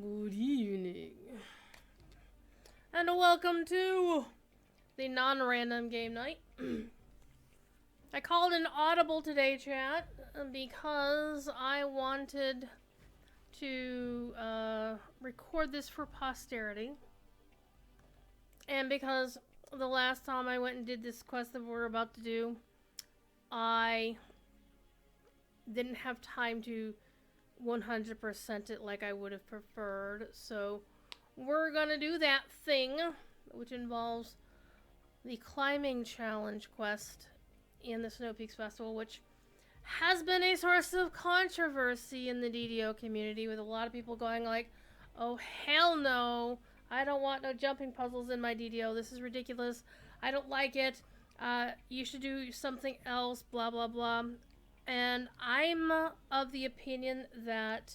Good evening. And welcome to the non-random game night. I called an audible today, chat, because I wanted to record this for posterity. And because the last time I went and did this quest that we're about to do, I didn't have time to 100% it like I would have preferred. So we're gonna do that thing, which involves the climbing challenge quest in the Snowpeaks Festival, which has been a source of controversy in the DDO community, with a lot of people going like, oh hell no, I don't want no jumping puzzles in my DDO, this is ridiculous, I don't like it, you should do something else, blah blah blah. And I'm of the opinion that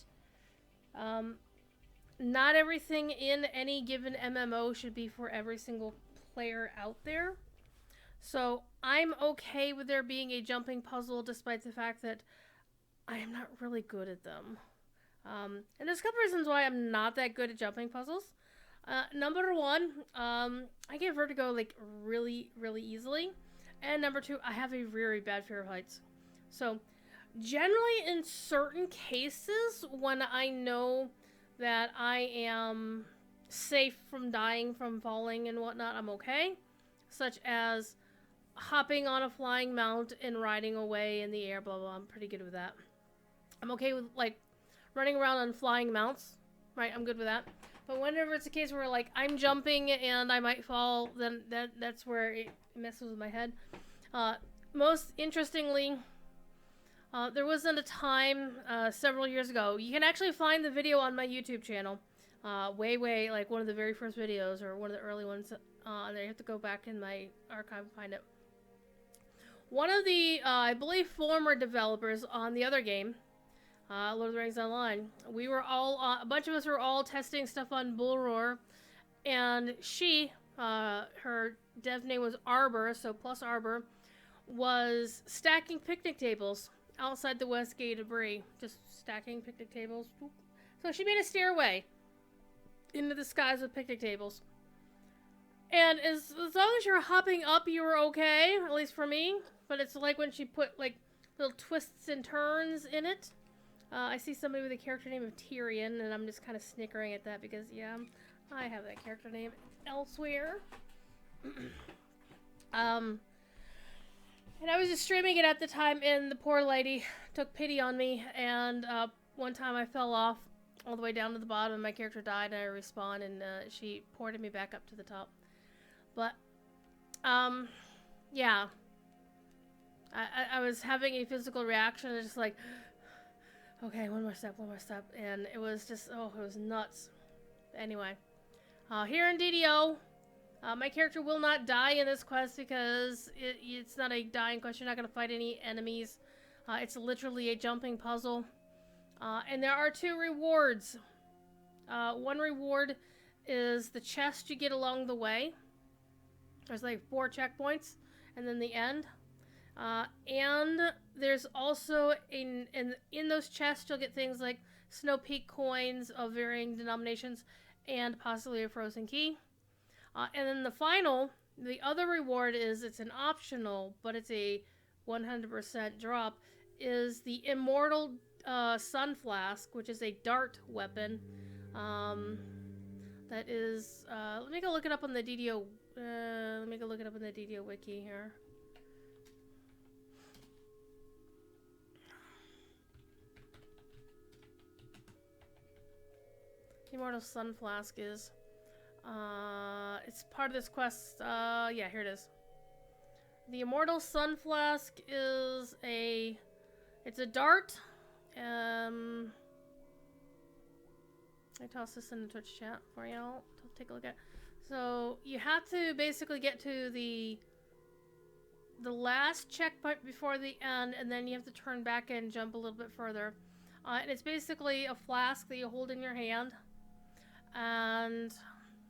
not everything in any given MMO should be for every single player out there. So I'm okay with there being a jumping puzzle, despite the fact that I am not really good at them. And there's a couple reasons why I'm not that good at jumping puzzles. Number one, I get vertigo like really, really easily. And number two, I have a very bad fear of heights. So, generally in certain cases, when I know that I am safe from dying from falling and whatnot, I'm okay. Such as hopping on a flying mount and riding away in the air, blah blah, I'm pretty good with that. I'm okay with, like, running around on flying mounts, right, I'm good with that. But whenever it's a case where, like, I'm jumping and I might fall, then that's where it messes with my head. Most interestingly, there wasn't a time several years ago. You can actually find the video on my YouTube channel. Way, like one of the very first videos, or one of the early ones. And you have to go back in my archive and find it. One of the, I believe, former developers on the other game, Lord of the Rings Online, we were all, a bunch of us were all testing stuff on Bull Roar. And she, her dev name was Arbor, so plus Arbor, was stacking picnic tables outside the West Gate of Bree, just stacking picnic tables. So she made a stairway into the skies with picnic tables. And as long as you're hopping up, you were okay, at least for me. But it's like when she put like little twists and turns in it. I see somebody with a character name of Tyrion, and I'm just kind of snickering at that because, yeah, I have that character name elsewhere. And I was just streaming it at the time, and the poor lady took pity on me, and one time I fell off all the way down to the bottom, and my character died, and I respawned, and she ported me back up to the top. But, yeah. I was having a physical reaction, and just like, okay, one more step, and it was just, oh, it was nuts. Anyway, here in DDO, my character will not die in this quest because it's not a dying quest. You're not going to fight any enemies. It's literally a jumping puzzle. And there are two rewards. One reward is the chest you get along the way. There's like 4 checkpoints, and then the end. And there's also, in those chests, you'll get things like Snowpeak coins of varying denominations and possibly a frozen key. And then the other reward is, it's an optional, but it's a 100% drop, is the Immortal Sun Flask, which is a dart weapon. That is, let me go look it up on the DDO, wiki here. Immortal Sun Flask is, it's part of this quest. Yeah, here it is. The Immortal Sun Flask is it's a dart. I tossed this in the Twitch chat for y'all to take a look at. So you have to basically get to the last checkpoint before the end, and then you have to turn back and jump a little bit further. And it's basically a flask that you hold in your hand, and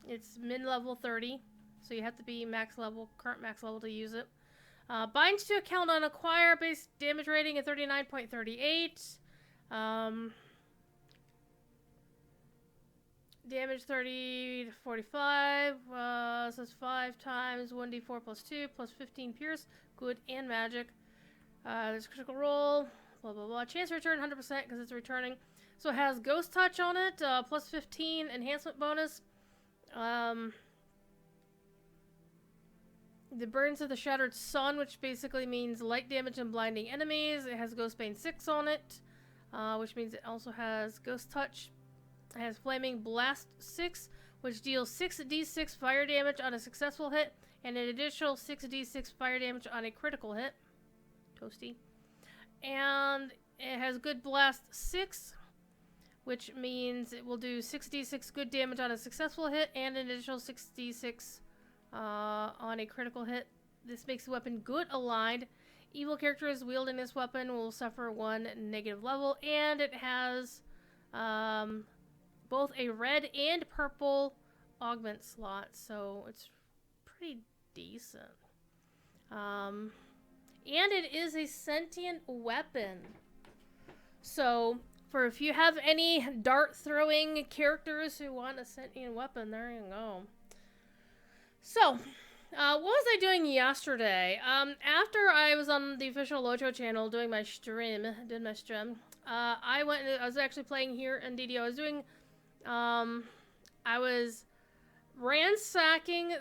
it's min-level 30, so you have to be current max level to use it. Binds to account on acquire, base damage rating at 39.38. damage 30 to 45. So it's 5 times 1d4 plus 2 plus 15 pierce. Good and magic. There's a critical roll. Blah, blah, blah. Chance to return 100% because it's returning. So it has Ghost Touch on it. Plus 15 enhancement bonus. The Burns of the Shattered Sun, which basically means light damage and blinding enemies. It has Ghost Bane 6 on it, which means it also has Ghost Touch. It has Flaming Blast 6, which deals 6d6 fire damage on a successful hit, and an additional 6d6 fire damage on a critical hit. Toasty. And it has Good Blast 6, which means it will do 6d6 good damage on a successful hit, and an additional 6d6 on a critical hit. This makes the weapon good aligned. Evil characters wielding this weapon will suffer 1 negative level, and it has both a red and purple augment slot, so it's pretty decent. And it is a sentient weapon. So, for if you have any dart throwing characters who want a sentient weapon, there you go. So, what was I doing yesterday? After I was on the official Locho channel doing my stream, I was actually playing here in DDO. I was doing, I was ransacking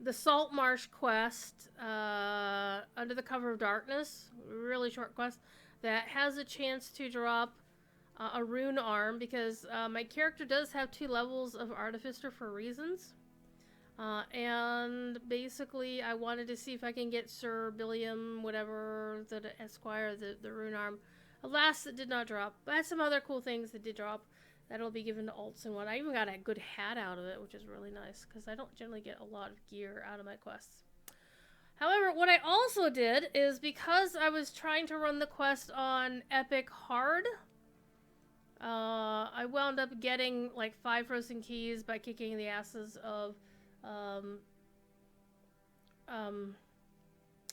the Salt Marsh quest, Under the Cover of Darkness, really short quest, that has a chance to drop a rune arm, because my character does have 2 levels of Artificer for reasons. And basically I wanted to see if I can get Sir Billiam, whatever, the Esquire, the rune arm. Alas, it did not drop. But I had some other cool things that did drop that'll be given to alts and what. I even got a good hat out of it, which is really nice, because I don't generally get a lot of gear out of my quests. However, what I also did is, because I was trying to run the quest on Epic Hard, I wound up getting like 5 frozen keys by kicking the asses of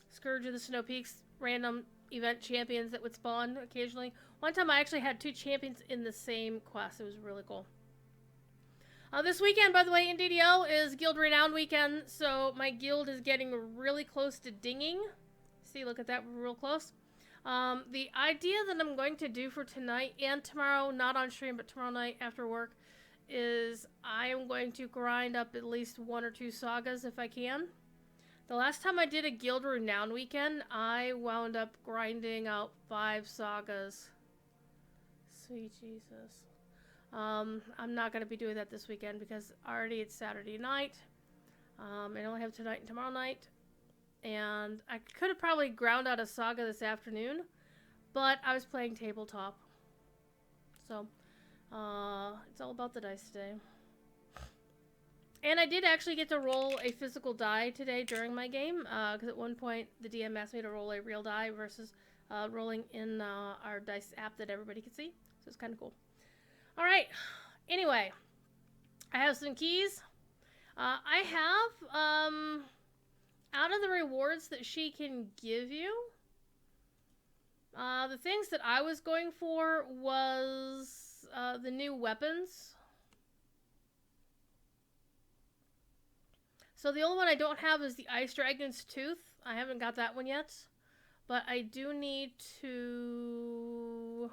Scourge of the Snowpeaks, random event champions that would spawn occasionally. One time I actually had 2 champions in the same quest. It was really cool. This weekend, by the way, in DDL is Guild Renown weekend, so my guild is getting really close to dinging. See, look at that real close. The idea that I'm going to do for tonight and tomorrow, not on stream, but tomorrow night after work, is I am going to grind up at least 1 or 2 sagas if I can. The last time I did a Guild Renown weekend, I wound up grinding out 5 sagas. Sweet Jesus. I'm not going to be doing that this weekend because already it's Saturday night. I only have tonight and tomorrow night. And I could have probably ground out a saga this afternoon, but I was playing tabletop. So, it's all about the dice today. And I did actually get to roll a physical die today during my game, because at one point the DM asked me to roll a real die versus rolling in our dice app that everybody could see. So it's kind of cool. Alright, anyway, I have some keys. I have, out of the rewards that she can give you, the things that I was going for was the new weapons. So the only one I don't have is the Ice Dragon's Tooth. I haven't got that one yet. But I do need to...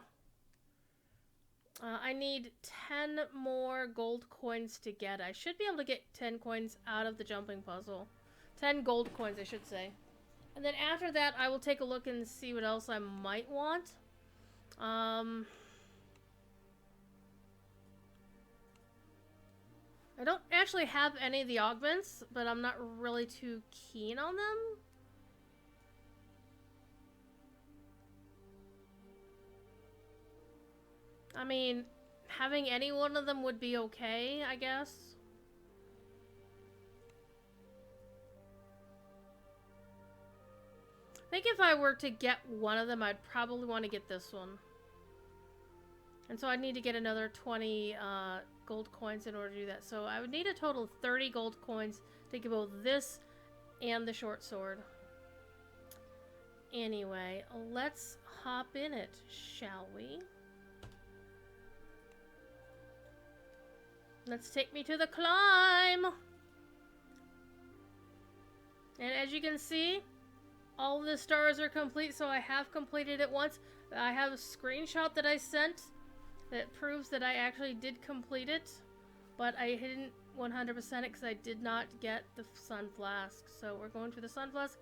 I need 10 more gold coins to get. I should be able to get 10 coins out of the jumping puzzle. 10 gold coins, I should say. And then after that, I will take a look and see what else I might want. I don't actually have any of the augments, but I'm not really too keen on them. I mean, having any one of them would be okay, I guess. I think if I were to get one of them, I'd probably want to get this one. And so I'd need to get another 20 gold coins in order to do that. So I would need a total of 30 gold coins to get both this and the short sword. Anyway, let's hop in it, shall we? Let's take me to the climb. And as you can see, all of the stars are complete, so I have completed it once. I have a screenshot that I sent that proves that I actually did complete it, but I didn't 100% it because I did not get the Sun Flask. So we're going for the Sun Flask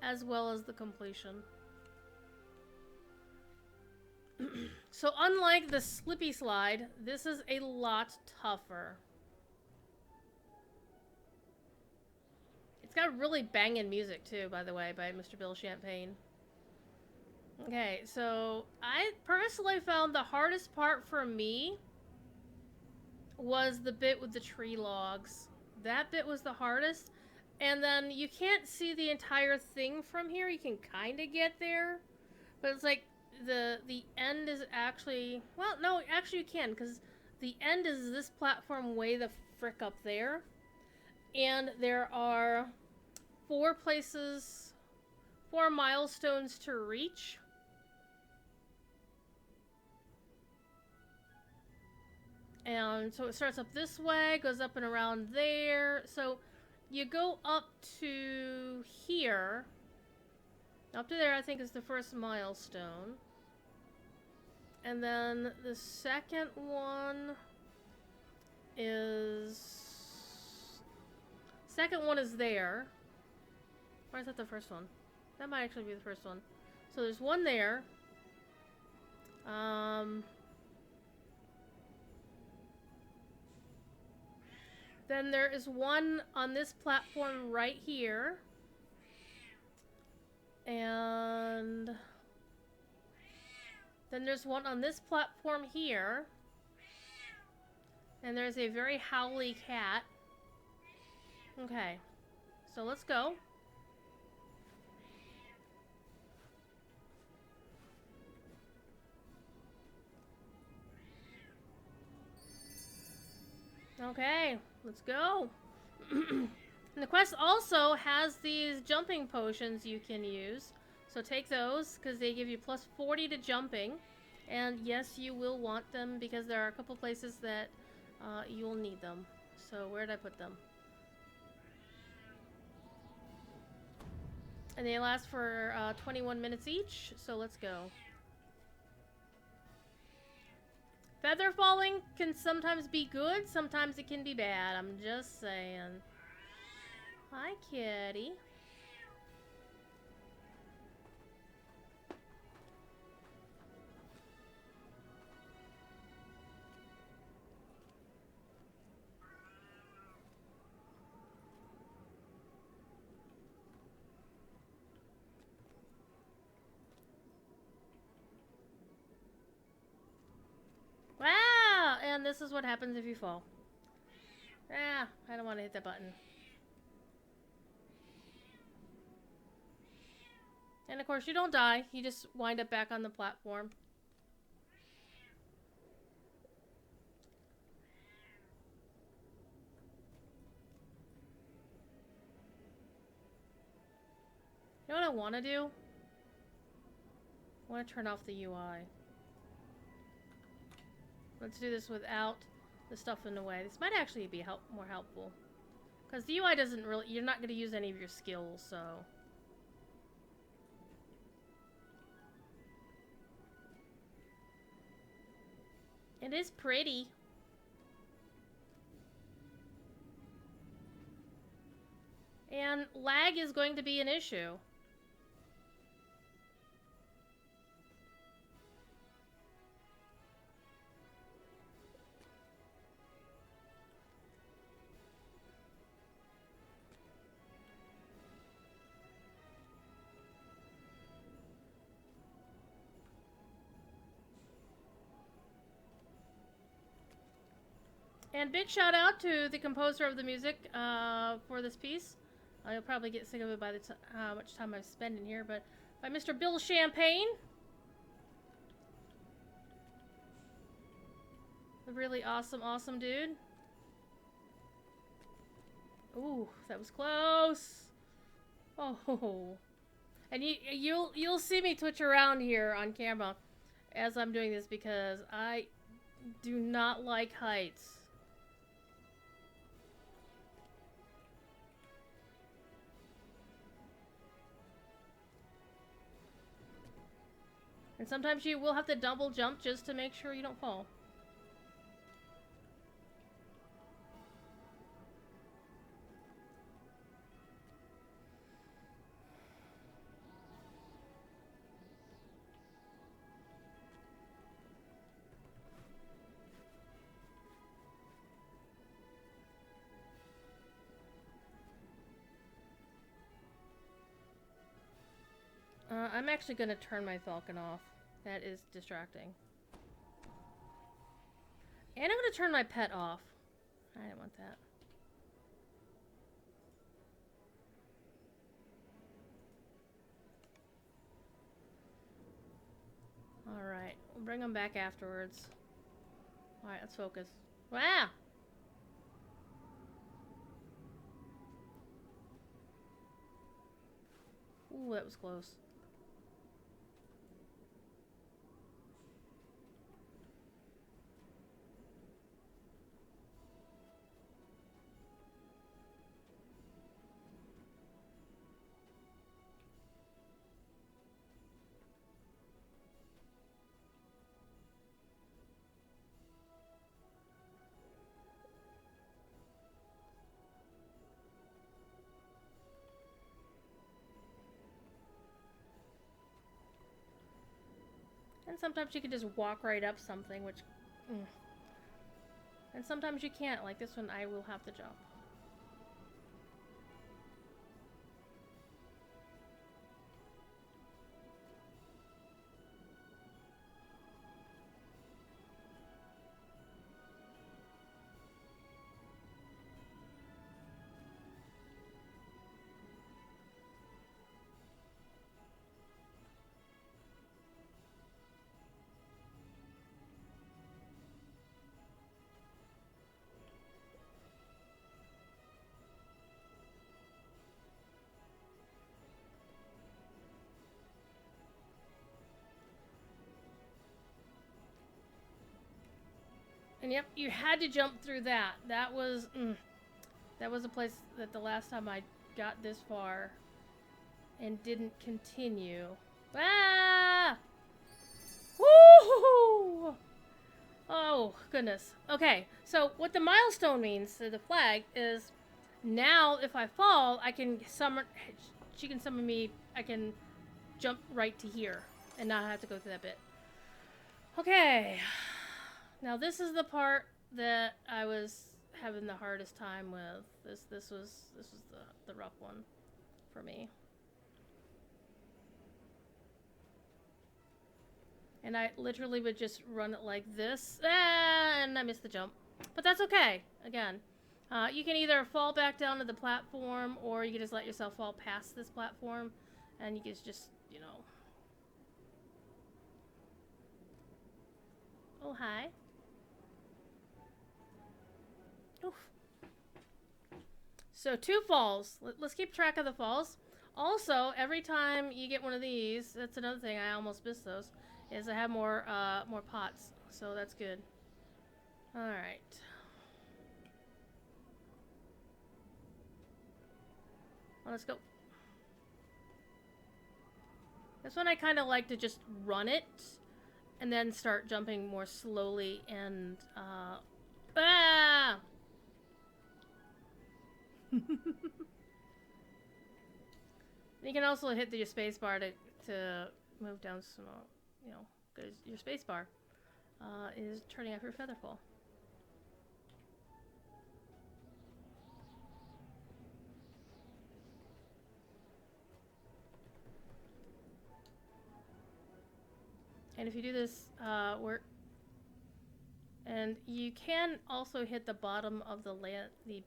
as well as the completion. So unlike the Slippy Slide, this is a lot tougher. It's got really banging music too, by the way, by Mr. Bill Champagne. Okay, so I personally found the hardest part for me was the bit with the tree logs. That bit was the hardest. And then you can't see the entire thing from here. You can kind of get there. But it's like the end is actually... Well, no, actually you can, because the end is this platform way the frick up there. And there are 4 milestones to reach. And so it starts up this way, goes up and around there. So you go up to here. Up to there, I think, is the first milestone. And then the second one is... Second one is there. Or is that the first one? That might actually be the first one. So there's one there. Then there is one on this platform right here. And then there's one on this platform here. And there's a very howly cat. Okay. So let's go. Okay, let's go. And the quest also has these jumping potions you can use. So take those, because they give you plus 40 to jumping. And yes, you will want them, because there are a couple places that you'll need them. So where did I put them? And they last for 21 minutes each, so let's go. Feather falling can sometimes be good, sometimes it can be bad. I'm just saying. Hi, kitty. Wow! And this is what happens if you fall. Ah, I don't want to hit that button. And of course, you don't die. You just wind up back on the platform. You know what I want to do? I want to turn off the UI. Let's do this without the stuff in the way. This might actually be more helpful. Because the UI doesn't really... You're not going to use any of your skills, so... It is pretty. And lag is going to be an issue. And big shout out to the composer of the music for this piece. You'll probably get sick of it by the how much time I've spent in here, but by Mr. Bill Champagne. A really awesome, awesome dude. Ooh, that was close. Oh, and you'll see me twitch around here on camera as I'm doing this because I do not like heights. And sometimes you will have to double jump just to make sure you don't fall. I'm actually going to turn my falcon off. That is distracting. And I'm going to turn my pet off. I didn't want that. Alright, we'll bring them back afterwards. Alright, let's focus. Wow! Ooh, that was close. And sometimes you can just walk right up something, which... And sometimes you can't. Like this one, I will have to jump. And yep, you had to jump through that. That was a place that the last time I got this far and didn't continue. Ah! Woo-hoo-hoo! Oh, goodness. Okay, so what the milestone means, so the flag, is now if I fall, I can summon... She can summon me, I can jump right to here and not have to go through that bit. Okay. Now this is the part that I was having the hardest time with. This was the rough one for me. And I literally would just run it like this, and I missed the jump. But that's okay. Again, you can either fall back down to the platform, or you can just let yourself fall past this platform, and you can just, you know. Oh, hi. Oof. So 2 falls. Let's keep track of the falls. Also, every time you get one of these, that's another thing, I almost missed those, is I have more pots. So that's good. Alright. Well, let's go. This one I kind of like to just run it and then start jumping more slowly and You can also hit your space bar to move down some, you know, because your space bar is turning off your feather fall. And if you do this, and you can also hit the bottom of the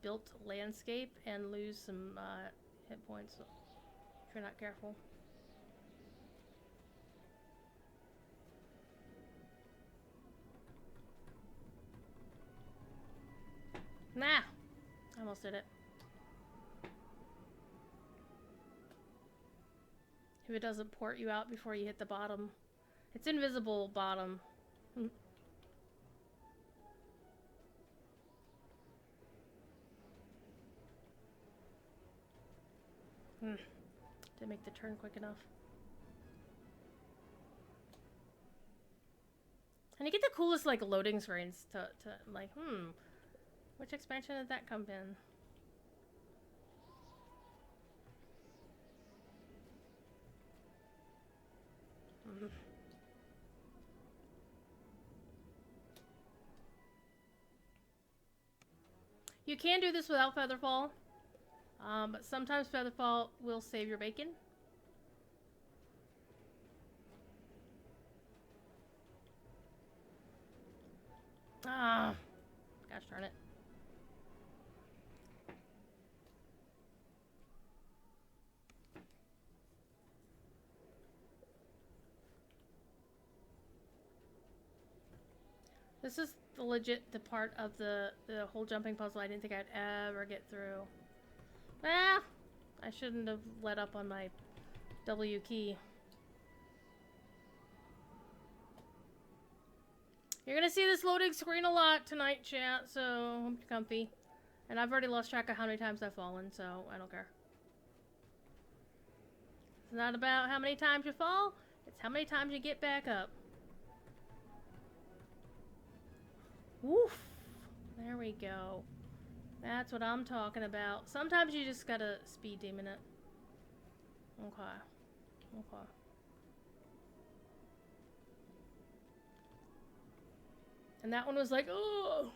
built landscape and lose some hit points if you're not careful. Nah, I almost did it. If it doesn't port you out before you hit the bottom. It's invisible bottom. Didn't make the turn quick enough. And you get the coolest, like, loading screens to like, which expansion did that come in? You can do this without Featherfall, but sometimes Featherfall will save your bacon. Ah, gosh darn it. This is the part of the whole jumping puzzle I didn't think I'd ever get through. Ah! I shouldn't have let up on my W key. You're gonna see this loading screen a lot tonight, chat, so hope you're comfy. And I've already lost track of how many times I've fallen, so I don't care. It's not about how many times you fall, it's how many times you get back up. Woof! There we go. That's what I'm talking about. Sometimes you just gotta speed demon it. Okay. Okay. And that one was like, oh!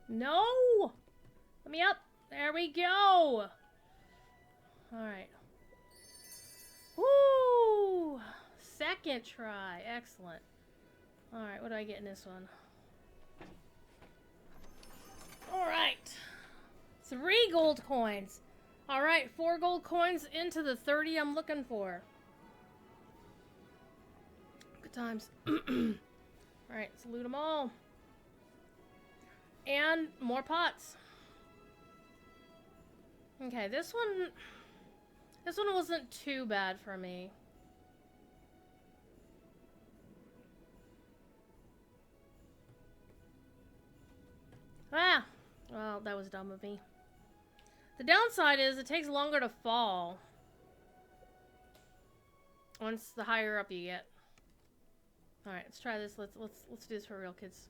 No! Let me up! There we go! Alright. Woo! Second try. Excellent. Alright, what do I get in this one? Alright. 3 gold coins. Alright, 4 gold coins into the 30 I'm looking for. Good times. Alright, let's loot them all. And more pots. Okay, this one wasn't too bad for me. Ah! Well, that was dumb of me. The downside is it takes longer to fall. Once the higher up you get. Alright, let's try this. Let's do this for real, kids.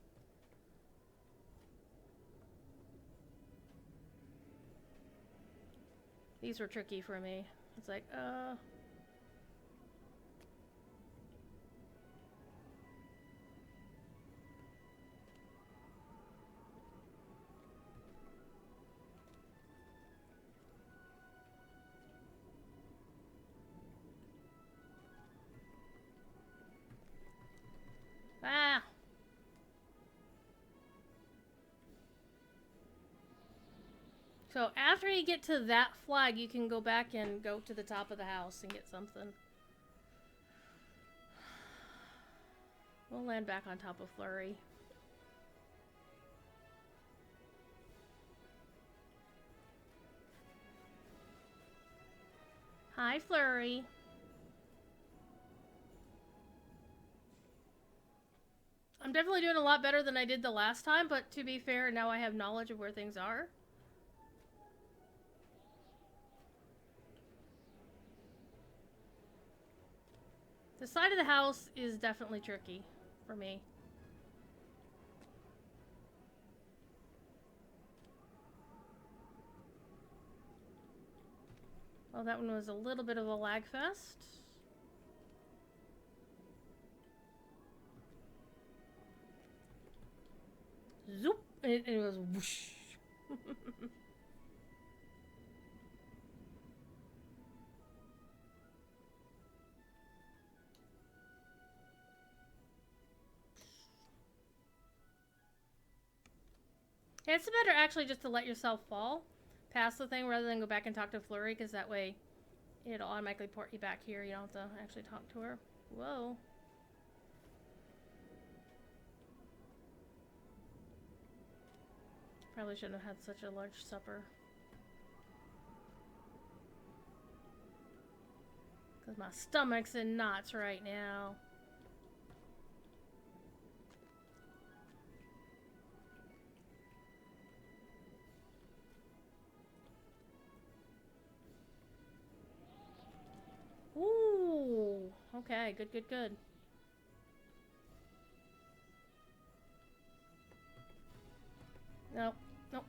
These were tricky for me. It's like, ah! So after you get to that flag, you can go back and go to the top of the house and get something. We'll land back on top of Flurry. Hi, Flurry. I'm definitely doing a lot better than I did the last time, but to be fair, now I have knowledge of where things are. The side of the house is definitely tricky for me. Well, that one was a little bit of a lag fest. Zoop! And it was whoosh. It's better actually just to let yourself fall past the thing rather than go back and talk to Flurry, because that way it'll automatically port you back here. You don't have to actually talk to her. Whoa. Probably shouldn't have had such a large supper. Because my stomach's in knots right now. Okay, good, good, good. Nope, nope.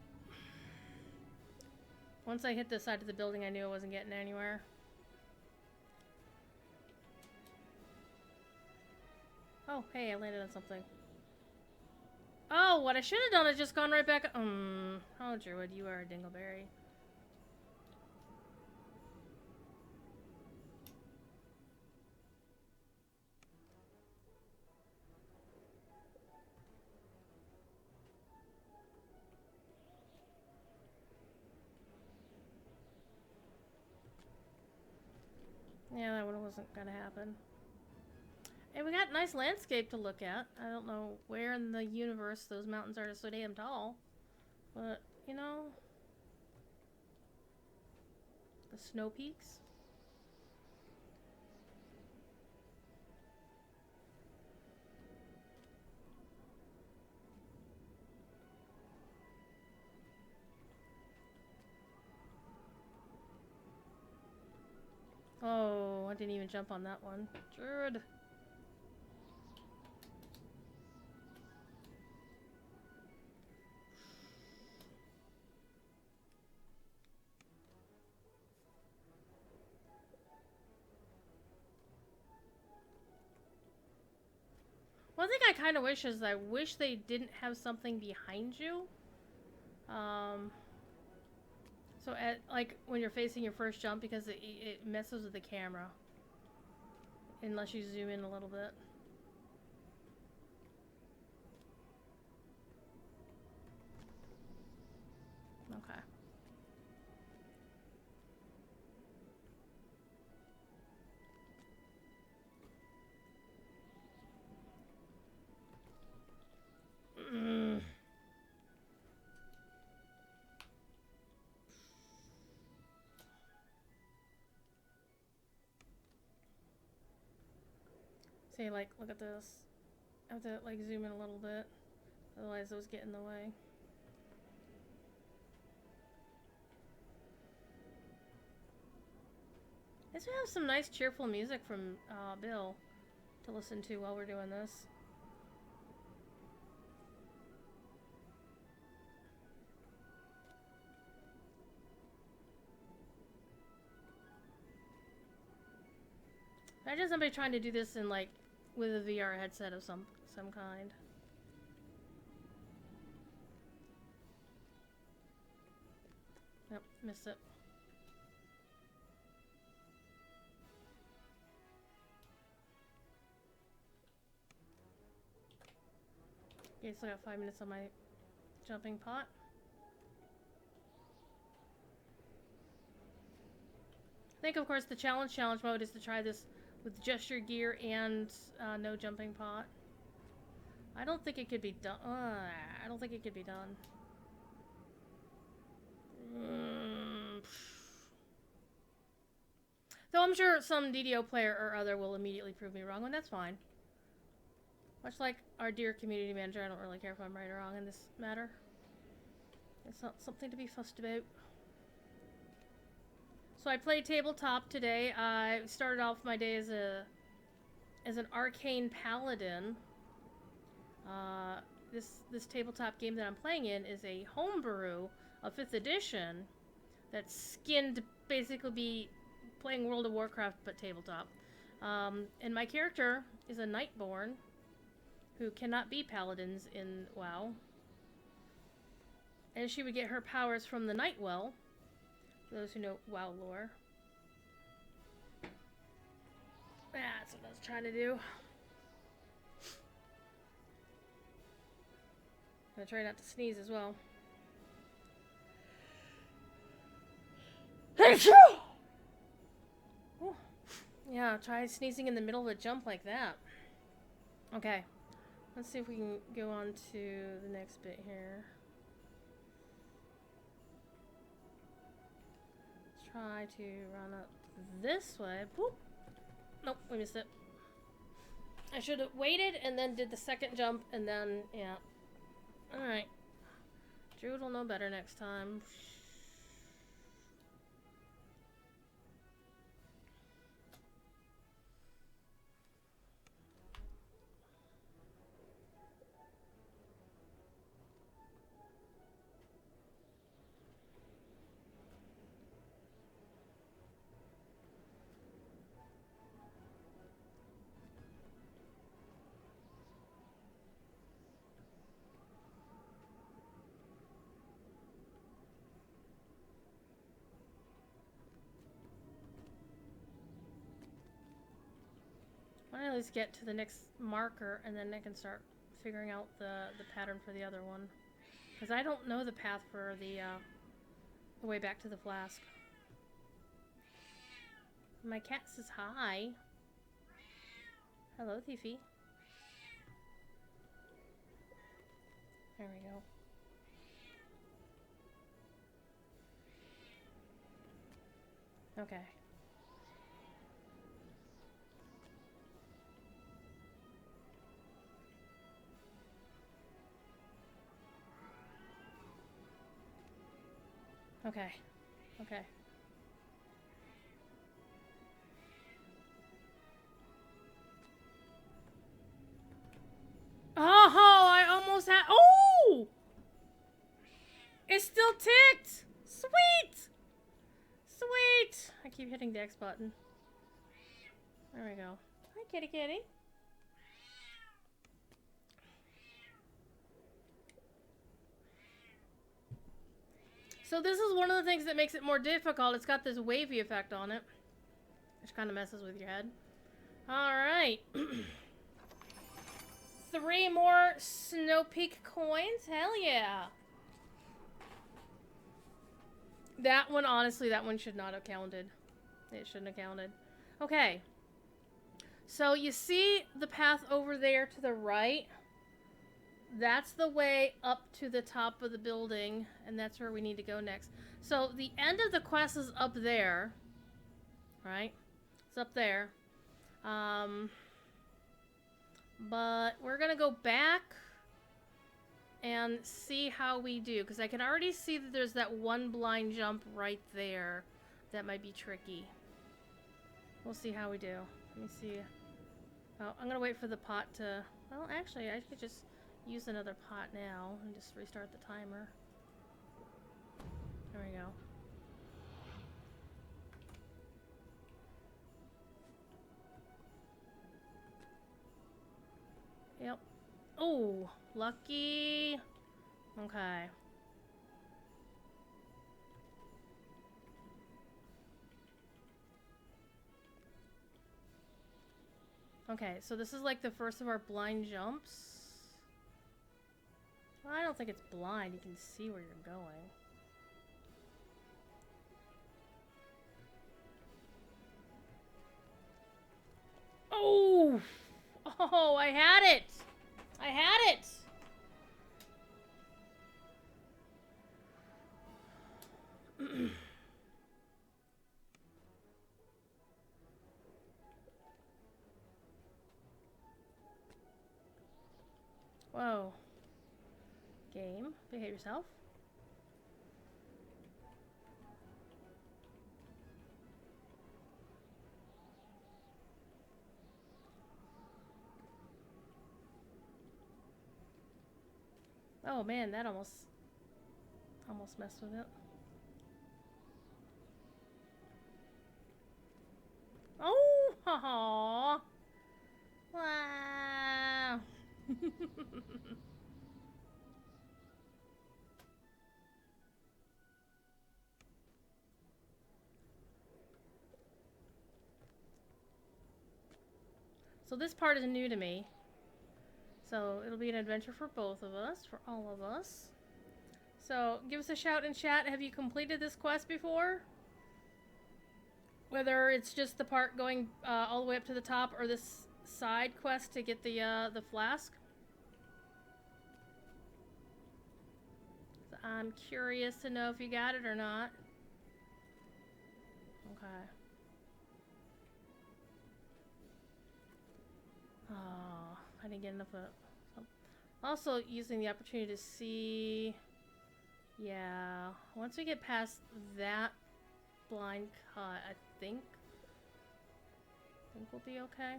Once I hit the side of the building, I knew I wasn't getting anywhere. Oh, hey, I landed on something. Oh, what I should have done is just gone right back. Oh, Druid, you are a dingleberry. Yeah, that one wasn't gonna happen. And we got nice landscape to look at. I don't know where in the universe those mountains are so damn tall. But, you know... The Snowpeaks? Oh, I didn't even jump on that one. Druid. One thing I kind of wish is I wish they didn't have something behind you. So at, like when you're facing your first jump, because it messes with the camera. Unless you zoom in a little bit. Okay. See, like, look at this. I have to, like, zoom in a little bit. Otherwise, those get in the way. This would have some nice, cheerful music from Bill to listen to while we're doing this. Imagine somebody trying to do this in, like, with a VR headset of some kind. Yep, missed it. Okay, so I got 5 minutes on my jumping pot. I think, of course, the challenge mode is to try this with just your gear and no jumping pot. I don't think it could be done. I don't think it could be done. Though I'm sure some DDO player or other will immediately prove me wrong, and that's fine. Much like our dear community manager, I don't really care if I'm right or wrong in this matter. It's not something to be fussed about. So I played tabletop today. I started off my day as an arcane paladin. This tabletop game that I'm playing in is a homebrew of 5th edition that's skinned to basically be playing World of Warcraft but tabletop. And my character is a Nightborn who cannot be paladins in WoW. And she would get her powers from the Nightwell, for those who know WoW lore. That's what I was trying to do. I'm gonna try not to sneeze as well. Yeah, try sneezing in the middle of a jump like that. Okay, let's see if we can go on to the next bit here. Let's try to run up this way. Whoop. Nope, we missed it. I should have waited and then did the second jump and then, yeah. Alright. Druid will know better next time. I at least get to the next marker, and then I can start figuring out the pattern for the other one. Because I don't know the path for the way back to the flask. My cat says hi. Hello, Thiefy. There we go. Okay. Okay. Okay. Oh, I almost had. Oh! It still ticked! Sweet! Sweet! I keep hitting the X button. There we go. Hi, kitty kitty. So this is one of the things that makes it more difficult. It's got this wavy effect on it, which kind of messes with your head. Alright. 3 more Snowpeak coins. Hell yeah. That one, honestly, that one should not have counted. It shouldn't have counted. Okay. So you see the path over there to the right? That's the way up to the top of the building, and that's where we need to go next. So the end of the quest is up there, right? It's up there. But we're gonna go back and see how we do, because I can already see that there's that one blind jump right there that might be tricky. We'll see how we do. Let me see. Oh, I'm gonna wait for the pot to... Well, actually, I could just use another pot now and just restart the timer. There we go. Yep. Oh, lucky. Okay. Okay, so this is like the first of our blind jumps. Well, I don't think it's blind. You can see where you're going. Oh! Oh, I had it! I had it! Whoa. Game, behave yourself. Oh man, that almost messed with it. Oh, haha. Wow. So this part is new to me. So it'll be an adventure for both of us, for all of us. So give us a shout in chat. Have you completed this quest before? Whether it's just the part going all the way up to the top, or this side quest to get the flask. So I'm curious to know if you got it or not. Okay. Oh, I didn't get enough of it. Also using the opportunity to see... Yeah, once we get past that blind cut, I think we'll be okay.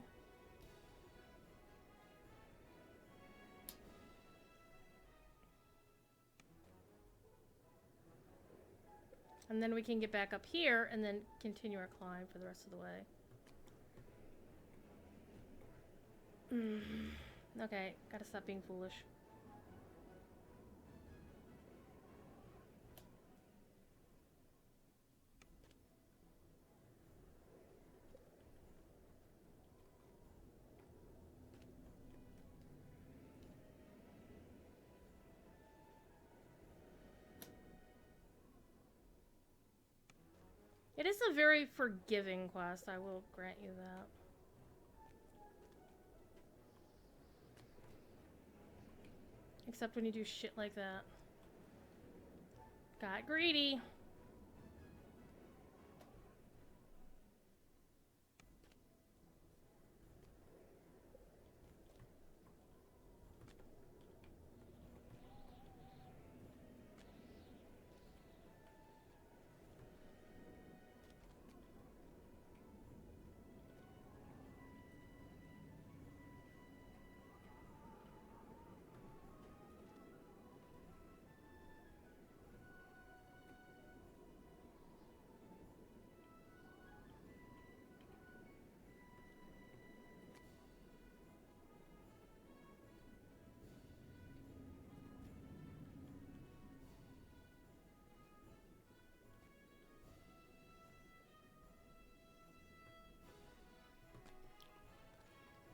And then we can get back up here and then continue our climb for the rest of the way. Okay, gotta stop being foolish. It is a very forgiving quest, I will grant you that. Except when you do shit like that. Got greedy.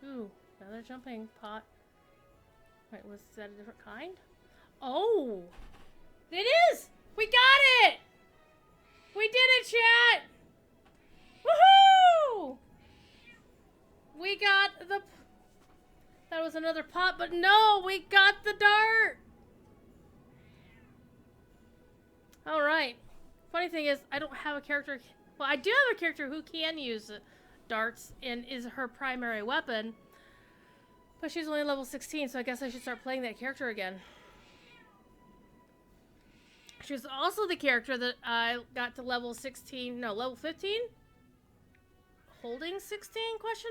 Ooh, another jumping pot. Wait, was that a different kind? Oh! It is! We got it! We did it, chat! Woohoo! We got the... That was another pot, but no! We got the dart! Alright. Funny thing is, I don't have a character... Well, I do have a character who can use darts and is her primary weapon. But she's only level 16, so I guess I should start playing that character again. She was also the character that I got to level 16, no, level 15? Holding 16, question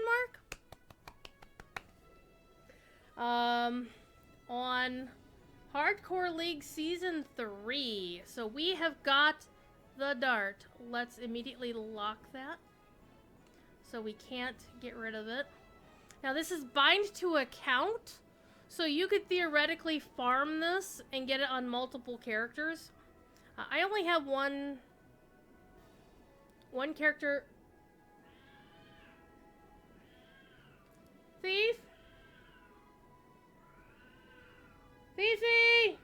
mark? On Hardcore League Season 3. So we have got the dart. Let's immediately lock that. So we can't get rid of it. Now this is bind to account. So you could theoretically farm this and get it on multiple characters. I only have one character. Thief? Thiefy!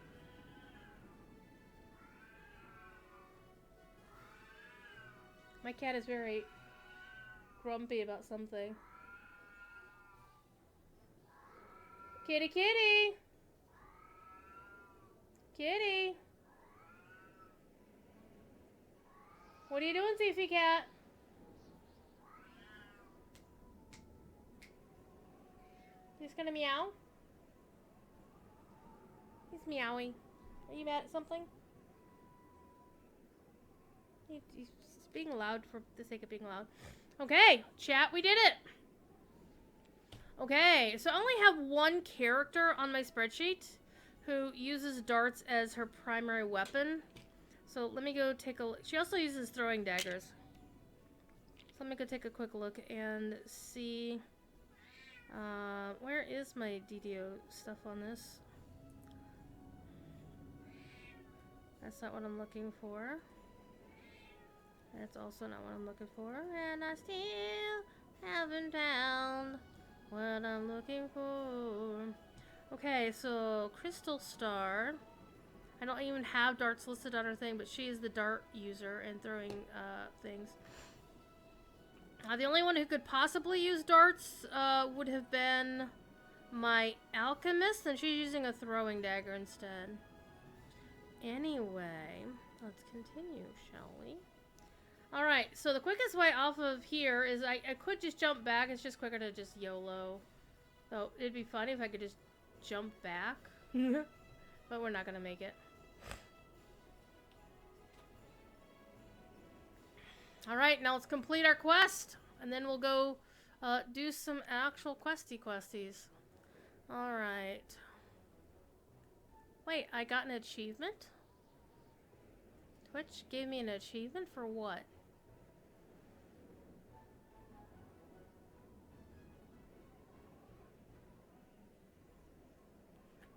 My cat is very grumpy about something. Kitty, kitty! Kitty! What are you doing, Thiefy cat? He's gonna meow? He's meowing. Are you mad at something? He's being loud for the sake of being loud. Okay, chat, we did it! Okay, so I only have one character on my spreadsheet who uses darts as her primary weapon. So let me go take a look. She also uses throwing daggers. So let me go take a quick look and see. Where is my DDO stuff on this? That's not what I'm looking for. That's also not what I'm looking for. And I still haven't found what I'm looking for. Okay, so Crystal Star. I don't even have darts listed on her thing, but she is the dart user and throwing things. The only one who could possibly use darts would have been my alchemist, and she's using a throwing dagger instead. Anyway, let's continue, shall we? Alright, so the quickest way off of here is I could just jump back. It's just quicker to just YOLO. So it'd be funny if I could just jump back. But we're not going to make it. Alright, now let's complete our quest. And then we'll go do some actual questies. Alright. Wait, I got an achievement? Twitch gave me an achievement for what?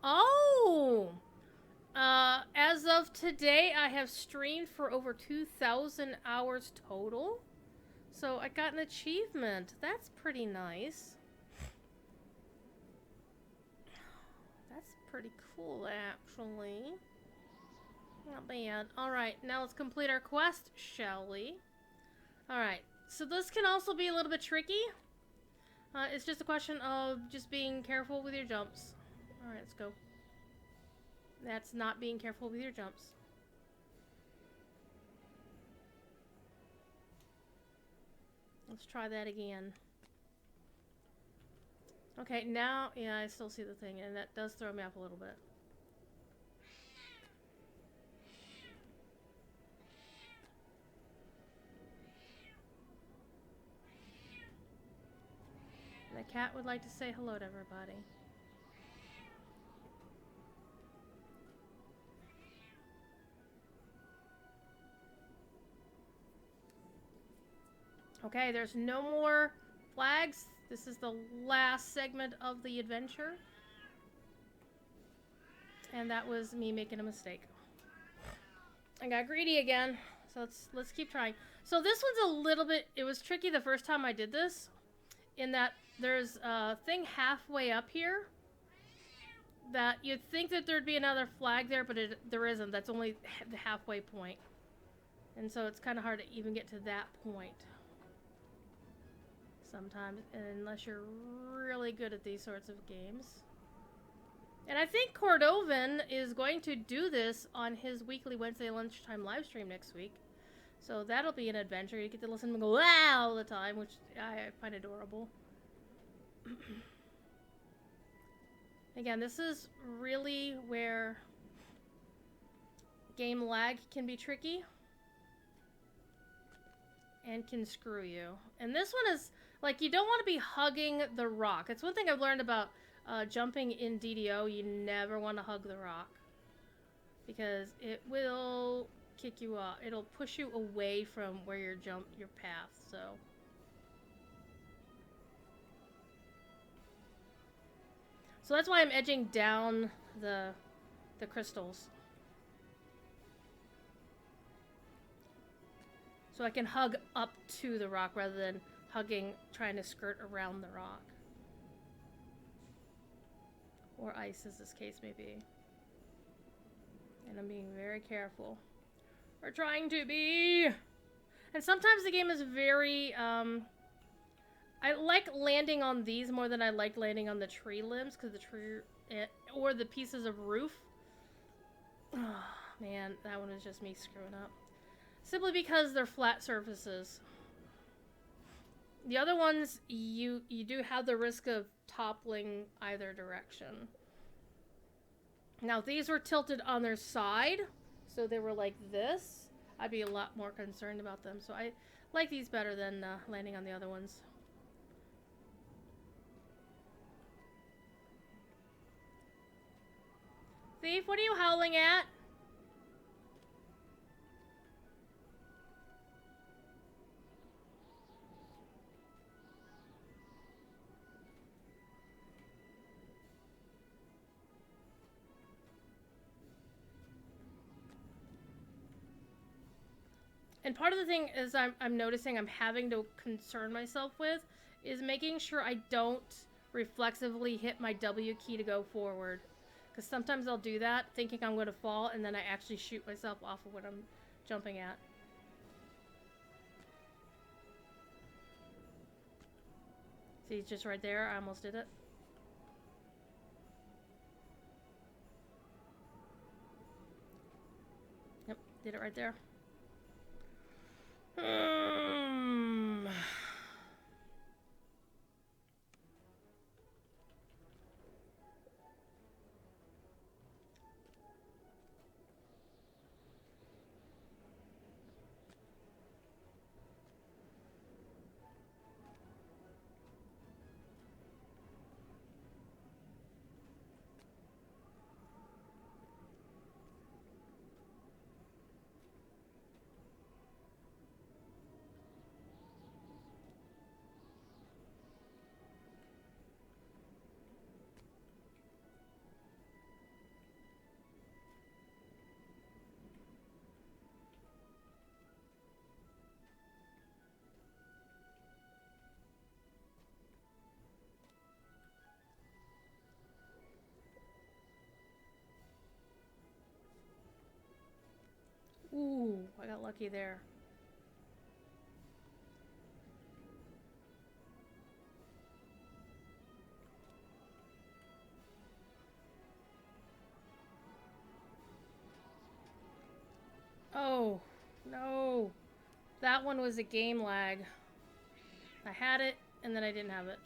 Oh! As of today, I have streamed for over 2,000 hours total. So I got an achievement. That's pretty nice. That's pretty cool, actually. Not bad. Alright, now let's complete our quest, shall we? Alright, so this can also be a little bit tricky. It's just a question of just being careful with your jumps. Alright, let's go. That's not being careful with your jumps. Let's try that again. Okay, now, yeah, I still see the thing, and that does throw me off a little bit. The cat would like to say hello to everybody. Okay, there's no more flags. This is the last segment of the adventure. And that was me making a mistake. I got greedy again. So let's keep trying. So this one's a little bit, it was tricky the first time I did this, in that there's a thing halfway up here that you'd think that there'd be another flag there, but there isn't. That's only the halfway point. And so it's kind of hard to even get to that point sometimes, unless you're really good at these sorts of games. And I think Cordovan is going to do this on his weekly Wednesday lunchtime live stream next week. So that'll be an adventure. You get to listen to him go wow all the time, which I find adorable. Again, this is really where game lag can be tricky and can screw you. And this one is, like, you don't want to be hugging the rock. It's one thing I've learned about jumping in DDO. You never want to hug the rock, because it will kick you off. It'll push you away from where your path, so. So that's why I'm edging down the crystals. So I can hug up to the rock rather than trying to skirt around the rock. Or ice, as this case may be. And I'm being very careful. Or trying to be! And sometimes the game is very, I like landing on these more than I like landing on the tree limbs, because the tree, or the pieces of roof. Oh, man, that one was just me screwing up. Simply because they're flat surfaces. The other ones, you do have the risk of toppling either direction. Now, if these were tilted on their side, so they were like this, I'd be a lot more concerned about them. So I like these better than landing on the other ones. Thief, what are you howling at? And part of the thing is I'm noticing I'm having to concern myself with is making sure I don't reflexively hit my W key to go forward. Because sometimes I'll do that thinking I'm going to fall, and then I actually shoot myself off of what I'm jumping at. See, it's just right there. I almost did it. Yep, did it right there. Ooh, I got lucky there. No. No. That one was a game lag. I had it, and then I didn't have it.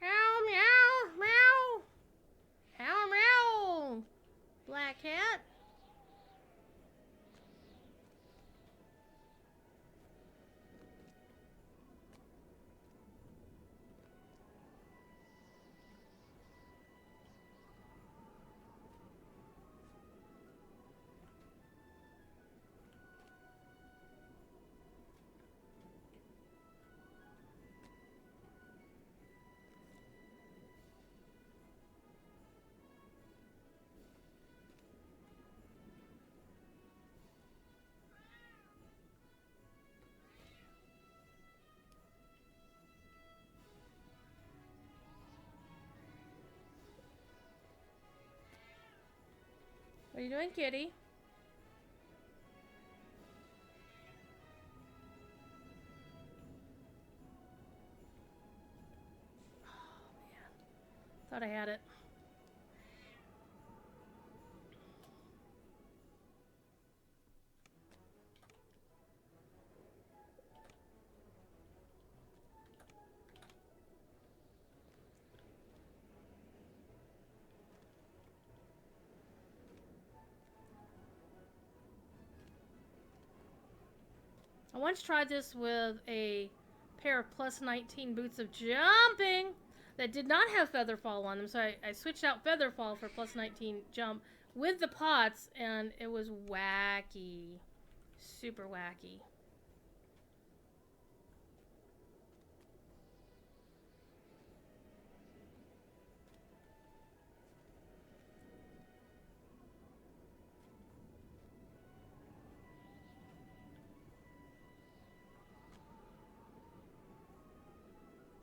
Meow, meow, meow. Meow, meow. Black cat. What are you doing, kitty? Oh, man. Thought I had it. I once tried this with a pair of plus 19 boots of jumping that did not have Featherfall on them, so I switched out Featherfall for plus 19 jump with the pots, and it was wacky. Super wacky.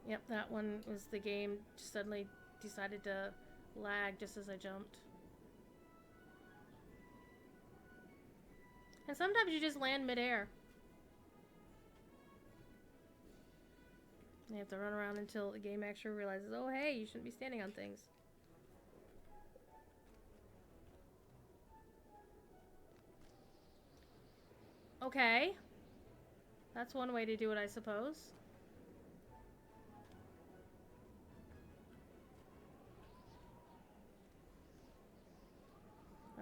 Yep, that one was the game just suddenly decided to lag just as I jumped. And sometimes you just land midair. You have to run around until the game actually realizes, oh hey, you shouldn't be standing on things. Okay. That's one way to do it, I suppose.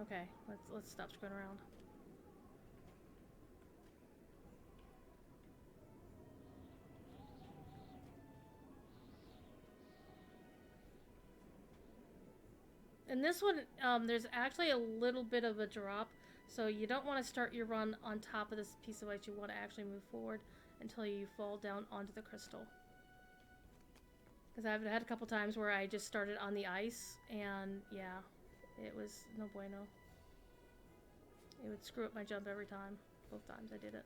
Okay, let's stop screwing around. In this one, there's actually a little bit of a drop, so you don't want to start your run on top of this piece of ice. You want to actually move forward until you fall down onto the crystal. Because I've had a couple times where I just started on the ice, and yeah, it was no bueno. It would screw up my jump every time. Both times I did it.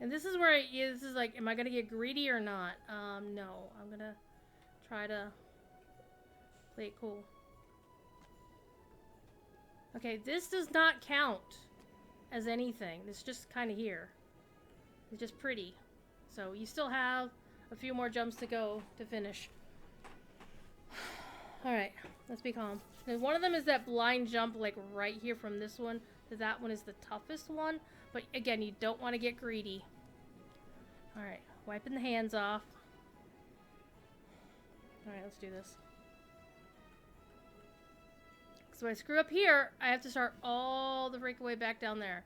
And this is where this is like, am I gonna get greedy or not? No. I'm gonna try to play it cool. Okay, this does not count as anything. It's just kind of here. It's just pretty. So you still have a few more jumps to go to finish. Alright, let's be calm. And one of them is that blind jump, like right here from this one to that one is the toughest one. But again, you don't want to get greedy. Alright, wiping the hands off. Alright, let's do this. So if I screw up here, I have to start all the freaking way back down there.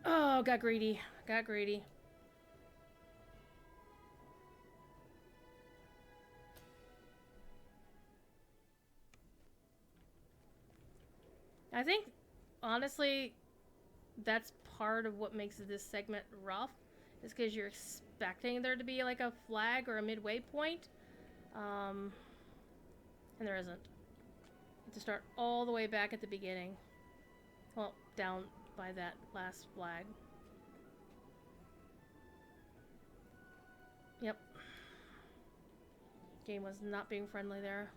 Oh, got greedy. Got greedy. I think, honestly, that's part of what makes this segment rough, is because you're expecting there to be like a flag or a midway point. And there isn't. You have to start all the way back at the beginning. Well, down by that last flag. Yep. Game was not being friendly there.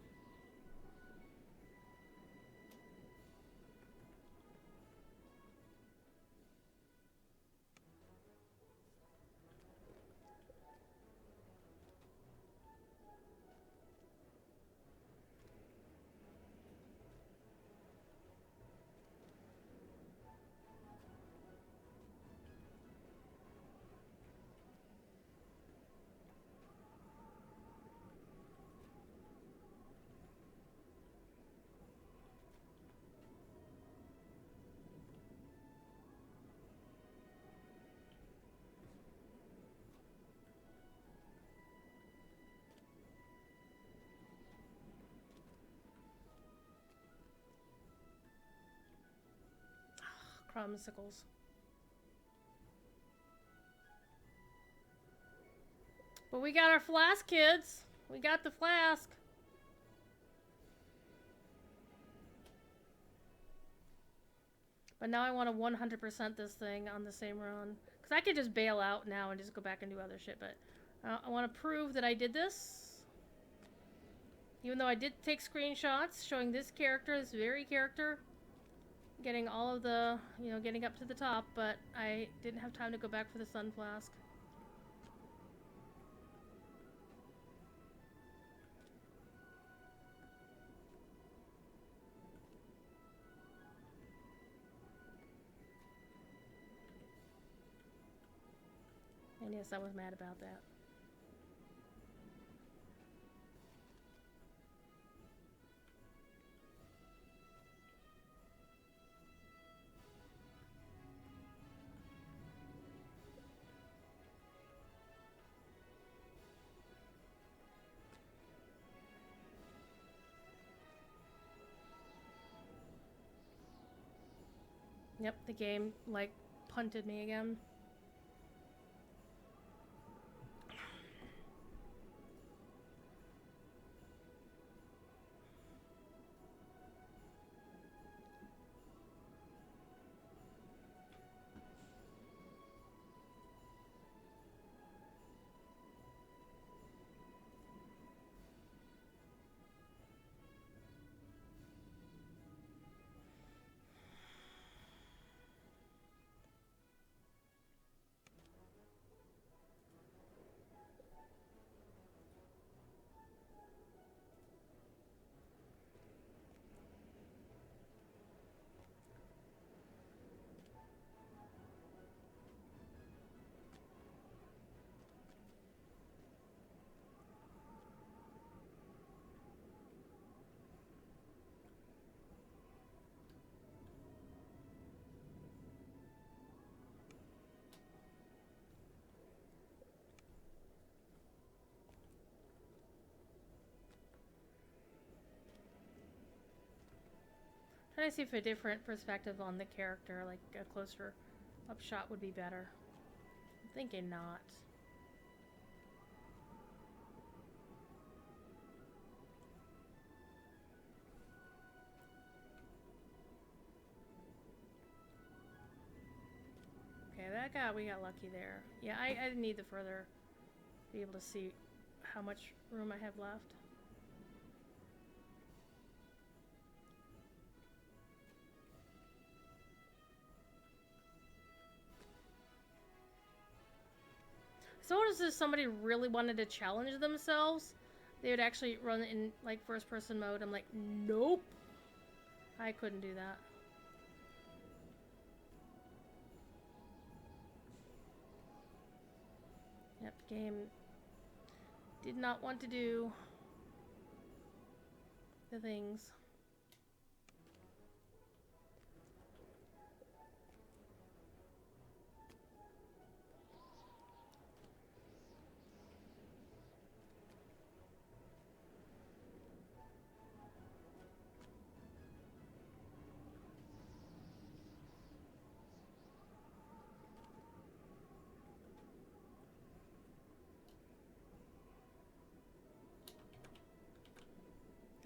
Crumsicles. But we got our flask, kids. We got the flask. But now I want to 100% this thing on the same run. Because I could just bail out now and just go back and do other shit. But I want to prove that I did this. Even though I did take screenshots showing this character, this very character, getting all of the, you know, getting up to the top. But I didn't have time to go back for the Sun Flask. And yes, I was mad about that. Yep, the game, like, punted me again. Trying to see if a different perspective on the character, like a closer up shot, would be better. I'm thinking not. Okay, we got lucky there. Yeah, I need to further be able to see how much room I have left. So notice if somebody really wanted to challenge themselves, they would actually run in like first person mode. I'm like, nope. I couldn't do that. Yep, game did not want to do the things.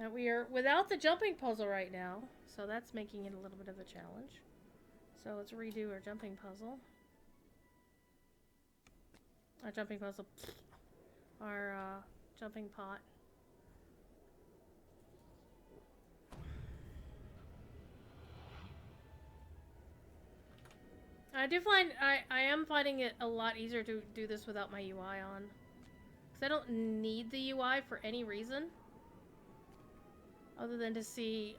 And we are without the jumping puzzle right now, so that's making it a little bit of a challenge. So let's redo our jumping puzzle. Our jumping puzzle. Our jumping pot. I do find I am finding it a lot easier to do this without my UI on. Because I don't need the UI for any reason. Other than to see,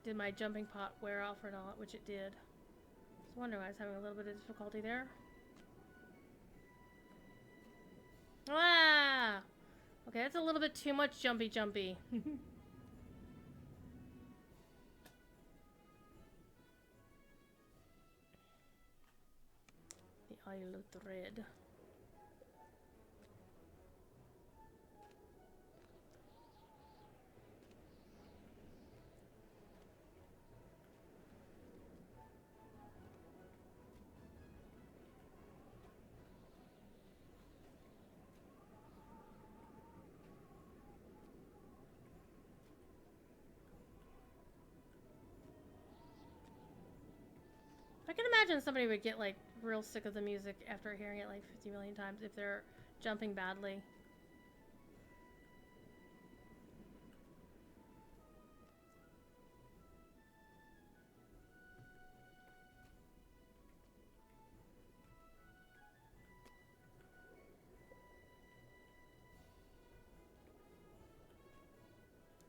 did my jumping pot wear off or not, which it did. I was wondering why I was having a little bit of difficulty there. Ah! Okay, that's a little bit too much jumpy. The Isle of Dread. I can imagine somebody would get like real sick of the music after hearing it like 50 million times if they're jumping badly.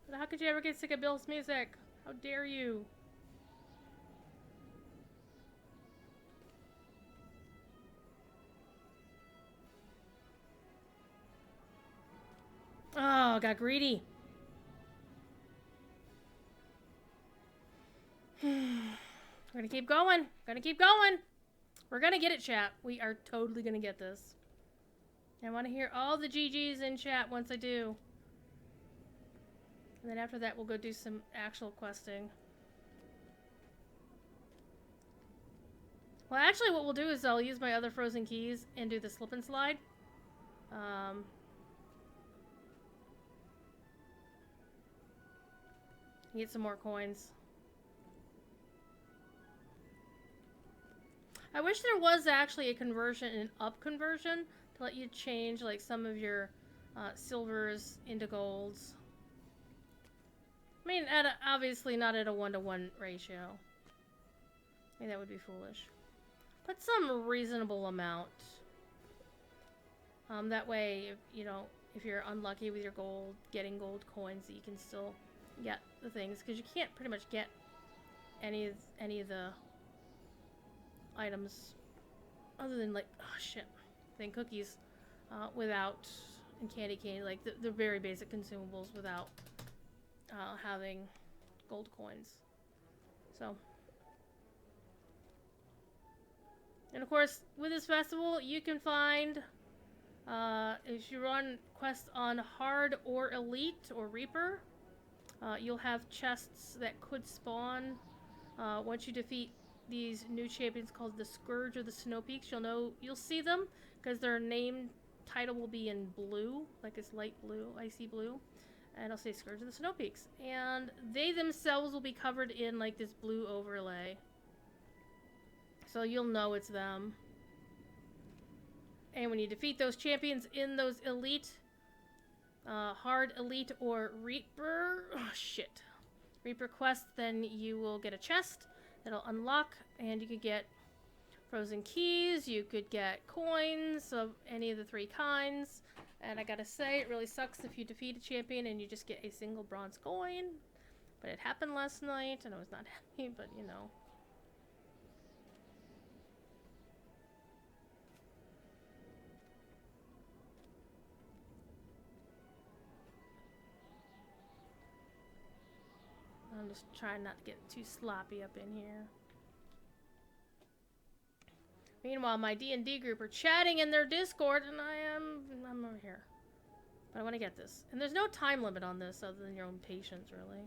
But how could you ever get sick of Bill's music? How dare you? Oh, got greedy. We're gonna keep going. Gonna keep going. We're gonna get it, chat. We are totally gonna get this. I want to hear all the GGs in chat once I do. And then after that, we'll go do some actual questing. Well, actually, what we'll do is I'll use my other frozen keys and do the slip and slide. Get some more coins. I wish there was actually a conversion, an up conversion, to let you change like some of your silvers into golds. I mean, obviously not at a 1-to-1 ratio. I think that would be foolish. But some reasonable amount. That way, if you're unlucky with your gold, getting gold coins, you can still get the things, because you can't pretty much get any of the items other than like cookies without, and candy cane, like the very basic consumables without having gold coins. So, and of course with this festival you can find if you run quests on hard or elite or reaper, you'll have chests that could spawn once you defeat these new champions called the Scourge or the Snowpeaks. You'll see them because their name title will be in blue, like it's light blue, icy blue, and I'll say Scourge of the Snowpeaks, and they themselves will be covered in like this blue overlay, so you'll know it's them. And when you defeat those champions in those elite, hard elite or reaper reaper quests, then you will get a chest that'll unlock, and you could get frozen keys, you could get coins of any of the 3 kinds. And I gotta say, it really sucks if you defeat a champion and you just get a single bronze coin. But it happened last night, and I was not happy, but you know. I'm just trying not to get too sloppy up in here. Meanwhile, my D&D group are chatting in their Discord, and I'm over here. But I want to get this. And there's no time limit on this other than your own patience, really.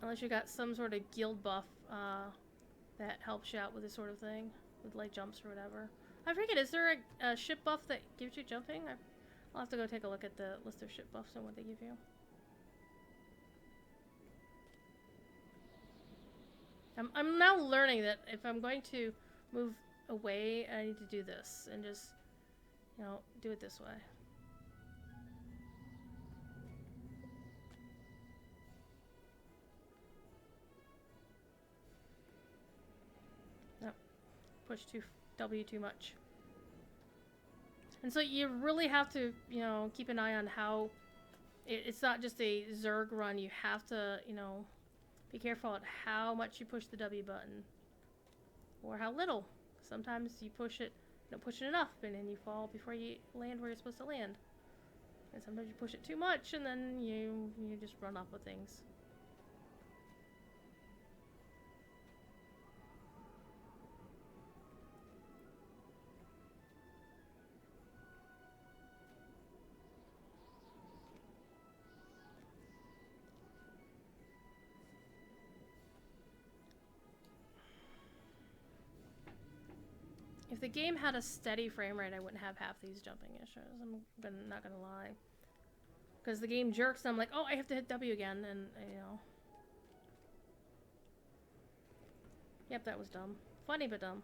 Unless you got some sort of guild buff that helps you out with this sort of thing. With like jumps or whatever. I forget, is there a ship buff that gives you jumping? I'll have to go take a look at the list of ship buffs and what they give you. I'm now learning that if I'm going to move away, I need to do this and just, you know, do it this way. Nope. Push W too much. And so you really have to, you know, keep an eye on how it's not just a Zerg run. You have to, you know, be careful at how much you push the W button. Or how little. Sometimes you push it, you don't push it enough, and then you fall before you land where you're supposed to land. And sometimes you push it too much, and then you just run off with things. If the game had a steady frame rate, I wouldn't have half these jumping issues. I'm not gonna lie. Because the game jerks, and I'm like, oh, I have to hit W again, and, you know. Yep, that was dumb. Funny, but dumb.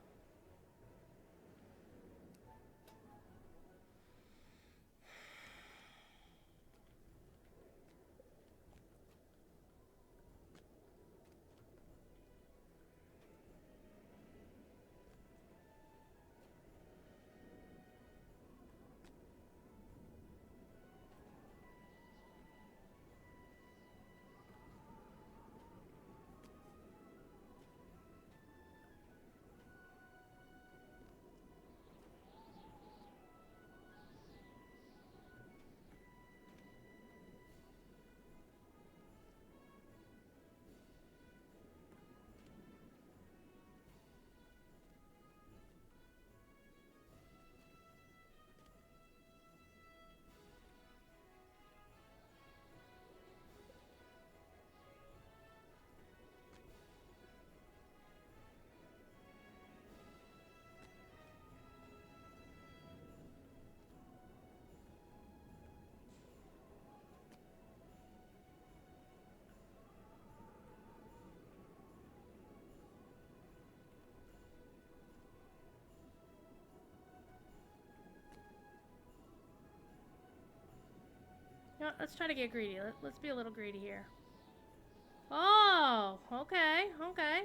You know, let's try to get greedy. Let's be a little greedy here. Oh, okay, okay.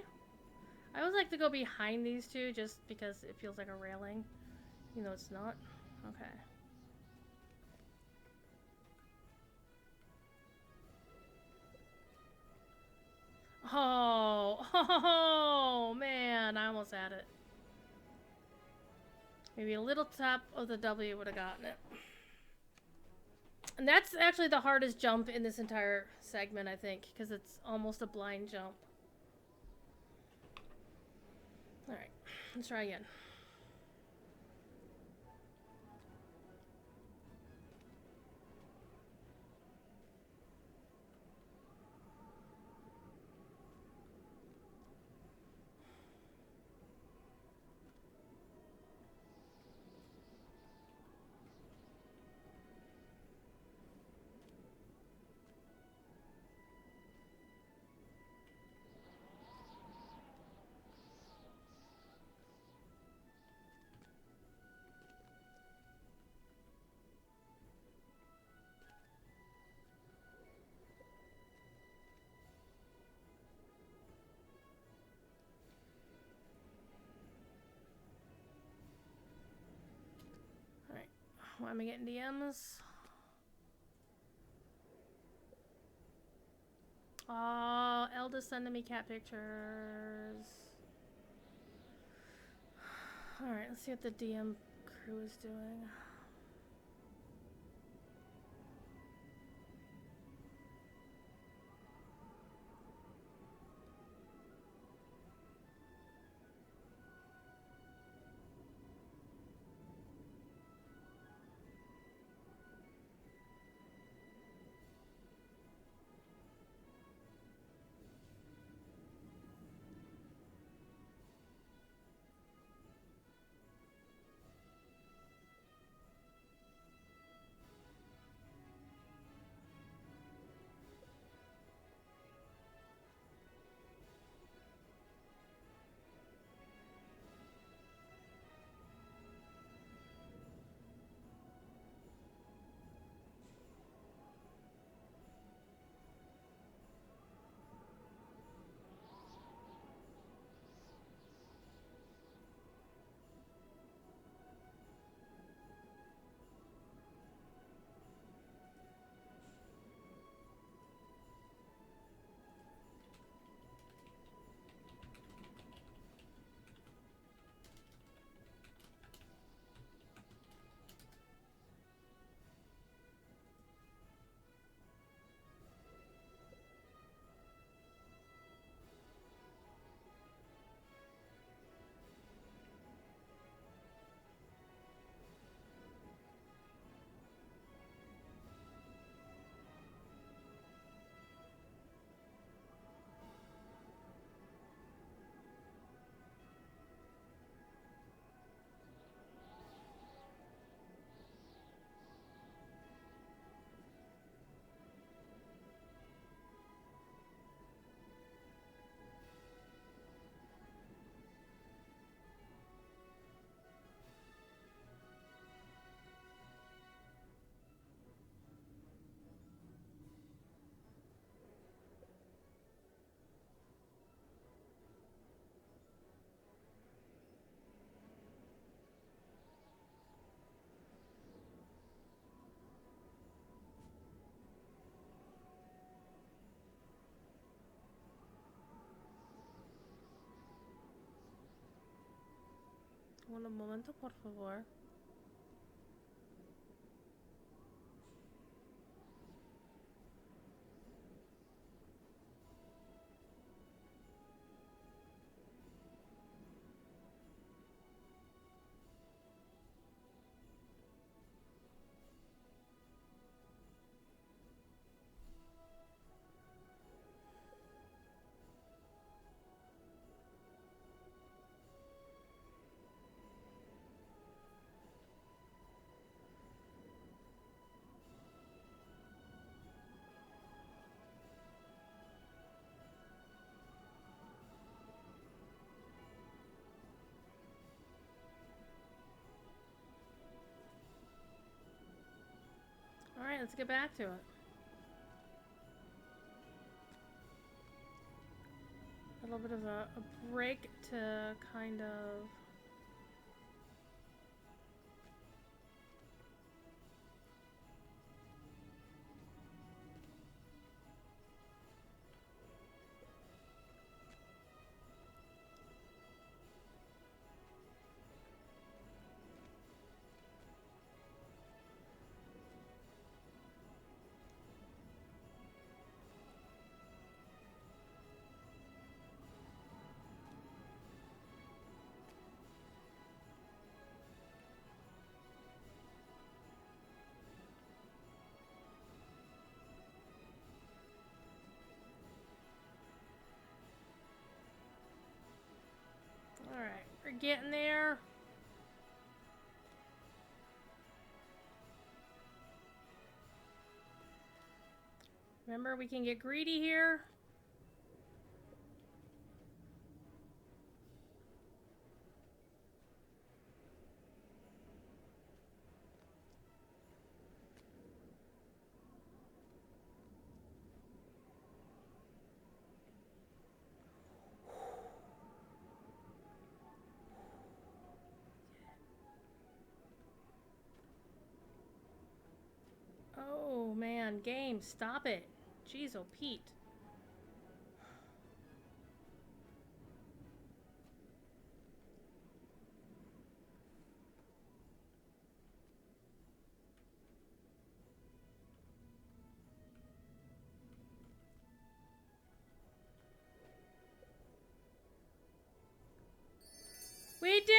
I always like to go behind these two just because it feels like a railing. You know it's not. Okay. Oh, oh, man, I almost had it. Maybe a little tap of the W would have gotten it. And that's actually the hardest jump in this entire segment, I think, because it's almost a blind jump. Alright, let's try again. Why am I getting DMs? Oh, Elda's sending me cat pictures. Alright, let's see what the DM crew is doing. Un momento, por favor. Alright, let's get back to it. A little bit of a break to kind of... Alright, we're getting there. Remember, we can get greedy here. Oh man, game, stop it. Jeez, oh Pete. We did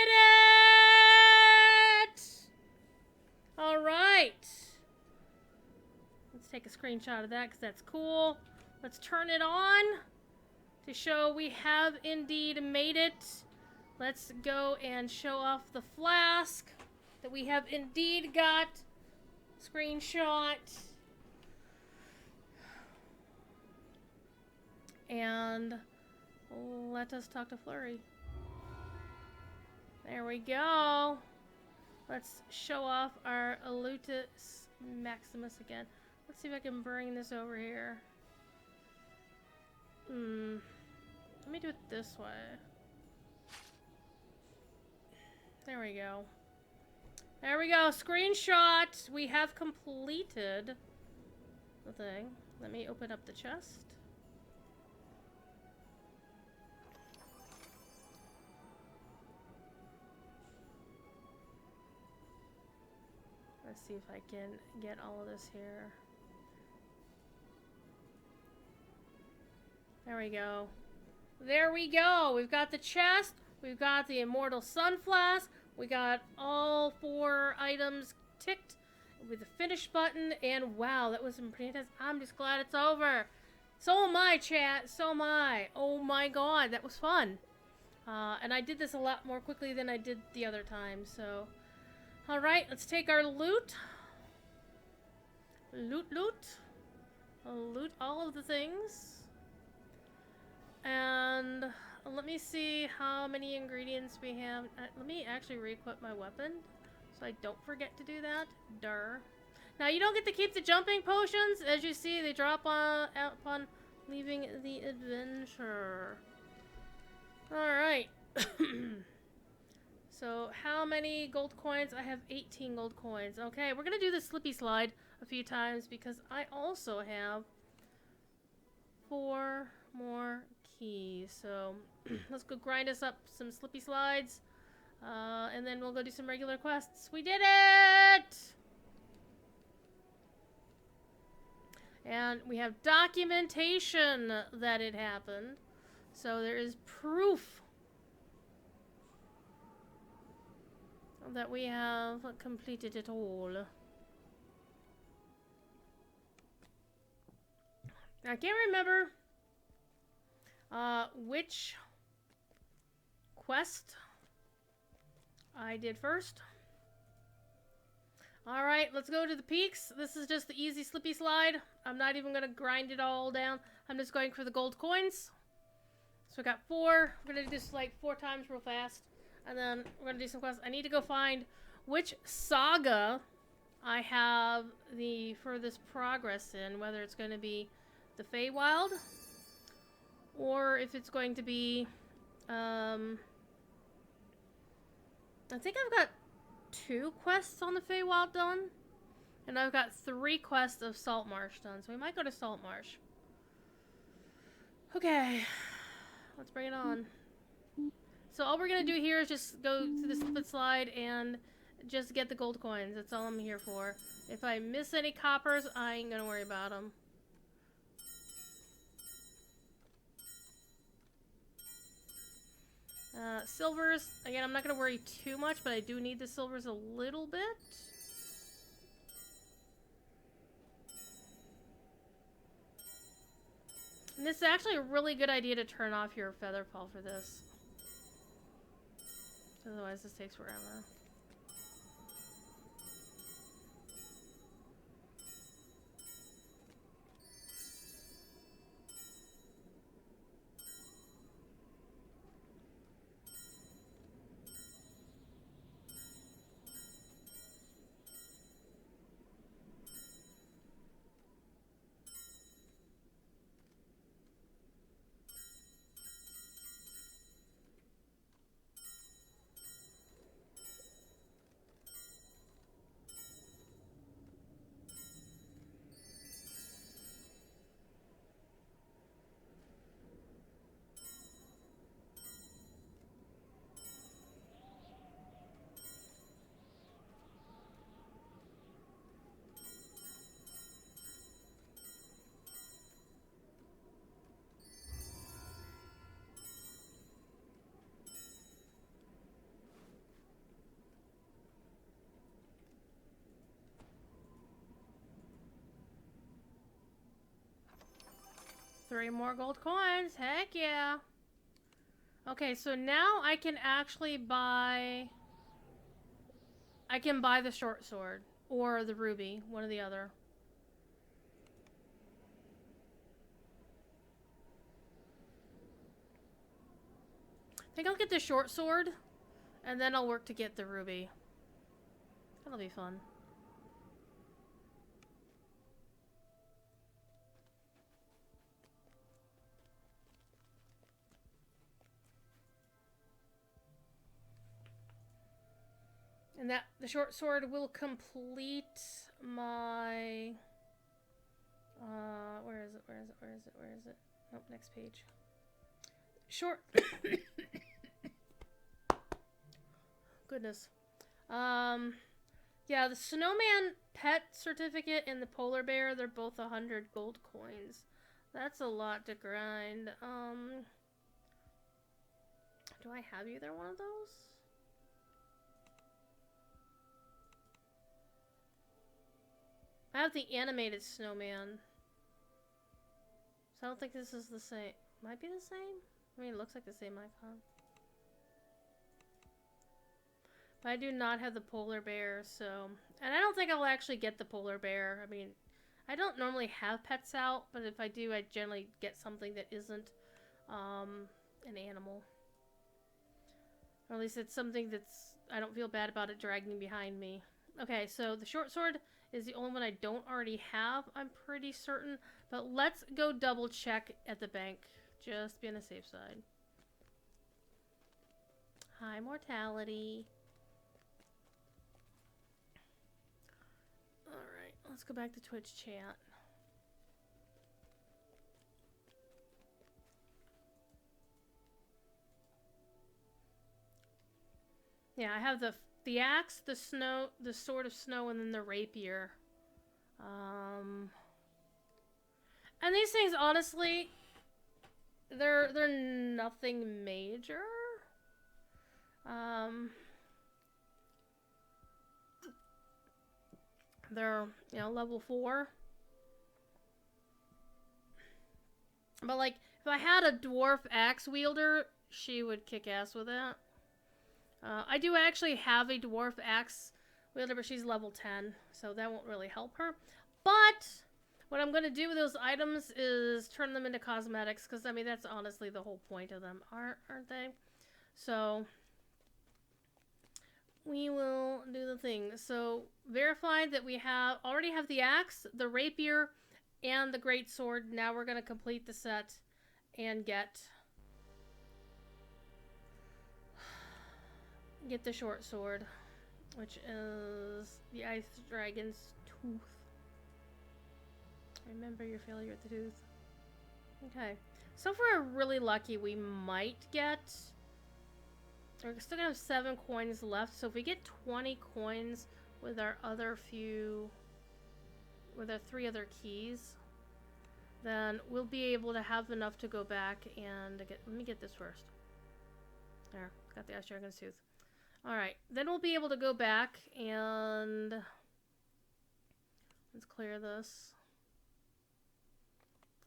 it! Alright. Let's take a screenshot of that because that's cool. Let's turn it on to show we have indeed made it. Let's go and show off the flask that we have indeed got. Screenshot. And let us talk to Flurry. There we go. Let's show off our Elutus Maximus again. Let's see if I can bring this over here. Let me do it this way. There we go. There we go. Screenshot. We have completed the thing. Let me open up the chest. Let's see if I can get all of this here. There we go. There we go. We've got the chest. We've got the Immortal Sun Flask. We got all 4 items ticked with the finish button. And wow, that was some pretty intense. I'm just glad it's over. So am I, chat. So am I. Oh my god, that was fun. And I did this a lot more quickly than I did the other time, so... Alright, let's take our loot. Loot. I'll loot all of the things. And let me see how many ingredients we have. Let me actually re-equip my weapon so I don't forget to do that. Durr. Now, you don't get to keep the jumping potions. As you see, they drop out upon leaving the adventure. Alright. So, how many gold coins? I have 18 gold coins. Okay, we're going to do the slippy slide a few times because I also have 4 more keys. So, let's go grind us up some slippy slides. And then we'll go do some regular quests. We did it! And we have documentation that it happened. So there is proof that we have completed it all. I can't remember which quest I did first. Alright, let's go to the peaks. This is just the easy slippy slide. I'm not even going to grind it all down. I'm just going for the gold coins. So we got 4. We're going to do this like 4 times real fast. And then we're going to do some quests. I need to go find which saga I have the furthest progress in. Whether it's going to be the Feywild, or if it's going to be, I think I've got 2 quests on the Feywild done, and I've got 3 quests of Saltmarsh done, so we might go to Saltmarsh. Okay, let's bring it on. So all we're gonna do here is just go to the slip and slide and just get the gold coins. That's all I'm here for. If I miss any coppers, I ain't gonna worry about them. Silvers, again, I'm not going to worry too much, but I do need the silvers a little bit. And this is actually a really good idea to turn off your featherfall for this. Otherwise, this takes forever. Three more gold coins. Heck yeah. Okay, so now I can actually buy... I can buy the short sword. Or the ruby. One or the other. I think I'll get the short sword. And then I'll work to get the ruby. That'll be fun. And that the short sword will complete my where is it? Nope, next page. Short Goodness. Yeah, the snowman pet certificate and the polar bear, they're both 100 gold coins. That's a lot to grind. Do I have either one of those? I have the animated snowman. So I don't think this is the same. Might be the same? I mean, it looks like the same icon. But I do not have the polar bear, so... And I don't think I'll actually get the polar bear. I mean, I don't normally have pets out, but if I do, I generally get something that isn't an animal. Or at least it's something that's... I don't feel bad about it dragging behind me. Okay, so the short sword is the only one I don't already have, I'm pretty certain. But let's go double check at the bank. Just be on the safe side. High mortality. Alright, let's go back to Twitch chat. Yeah, I have the axe, the sword of snow, and then the rapier. And these things, honestly, they're nothing major. They're, you know, level 4. But, like, if I had a dwarf axe wielder, she would kick ass with that. I do actually have a dwarf axe wielder, but she's level 10, so that won't really help her. But what I'm going to do with those items is turn them into cosmetics, because, I mean, that's honestly the whole point of them, aren't they? So we will do the thing. So verify that we already have the axe, the rapier, and the great sword. Now we're going to complete the set and get the short sword, which is the Ice Dragon's Tooth. Remember your failure at the tooth. Okay. So if we're really lucky, we might get... We're still gonna have 7 coins left, so if we get 20 coins with our other few... with our 3 other keys, then we'll be able to have enough to go back and get... Let me get this first. There. Got the Ice Dragon's Tooth. Alright. Then we'll be able to go back and... Let's clear this.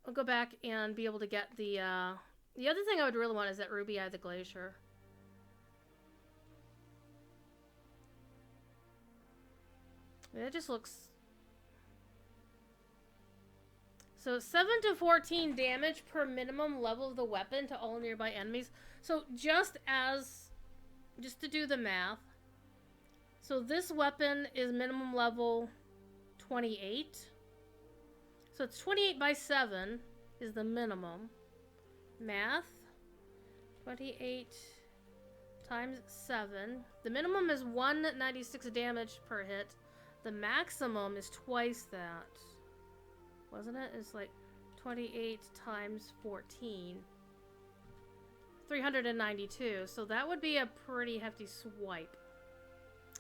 I'll go back and be able to get the other thing I would really want is that Ruby Eye the Glacier. It just looks... So 7 to 14 damage per minimum level of the weapon to all nearby enemies. So just to do the math. So this weapon is minimum level 28. So it's 28 by 7 is the minimum. Math. 28 times 7. The minimum is 196 damage per hit. The maximum is twice that. Wasn't it? It's like 28 times 14. 392. So that would be a pretty hefty swipe.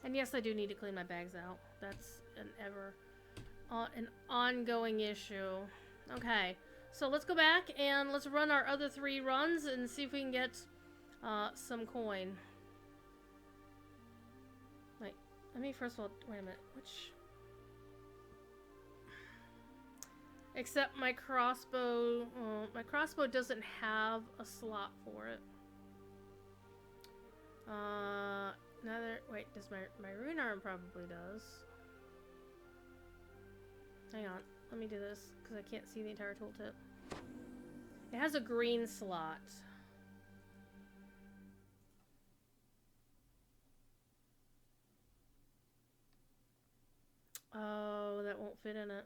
And yes, I do need to clean my bags out. That's an ongoing issue. Okay, so let's go back and let's run our other 3 runs and see if we can get some coin. Wait, let me first of all, wait a minute, which... Except my crossbow doesn't have a slot for it. Wait, does my rune arm probably does. Hang on, let me do this, because I can't see the entire tooltip. It has a green slot. Oh, that won't fit in it.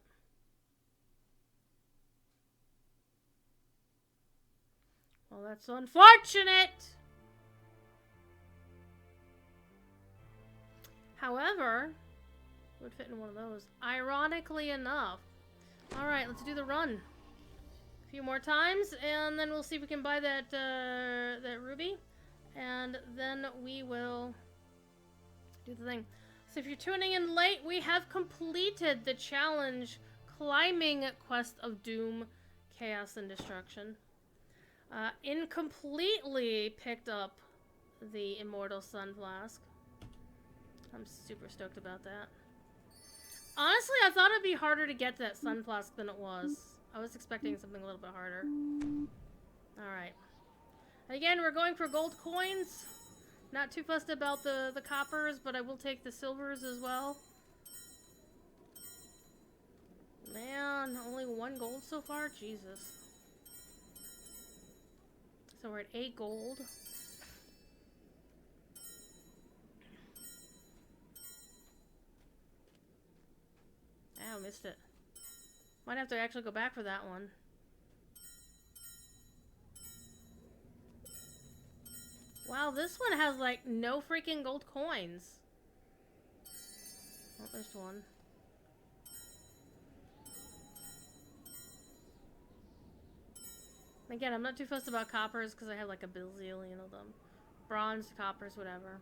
Well, that's unfortunate! However, it would fit in one of those. Ironically enough. Alright, let's do the run. A few more times, and then we'll see if we can buy that, that ruby. And then we will do the thing. So if you're tuning in late, we have completed the challenge Climbing Quest of Doom, Chaos and Destruction. Incompletely picked up the Immortal Sun Flask. I'm super stoked about that. Honestly, I thought it'd be harder to get that Sun Flask than it was. I was expecting something a little bit harder. Alright. Again, we're going for gold coins. Not too fussed about the coppers, but I will take the silvers as well. Man, only 1 gold so far? Jesus. So we're at 8 gold. Ow, missed it. Might have to actually go back for that one. Wow, this one has like no freaking gold coins. Oh, there's one. Again, I'm not too fussed about coppers because I have like a bazillion of them. Bronze, coppers, whatever.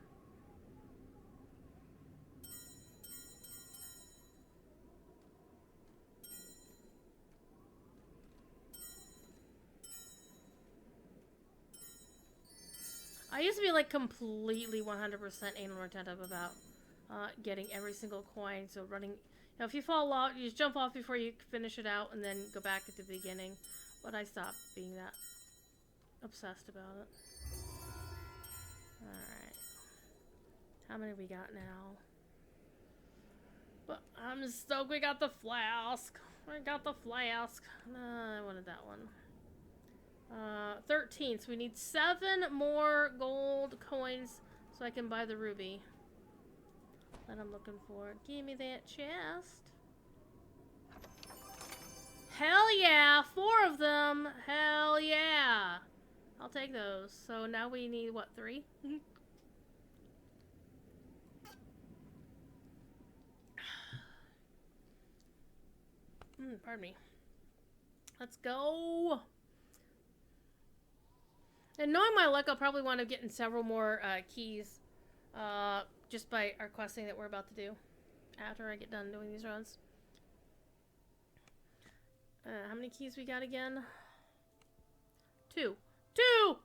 used to be like completely 100% anal retentive about getting every single coin. So running, if you fall off, you just jump off before you finish it out and then go back at the beginning. But I stopped being that obsessed about it. Alright. How many we got now? But I'm stoked we got the flask. I got the flask. I wanted that one. 13. So we need 7 more gold coins so I can buy the ruby that I'm looking for. Give me that chest. Hell yeah! 4 of them! Hell yeah! I'll take those. So now we need, what, 3? Pardon me. Let's go! And knowing my luck, I'll probably wind up getting several more keys just by our questing that we're about to do after I get done doing these runs. How many keys we got again? 2. 2!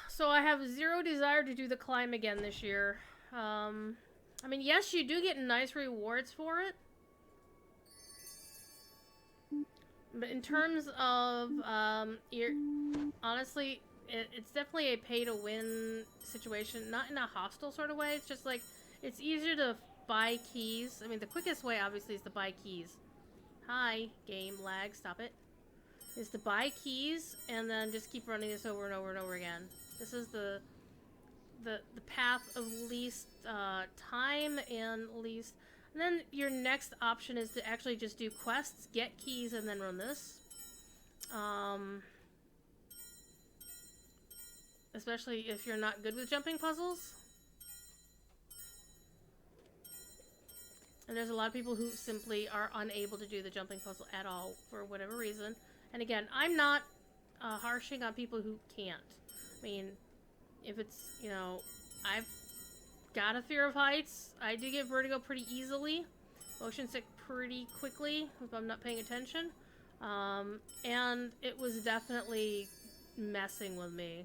So I have 0 desire to do the climb again this year. I mean, yes, you do get nice rewards for it. But in terms of, honestly, it's definitely a pay-to-win situation. Not in a hostile sort of way. It's just like, it's easier to buy keys. I mean, the quickest way, obviously, is to buy keys. Hi, game lag, stop it. Is to buy keys, and then just keep running this over and over and over again. This is the path of least time and least... And then your next option is to actually just do quests, get keys, and then run this. Especially if you're not good with jumping puzzles. And there's a lot of people who simply are unable to do the jumping puzzle at all for whatever reason. And again, I'm not harshing on people who can't. I mean, if it's, you know, I've got a fear of heights. I do get vertigo pretty easily. Motion sick pretty quickly if I'm not paying attention. And it was definitely messing with me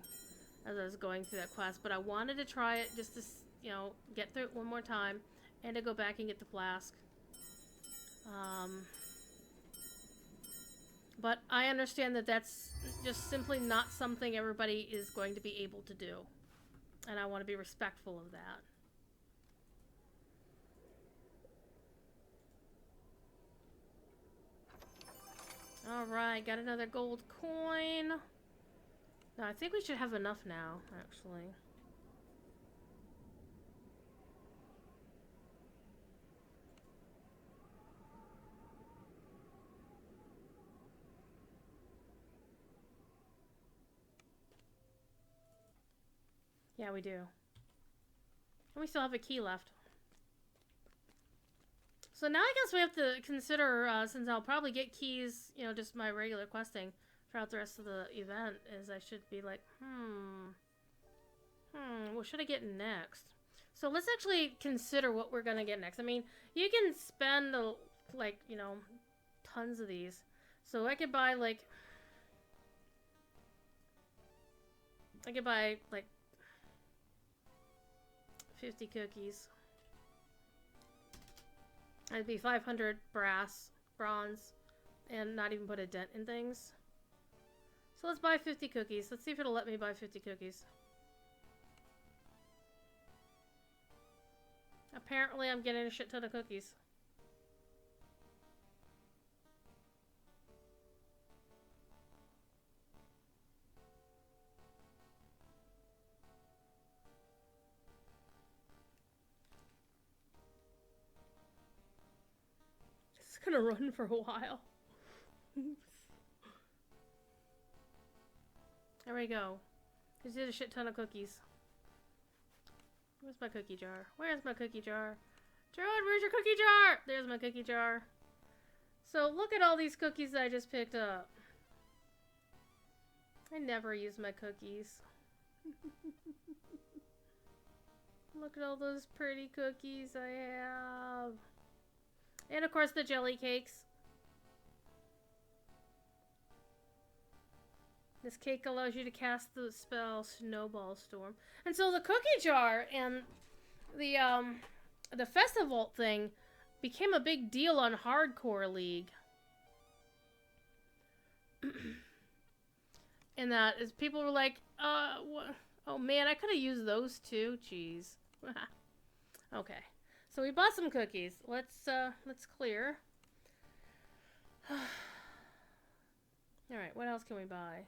as I was going through that quest. But I wanted to try it just to, you know, get through it one more time. And to go back and get the flask. But I understand that that's just simply not something everybody is going to be able to do. And I want to be respectful of that. Alright, got another gold coin. No, I think we should have enough now, actually. Yeah, we do. And we still have a key left. So now I guess we have to consider, since I'll probably get keys, you know, just my regular questing throughout the rest of the event, is I should be like, what should I get next? So let's actually consider what we're gonna get next. I mean, you can spend, like, you know, tons of these. So I could buy, like, 50 cookies. I'd be 500 bronze, and not even put a dent in things. So let's buy 50 cookies. Let's see if it'll let me buy 50 cookies. Apparently I'm getting a shit ton of cookies. It's gonna run for a while. There we go. I just did a shit ton of cookies. Where's my cookie jar? Where's my cookie jar? Gerard, where's your cookie jar? There's my cookie jar. So look at all these cookies that I just picked up. I never use my cookies. Look at all those pretty cookies I have. And of course the jelly cakes. This cake allows you to cast the spell Snowball Storm. And so the cookie jar and the festival thing became a big deal on Hardcore League. And that is people were like, what? Oh man, I could have used those too. Jeez. Okay. So we bought some cookies. Let's clear. Alright, what else can we buy?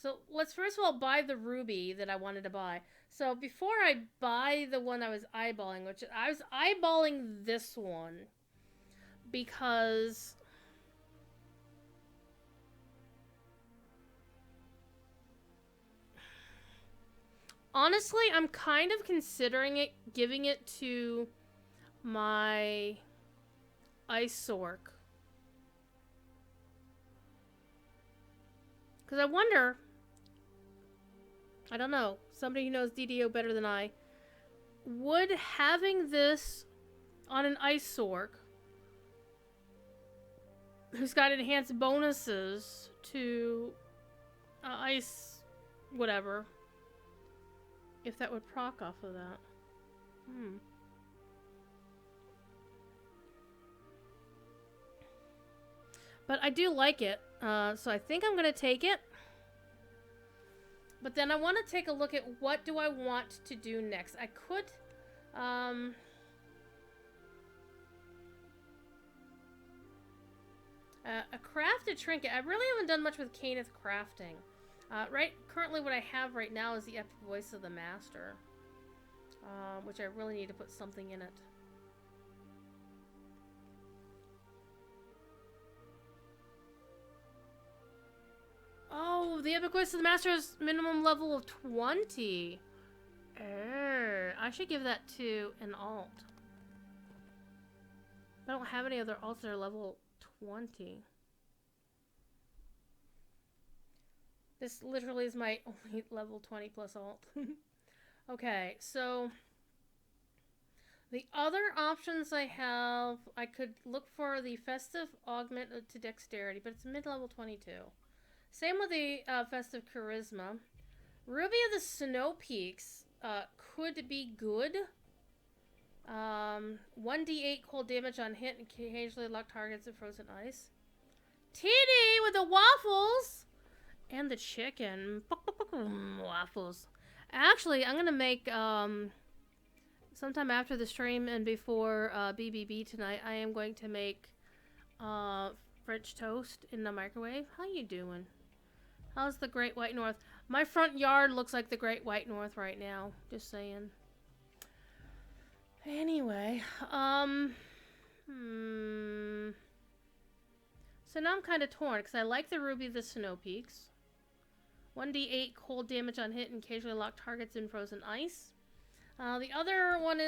So let's first of all buy the ruby that I wanted to buy. So before I buy the one I was eyeballing, which I was eyeballing this one because honestly, I'm kind of considering giving it to my Ice Sork. Because I wonder, I don't know, somebody who knows DDO better than I, would having this on an Ice Sork, who's got enhanced bonuses to Ice whatever, if that would proc off of that. But I do like it, so I think I'm going to take it. But then I want to take a look at what do I want to do next. I could, a crafted trinket. I really haven't done much with Caneth crafting. Currently what I have right now is the Epic Voice of the Master, which I really need to put something in it. Oh, the Epic Voice of the Master is minimum level of 20. I should give that to an alt. I don't have any other alts that are level 20. This literally is my only level 20 plus alt. Okay, so the other options I have, I could look for the Festive Augment to Dexterity, but it's mid-level 22. Same with the Festive Charisma. Ruby of the Snowpeaks could be good. 1d8 cold damage on hit and occasionally lock targets in frozen ice. TD with the waffles! And the chicken. Waffles. Actually, I'm going to make, sometime after the stream and before BBB tonight, I am going to make French toast in the microwave. How you doing? How's the Great White North? My front yard looks like the Great White North right now. Just saying. Anyway, so now I'm kind of torn because I like the Ruby of the Snowpeaks. 1d8 cold damage on hit and occasionally lock targets in frozen ice. The other one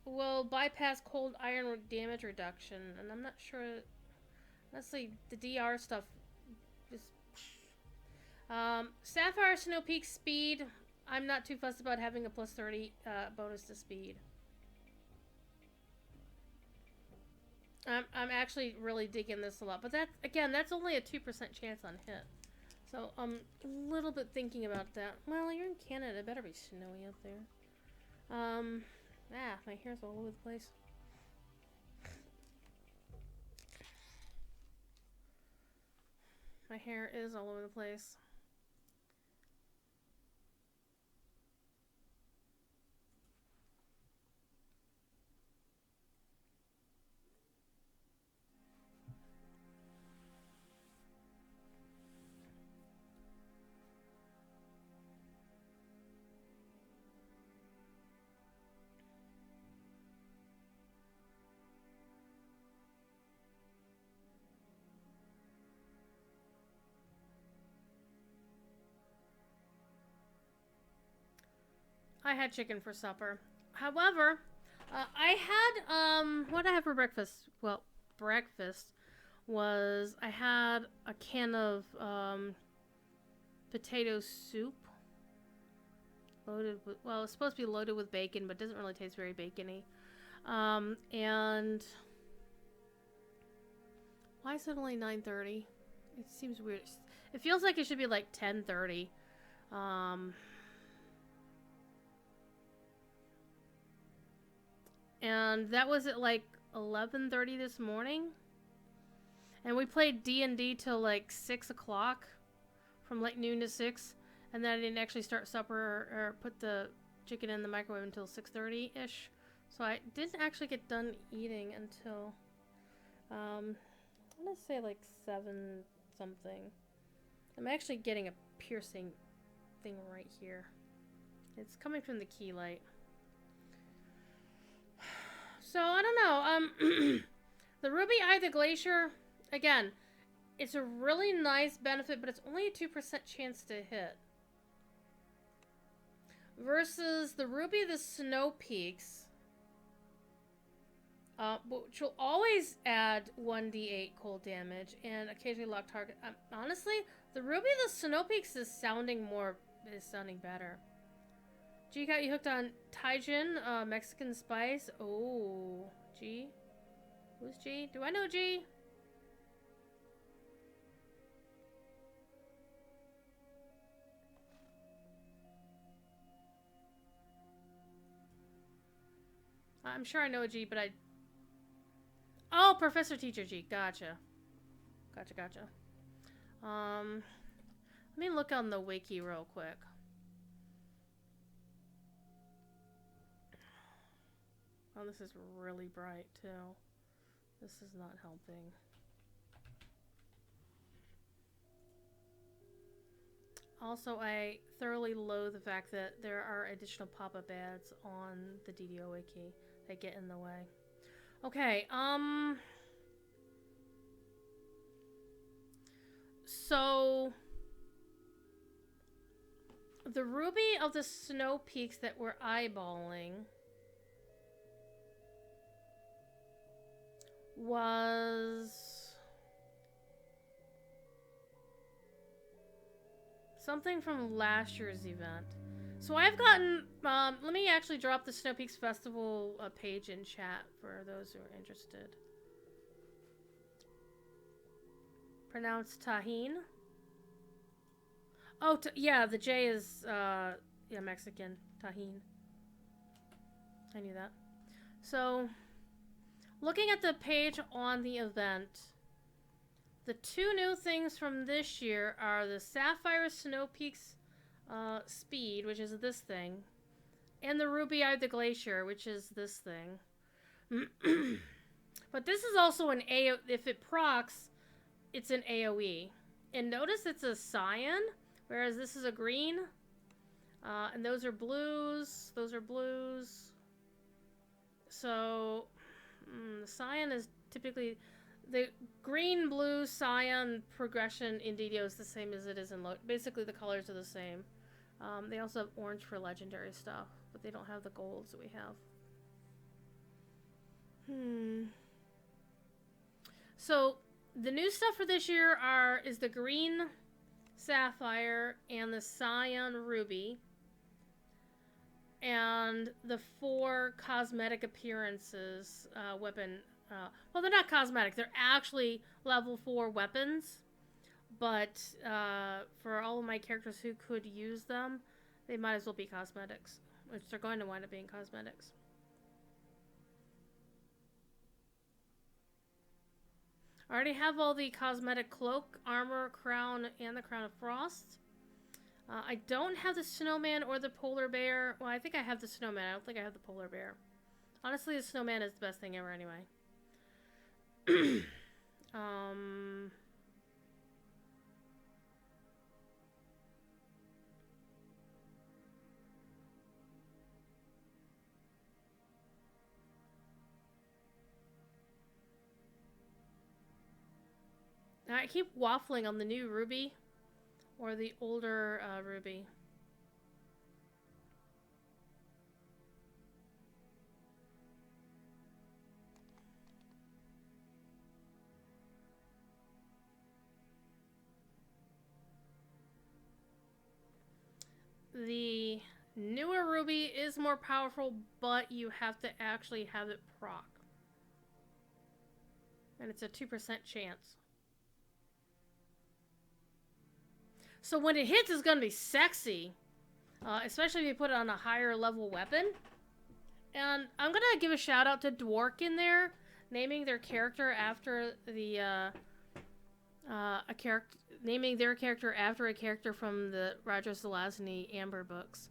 will bypass cold iron damage reduction, and I'm not sure. Honestly, the DR stuff is. Sapphire Snowpeak speed. I'm not too fussed about having a plus 30 bonus to speed. I'm actually really digging this a lot, but that's only a 2% chance on hit. So I'm a little bit thinking about that. Well, you're in Canada, it better be snowy up there. My hair's all over the place. My hair is all over the place. I had chicken for supper. However, I had, what did I have for breakfast? Well, breakfast was, I had a can of, potato soup. Loaded with, well, it's supposed to be loaded with bacon, but doesn't really taste very bacony. And why is it only 9:30? It seems weird. It feels like it should be like 10:30. And that was at like 11:30 this morning. And we played D&D till like 6 o'clock, from like noon to 6. And then I didn't actually start supper or put the chicken in the microwave until 6:30-ish. So I didn't actually get done eating until, I'm going to say like 7 something. I'm actually getting a piercing thing right here. It's coming from the key light. So, I don't know. The Ruby Eye the Glacier, again, it's a really nice benefit, but it's only a 2% chance to hit. Versus the Ruby the Snowpeaks, which will always add 1d8 cold damage and occasionally lock target. Honestly, the Ruby the Snowpeaks is sounding better. G got you hooked on Taijin, Mexican spice. Oh, G? Who's G? Do I know G? I'm sure I know a G, but I... Oh, Professor Teacher G. Gotcha. Gotcha. Let me look on the wiki real quick. Oh, this is really bright, too. This is not helping. Also, I thoroughly loathe the fact that there are additional pop-up ads on the DDO wiki that get in the way. Okay, so the Ruby of the Snowpeaks that we're eyeballing was something from last year's event. So I've gotten, let me actually drop the Snowpeaks Festival page in chat for those who are interested. Pronounced Tajín. Oh, yeah, the J is, yeah, Mexican. Tajín. I knew that. So, looking at the page on the event, the two new things from this year are the Sapphire Snowpeaks Speed, which is this thing, and the Ruby Eye the Glacier, which is this thing. But this is also an AoE. If it procs, it's an AoE. And notice it's a cyan, whereas this is a green. And those are blues. Those are blues. So, the cyan is typically... The green-blue cyan progression in DDO is the same as it is in basically, the colors are the same. They also have orange for legendary stuff, but they don't have the golds that we have. So, the new stuff for this year is the green sapphire and the cyan ruby. And the 4 cosmetic appearances, weapon... well, they're not cosmetic. They're actually level 4 weapons. But for all of my characters who could use them, they might as well be cosmetics. Which they're going to wind up being cosmetics. I already have all the cosmetic cloak, armor, crown, and the crown of frost. I don't have the snowman or the polar bear. Well, I think I have the snowman. I don't think I have the polar bear. Honestly, the snowman is the best thing ever anyway. I keep waffling on the new ruby or the older ruby. The Newer Ruby is more powerful, but you have to actually have it proc. And it's a 2% chance. So when it hits, it's going to be sexy. Especially if you put it on a higher level weapon. And I'm going to give a shout out to Dwark in there. Naming their character after the... naming their character after a character from the Roger Zelazny Amber books.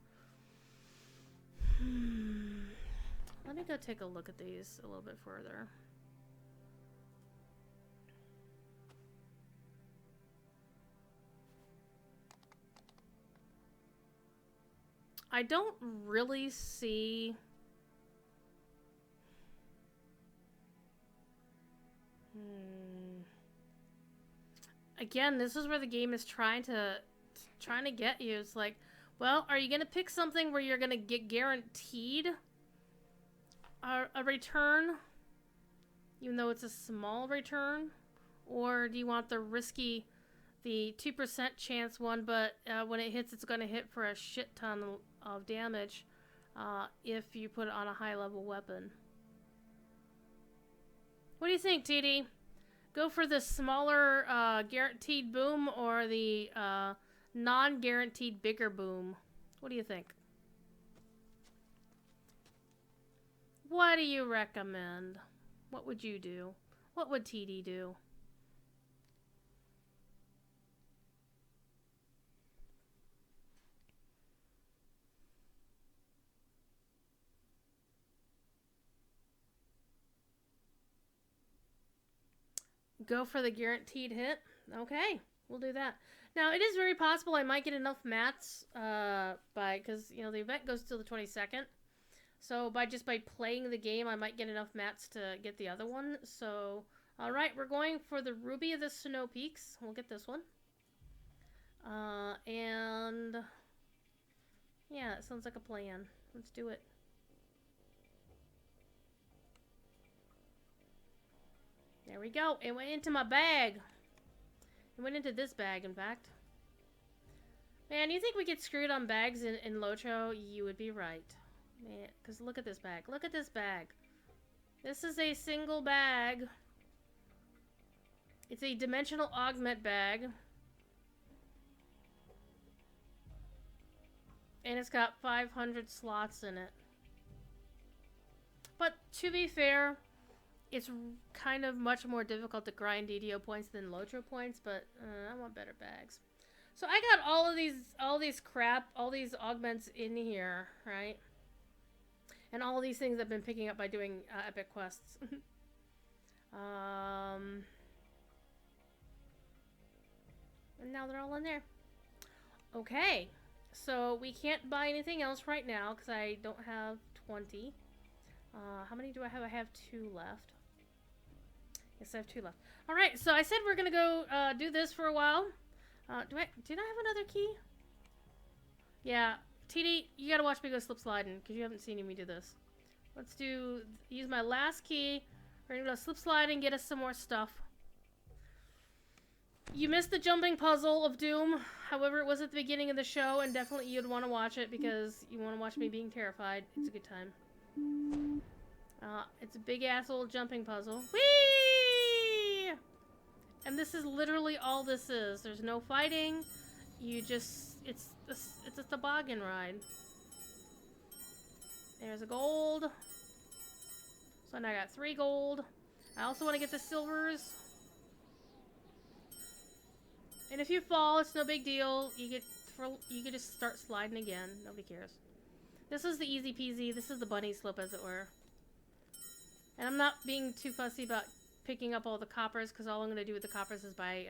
Let me go take a look at these a little bit further. I don't really see... Again, this is where the game is trying to get you. It's like, well, are you going to pick something where you're going to get guaranteed a return, even though it's a small return? Or do you want the risky, the 2% chance one, but when it hits, it's going to hit for a shit ton of damage if you put it on a high-level weapon? What do you think, TD? Go for the smaller guaranteed boom or the non-guaranteed bigger boom? What do you think? What do you recommend? What would you do? What would TD do? Go for the guaranteed hit? Okay, we'll do that. Now, it is very possible I might get enough mats because, you know, the event goes till the 22nd. So, by playing the game, I might get enough mats to get the other one. So, alright, we're going for the Ruby of the Snowpeaks. We'll get this one. And... yeah, it sounds like a plan. Let's do it. There we go. It went into my bag. It went into this bag, in fact. Man, you think we get screwed on bags in Locho? You would be right. Man, because look at this bag. Look at this bag. This is a single bag. It's a dimensional augment bag. And it's got 500 slots in it. But, to be fair... it's kind of much more difficult to grind DDO points than Lotro points, but I want better bags. So I got all these augments in here, right? And all these things I've been picking up by doing epic quests. And now they're all in there. Okay, so we can't buy anything else right now because I don't have 20. How many do I have? I have 2 left. Yes, I have 2 left. Alright, so I said we're gonna go do this for a while. Did I have another key? Yeah, TD, you gotta watch me go slip sliding because you haven't seen me do this. Let's use my last key. We're gonna go slip slide and get us some more stuff. You missed the jumping puzzle of Doom. However, it was at the beginning of the show, and definitely you'd want to watch it because you want to watch me being terrified. It's a good time. It's a big ass old jumping puzzle. Whee! And this is literally all this is. There's no fighting. It's a toboggan ride. There's a gold. So now I got 3 gold. I also want to get the silvers. And if you fall, it's no big deal. You can just start sliding again. Nobody cares. This is the easy peasy. This is the bunny slope, as it were. And I'm not being too fussy about picking up all the coppers, because all I'm going to do with the coppers is buy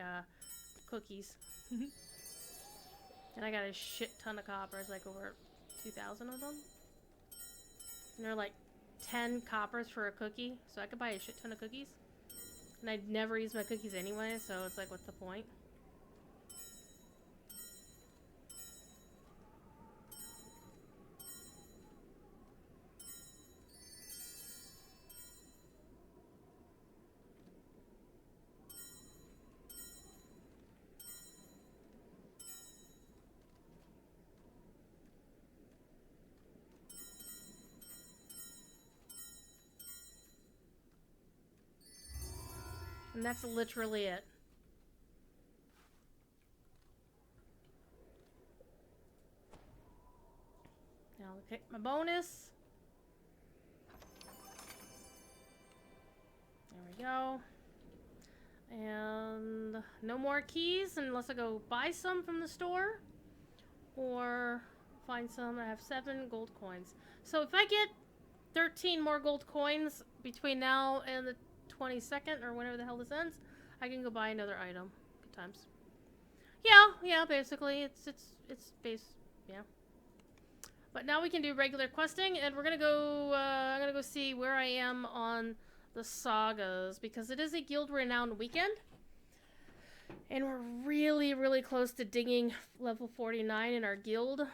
cookies. And I got a shit ton of coppers, like over 2,000 of them. And they're like 10 coppers for a cookie, so I could buy a shit ton of cookies. And I'd never use my cookies anyway, so it's like, what's the point? And that's literally it. Now I'll pick my bonus. There we go. And no more keys unless I go buy some from the store. Or find some. I have 7 gold coins. So if I get 13 more gold coins between now and the 22nd or whenever the hell this ends, I can go buy another item. Good times. Yeah, basically. It's base, yeah. But now we can do regular questing, and we're gonna go, I'm gonna go see where I am on the sagas, because it is a guild renowned weekend. And we're really, really close to dinging level 49 in our guild.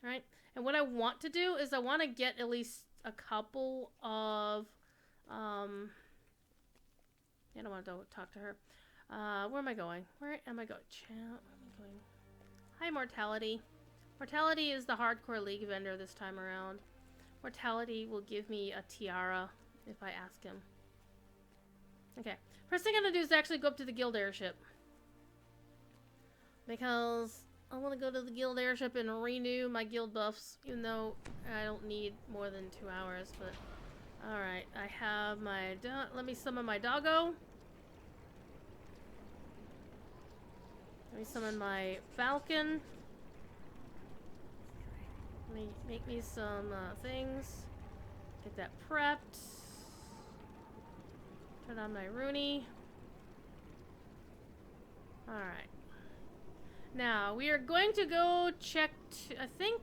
Alright? And what I want to do is I want to get at least a couple of, I don't want to talk to her. Where am I going? Where am I going? Hi, Mortality. Mortality is the hardcore League vendor this time around. Mortality will give me a tiara if I ask him. Okay. First thing I'm going to do is actually go up to the guild airship. Because I want to go to the guild airship and renew my guild buffs, even though I don't need more than 2 hours, but... Alright, I have my... Let me summon my doggo. Let me summon my falcon. Let me make me some things. Get that prepped. Turn on my Rooney. Alright. Now, we are going to go check... I think...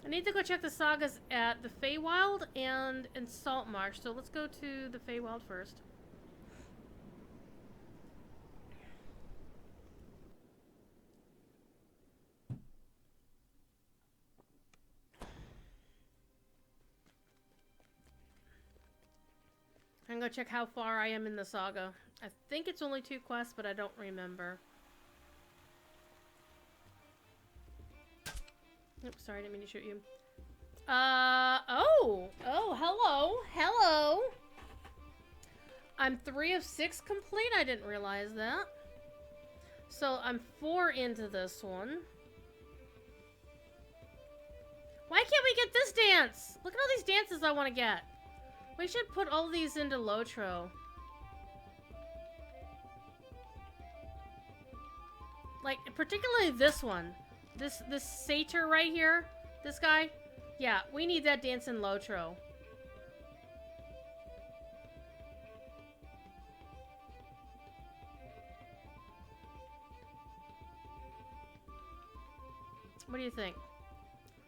I need to go check the sagas at the Feywild and in Saltmarsh. So let's go to the Feywild first. I'm gonna go check how far I am in the saga. I think it's only 2 quests, but I don't remember. Oops, sorry, I didn't mean to shoot you. Oh, hello. I'm 3 of 6 complete. I didn't realize that. So I'm 4 into this one. Why can't we get this dance? Look at all these dances I want to get. We should put all these into Lotro. Like, particularly this one. This satyr right here. This guy. Yeah, we need that dance in Lotro. What do you think?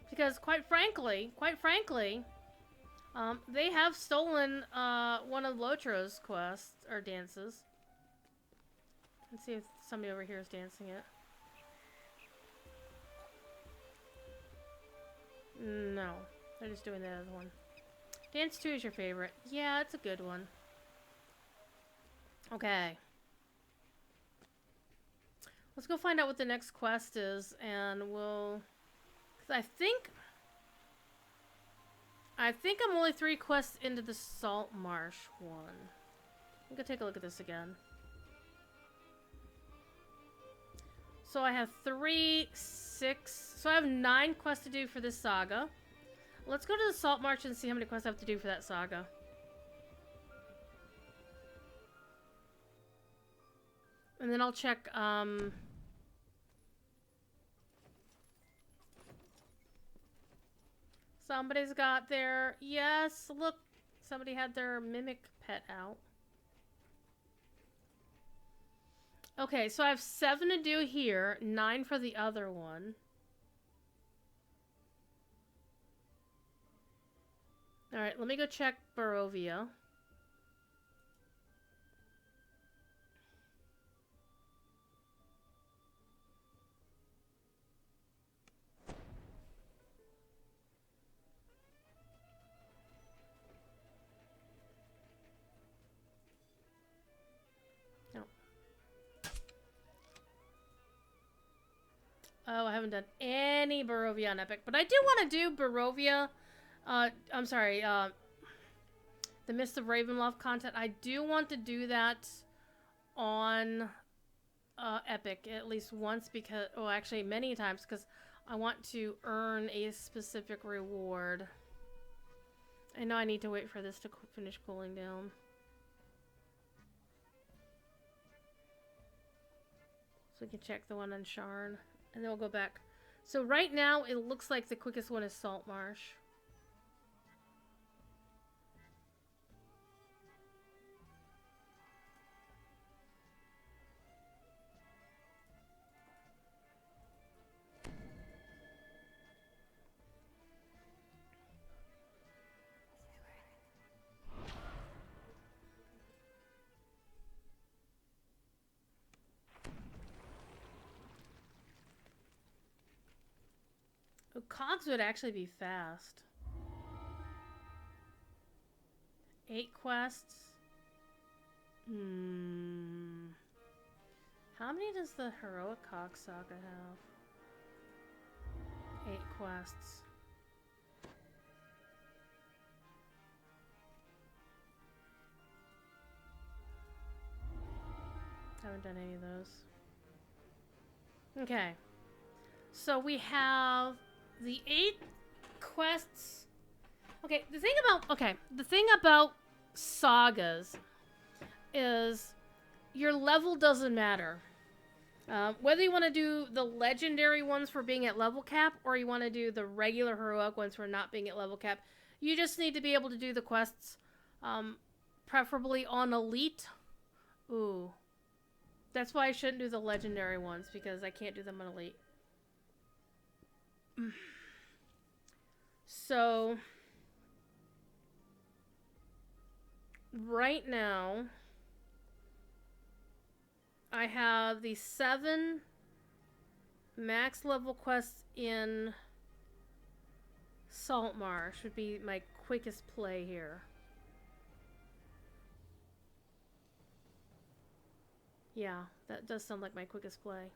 Because quite frankly, they have stolen one of Lotro's quests or dances. Let's see if somebody over here is dancing it. No, they're just doing the other one. Dance 2 is your favorite. Yeah, it's a good one. Okay. Let's go find out what the next quest is, and we'll... 'cause I think I'm only 3 quests into the Saltmarsh one. I'm gonna take a look at this again. So I have 3, 6... So I have 9 quests to do for this saga. Let's go to the Saltmarsh and see how many quests I have to do for that saga. And then I'll check, somebody's got their... Yes, look! Somebody had their mimic pet out. Okay, so I have 7 to do here, 9 for the other one. Alright, let me go check Barovia. Oh, I haven't done any Barovia on Epic, but I do want to do Barovia. I'm sorry, the Mist of Ravenloft content. I do want to do that on Epic at least once because, well, actually many times because I want to earn a specific reward. I know I need to wait for this to finish cooling down. So we can check the one on Sharn, and then we'll go back. So right now, it looks like the quickest one is Saltmarsh. Oh, Cogs would actually be fast. 8 quests. How many does the Heroic Cogs Saga have? 8 quests. Haven't done any of those. Okay. So we have the 8 quests. Okay, the thing about sagas is your level doesn't matter. Whether you want to do the legendary ones for being at level cap or you want to do the regular heroic ones for not being at level cap, you just need to be able to do the quests, preferably on elite. Ooh. That's why I shouldn't do the legendary ones, because I can't do them on elite. So, right now, I have the 7 max level quests in Saltmarsh would be my quickest play here. Yeah, that does sound like my quickest play.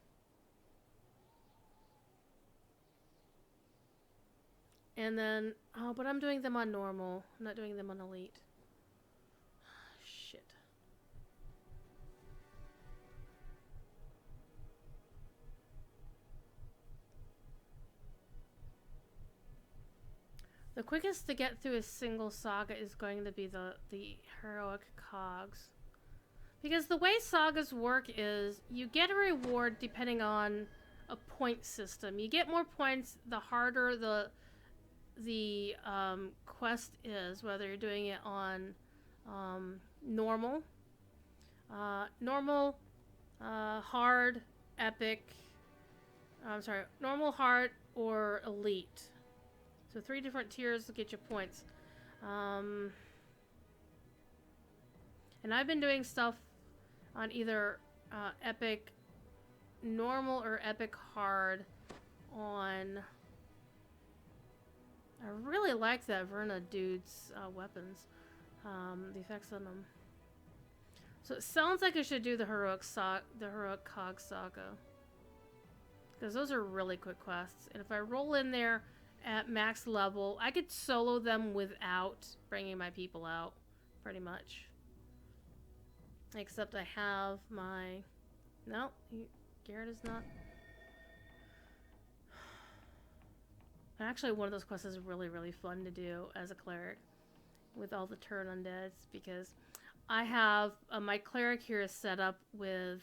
And then, oh, but I'm doing them on normal. I'm not doing them on elite. Shit. The quickest to get through a single saga is going to be the heroic cogs. Because the way sagas work is you get a reward depending on a point system. You get more points the harder the quest is, whether you're doing it on normal, hard, epic, normal, hard, or elite. So 3 different tiers to get you points. And I've been doing stuff on either epic normal or epic hard on... I really like that Verna dude's weapons. The effects on them. So it sounds like I should do the heroic Cogs Saga. Because those are really quick quests. And if I roll in there at max level, I could solo them without bringing my people out. Pretty much. Except I have my... No, Garrett is not... Actually, one of those quests is really, really fun to do as a cleric with all the turn undeads, because I have my cleric here is set up with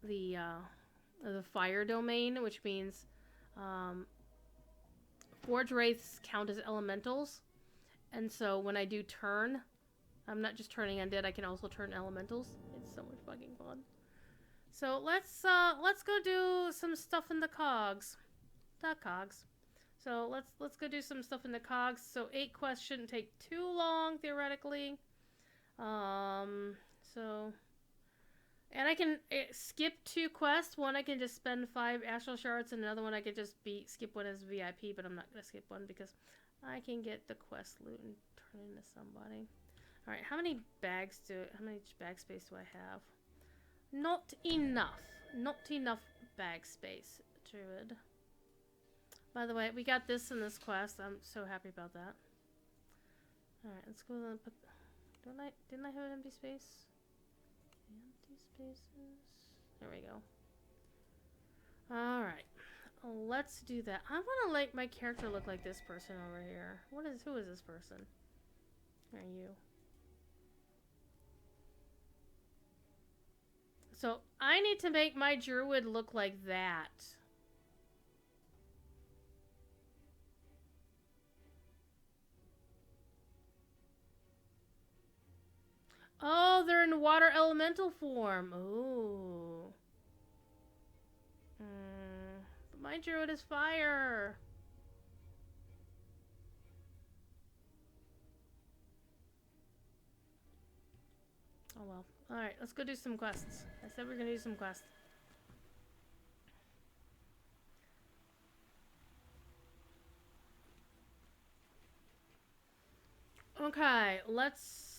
the fire domain, which means Forge Wraiths count as elementals, and so when I do turn, I'm not just turning undead, I can also turn elementals. It's so much fucking fun. So let's go do some stuff in the cogs. The cogs. So let's go do some stuff in the cogs. So 8 quests shouldn't take too long theoretically. So, and I can skip 2 quests. One I can just spend 5 astral shards, and another one I could just skip one as VIP. But I'm not gonna skip one because I can get the quest loot and turn it into somebody. All right, how many bag space do I have? Not enough. Not enough bag space, Druid. By the way, we got this in this quest. I'm so happy about that. Alright, let's go and put... Didn't I have an empty space? Empty spaces. There we go. Alright. Let's do that. I want to make my character look like this person over here. Who is this person? Who are you? So, I need to make my druid look like that. Oh, they're in water elemental form. Ooh. But my druid is fire. Oh well. Alright, let's go do some quests. I said we're gonna do some quests. Okay, let's...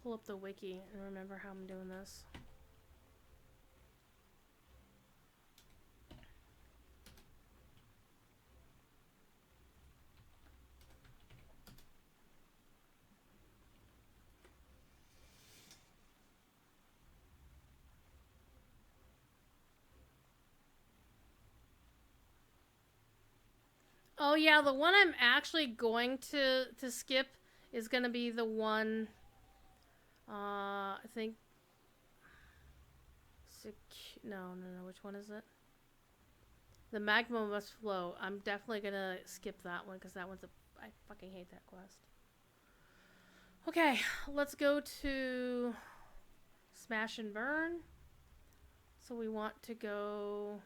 pull up the wiki and remember how I'm doing this. Oh yeah, the one I'm actually going to skip is gonna be the one... I think... No, which one is it? The magma must flow. I'm definitely gonna skip that one, because that one's a... I fucking hate that quest. Okay, let's go to... Smash and Burn. So we want to go...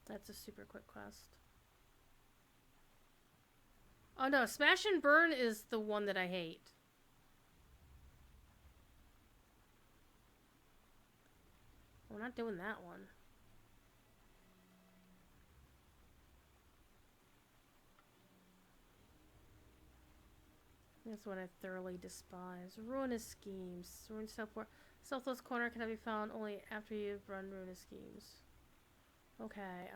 That's a super quick quest. Oh no, Smash and Burn is the one that I hate. We're not doing that one. That's what I thoroughly despise. Ruinous Schemes. Ruinous Selfless Corner can be found only after you've run Ruinous Schemes. Okay,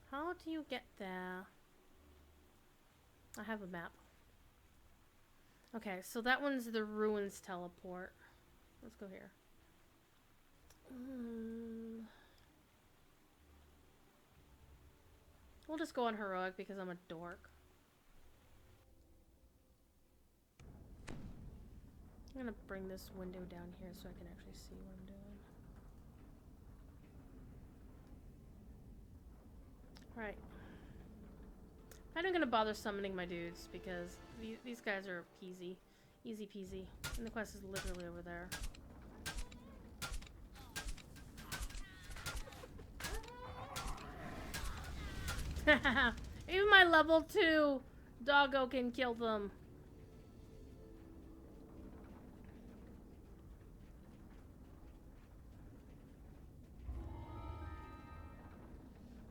how do you get there? I have a map. Okay, so that one's the Ruins teleport. Let's go here. We'll just go on Heroic because I'm a dork. I'm gonna bring this window down here so I can actually see what I'm doing. Right. I'm not gonna bother summoning my dudes because these guys are peasy. Easy peasy. And the quest is literally over there. Even my level 2 doggo can kill them.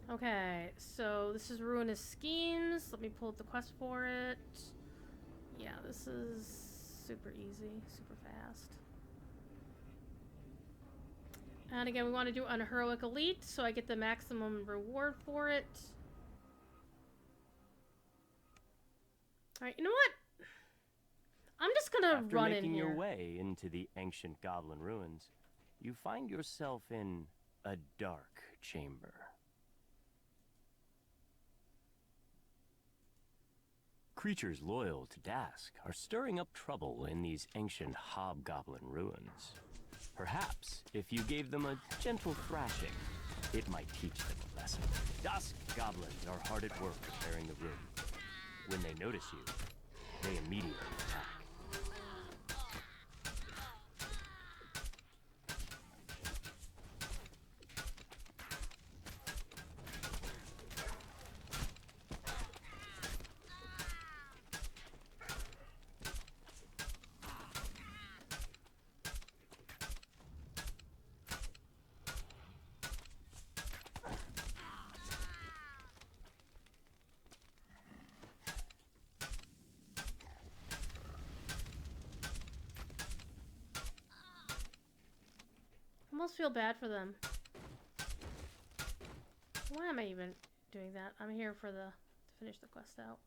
Okay, so this is Ruinous Schemes. Let me pull up the quest for it. Yeah, this is super easy, super fast. And again, we want to do on Heroic Elite, so I get the maximum reward for it. Alright, you know what? I'm just gonna run in here. After making your way into the ancient goblin ruins, you find yourself in a dark chamber. Creatures loyal to Dask are stirring up trouble in these ancient hobgoblin ruins. Perhaps, if you gave them a gentle thrashing, it might teach them a lesson. Dask goblins are hard at work repairing the room. When they notice you, they immediately attack. almost feel bad for them. Why am I even doing that? I'm here for to finish the quest out.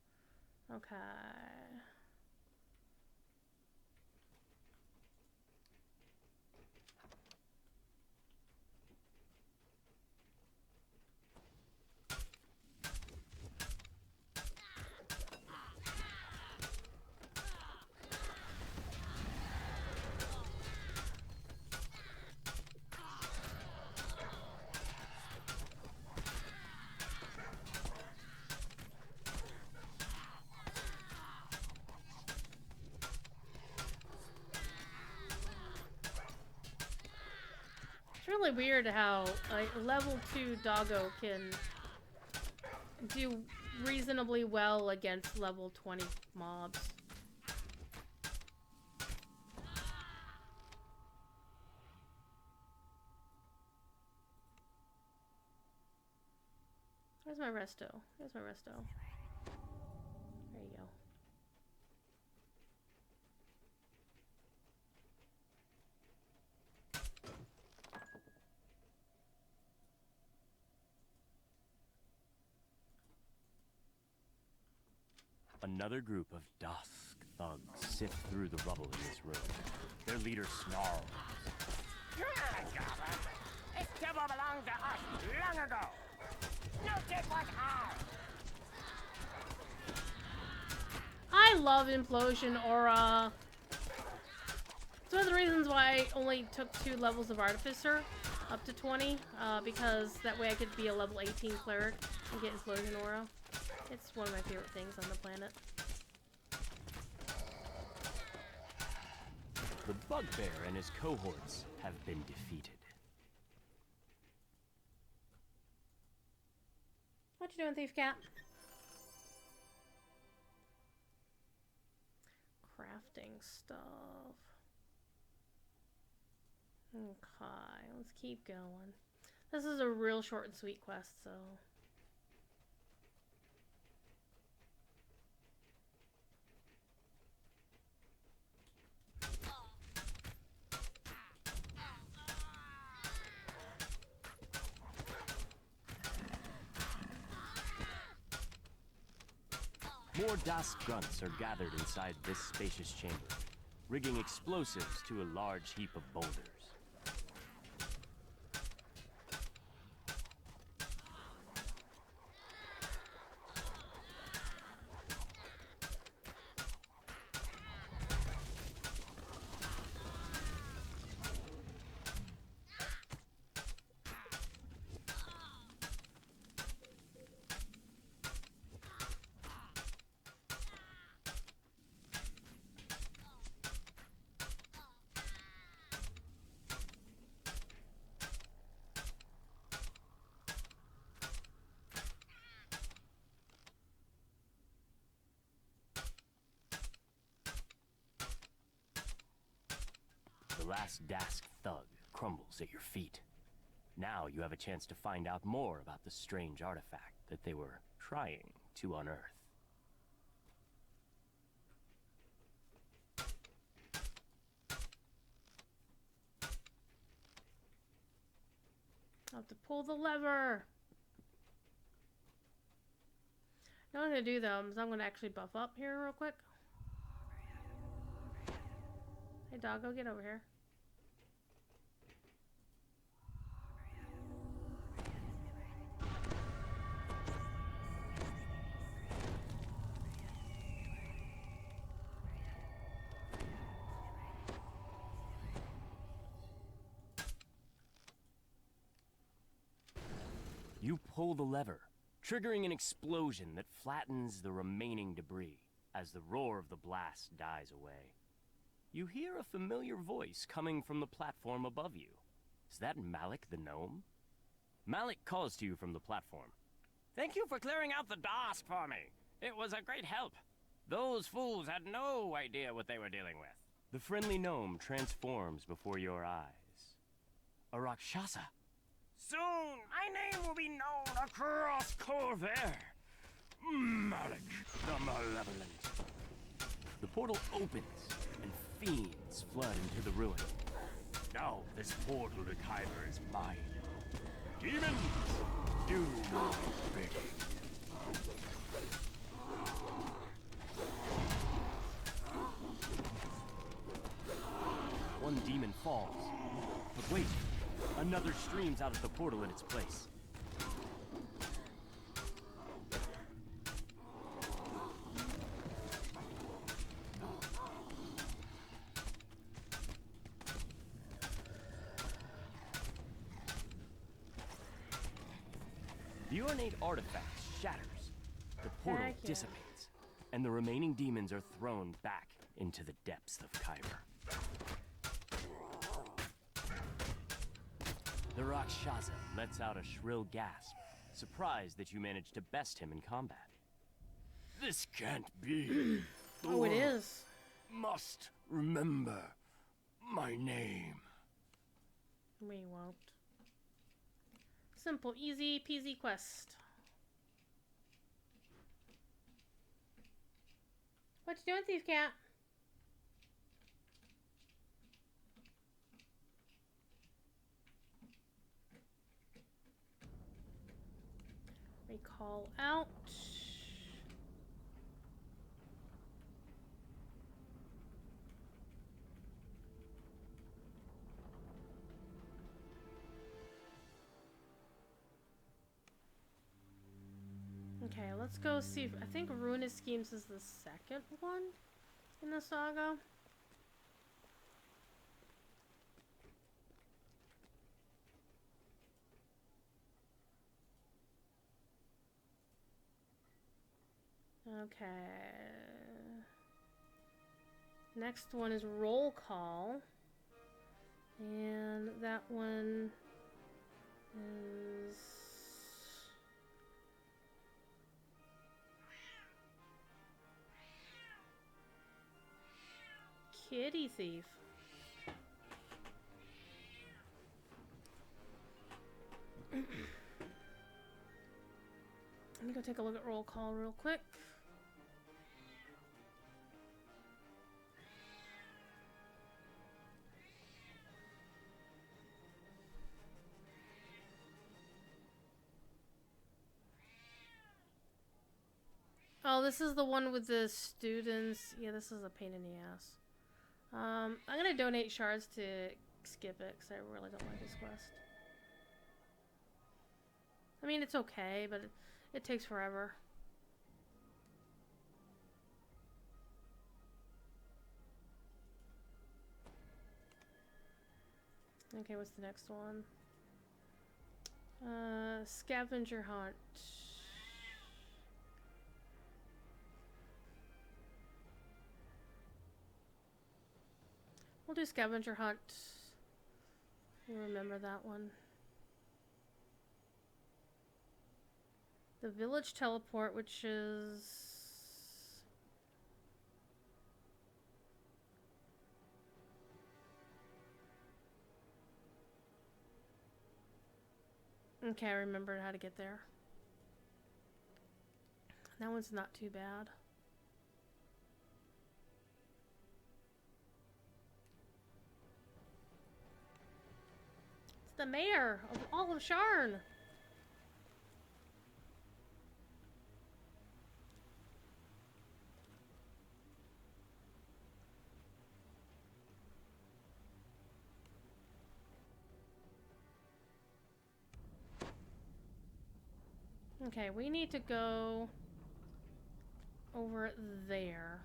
Okay. Really weird how a level 2 doggo can do reasonably well against level 20 mobs. Where's my resto? Where's my resto? There you go. Another group of dusk thugs sift through the rubble in this room. Their leader snarls. You're not a goblin. This devil belonged to us long ago. No did what I. I love Implosion Aura. It's one of the reasons why I only took 2 levels of Artificer up to 20, because that way I could be a level 18 cleric and get Implosion Aura. It's one of my favorite things on the planet. The bugbear and his cohorts have been defeated. What you doing, Thief Cat? Crafting stuff. Okay, let's keep going. This is a real short and sweet quest, so... More dusk grunts are gathered inside this spacious chamber, rigging explosives to a large heap of boulders. The last Dask thug crumbles at your feet. Now you have a chance to find out more about the strange artifact that they were trying to unearth. I have to pull the lever. Now what I'm going to do, though, is I'm going to actually buff up here real quick. Hey, doggo, get over here. You pull the lever, triggering an explosion that flattens the remaining debris as the roar of the blast dies away. You hear a familiar voice coming from the platform above you. Is that Malik the gnome? Malik calls to you from the platform. Thank you for clearing out the Dask for me. It was a great help. Those fools had no idea what they were dealing with. The friendly gnome transforms before your eyes. A Rakshasa. Soon, my name will be known across Corvair. Malik the Malevolent. The portal opens, and fiends flood into the ruin. Now this portal to Kyber is mine. Demons, do my bidding. One demon falls. But wait, another streams out of the portal in its place. The ornate artifact shatters. The portal Heck yeah. dissipates, and the remaining demons are thrown back into the depths of Kyber. The Rakshasa lets out a shrill gasp, surprised that you managed to best him in combat. This can't be. Oh, it is. Must remember my name. We won't. Simple, easy peasy quest. What you doing, Thief Cat? We call out. Okay, let's go see if, I think Ruinous Schemes is the second one in the saga. Okay. Next one is Roll Call. And that one is Kitty Thief. Let me go take a look at Roll Call real quick. Oh, this is the one with the students. Yeah, this is a pain in the ass. I'm gonna donate shards to skip it because I really don't like this quest. I mean, it's okay, but it takes forever. Okay, what's the next one? Scavenger Hunt. We'll do Scavenger Hunt. You remember that one. The Village Teleport, which is... Okay, I remembered how to get there. That one's not too bad. It's the mayor of all of Sharn. Okay, we need to go over there.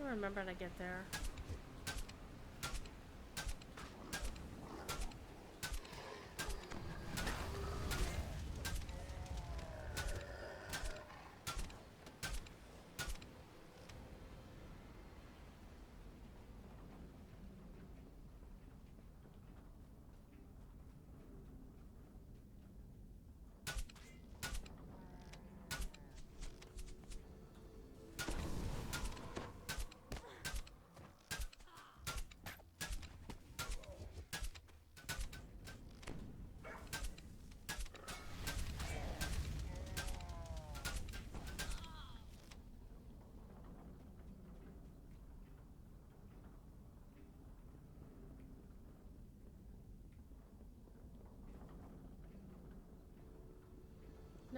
I remember to get there.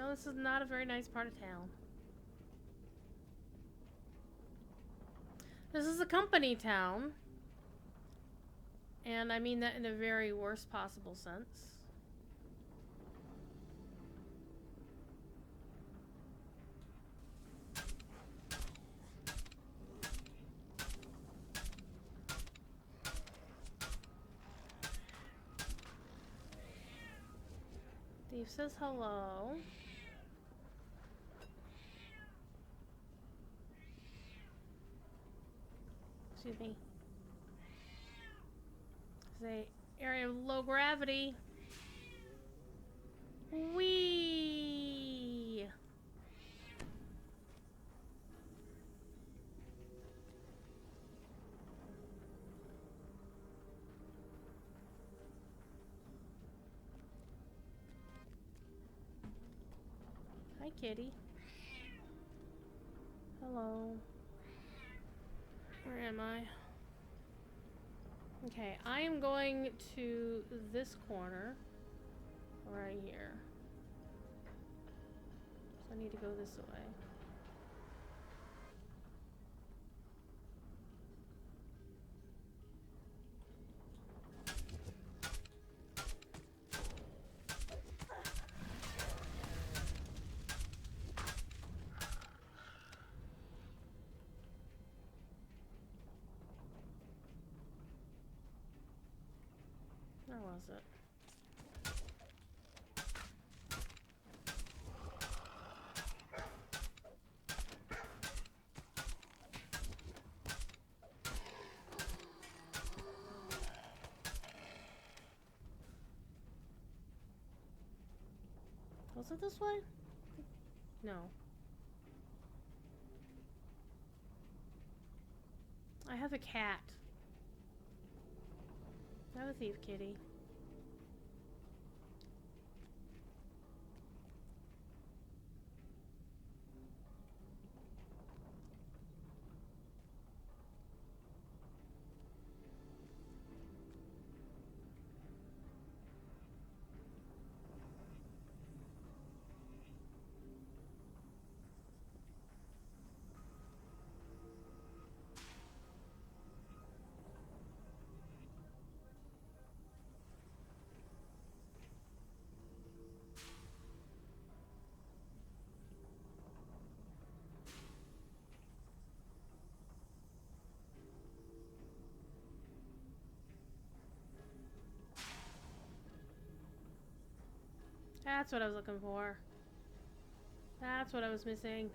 No, this is not a very nice part of town. This is a company town. And I mean that in a very worst possible sense. Thief says hello. Excuse me. It's a area of low gravity. Whee! Hi, kitty. Hello. Where am I? Okay, I am going to this corner. Right here. So I need to go this way. Where was it? Was it this way? No. I have a cat. I have a thief kitty. That's what I was looking for. That's what I was missing.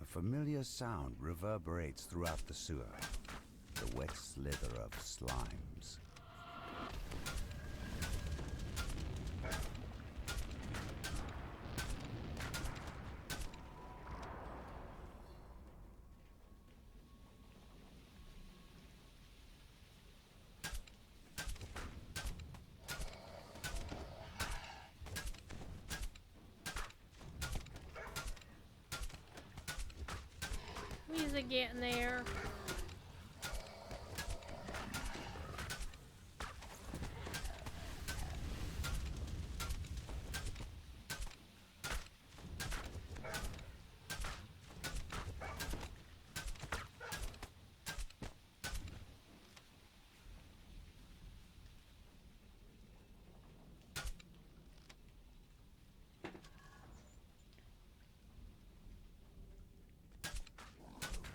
A familiar sound reverberates throughout the sewer. The wet slither of slimes. Music getting there.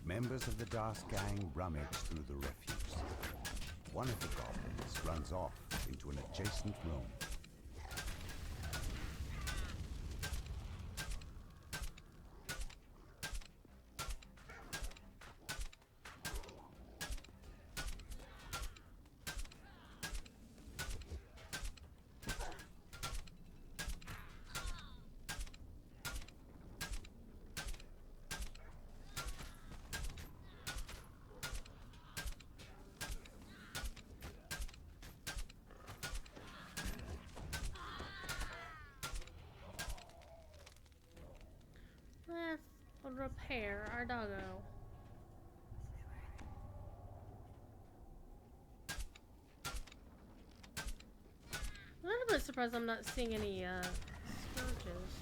Members of the Das gang rummage through the refuse. One of the goblins runs off into an adjacent room. Let's repair our doggo. I'm a little bit surprised I'm not seeing any scourges.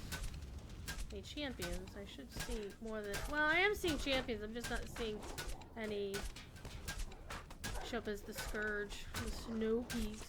Any champions. I should see more than. Well, I am seeing champions. I'm just not seeing any show up as the scourge, the Snowpeaks.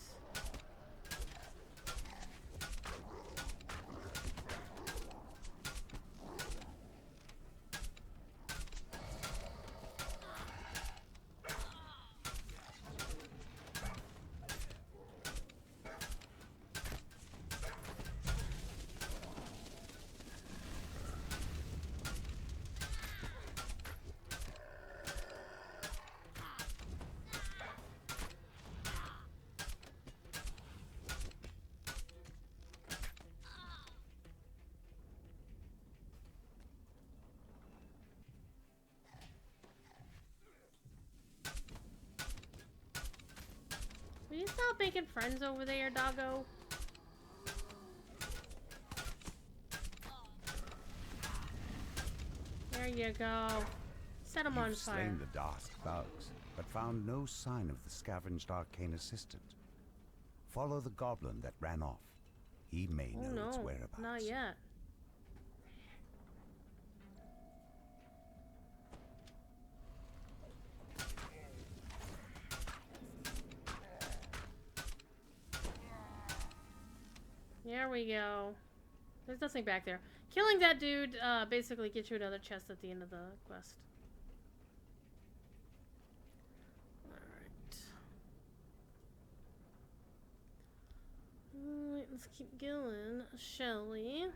Will you stop making friends over there, doggo? There you go. Set him on You've fire. slain the Dask thugs, but found no sign of the scavenged arcane assistant. Follow the goblin that ran off. He may Oh know its no, whereabouts. not yet. There we go. There's nothing back there. Killing that dude basically gets you another chest at the end of the quest. Alright. Alright, let's keep going. Shelly.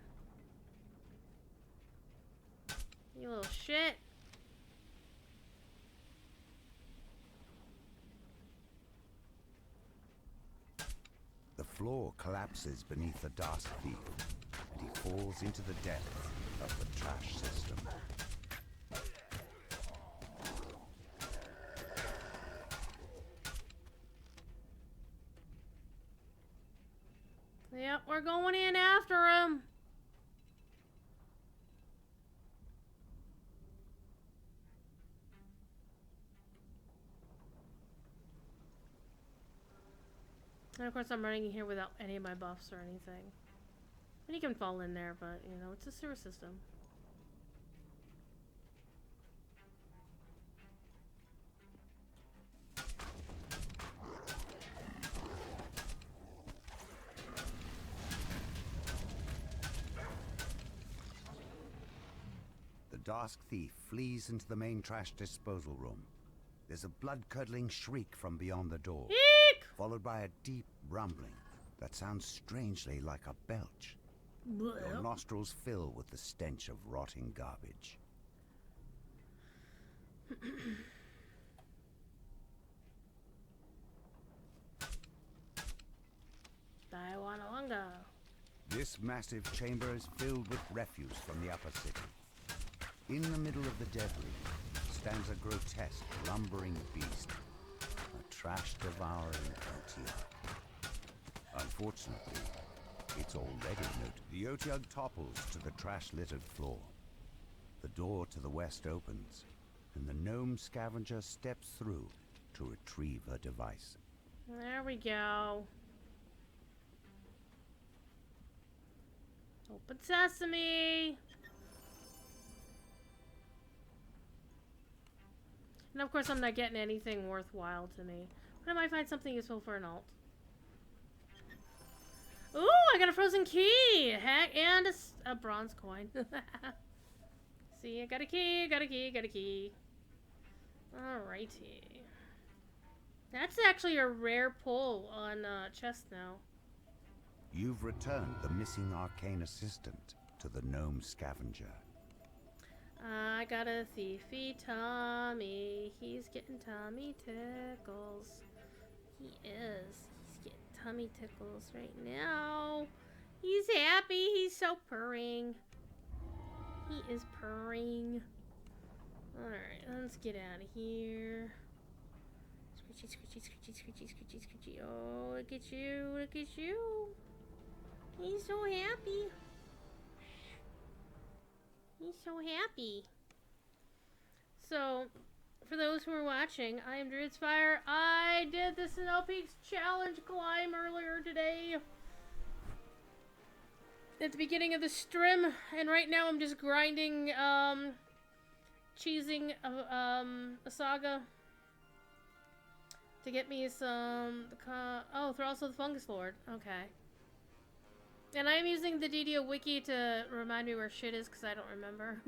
You little shit. The floor collapses beneath the Dask thief, and he falls into the depths of the trash system. Yep, we're going in after him. And of course I'm running in here without any of my buffs or anything. And you can fall in there, but you know, it's a sewer system. The Dask thief flees into the main trash disposal room. There's a blood-curdling shriek from beyond the door, Eek! followed by a deep rumbling that sounds strangely like a belch. Your nostrils fill with the stench of rotting garbage. Daiwanalanga. This massive chamber is filled with refuse from the upper city. In the middle of the debris stands a grotesque, lumbering beast, a trash-devouring otyugh. Unfortunately, it's already noted. The otyugh topples to the trash-littered floor. The door to the west opens, and the gnome scavenger steps through to retrieve her device. There we go. Open sesame! And of course I'm not getting anything worthwhile to me. But I might find something useful for an alt. Ooh, I got a frozen key! Heck, and a bronze coin. See, I got a key, got a key, got a key. Alrighty. That's actually a rare pull on chest now. You've returned the missing arcane assistant to the gnome scavenger. I got a thiefy Tommy. He's getting tummy tickles. He is. He's getting tummy tickles right now. He's happy. He's so purring. He is purring. Alright, let's get out of here. Scritchy, scritchy, scritchy, scritchy, scritchy, scritchy. Oh, look at you. Look at you. He's so happy. He's so happy. So, for those who are watching, I am Druid's Fire. I did the Snowpeaks challenge climb earlier today at the beginning of the stream, and right now I'm just grinding, cheesing a saga to get me some, oh, they're also the Fungus Lord. Okay. And I'm using the DDO wiki to remind me where shit is, because I don't remember.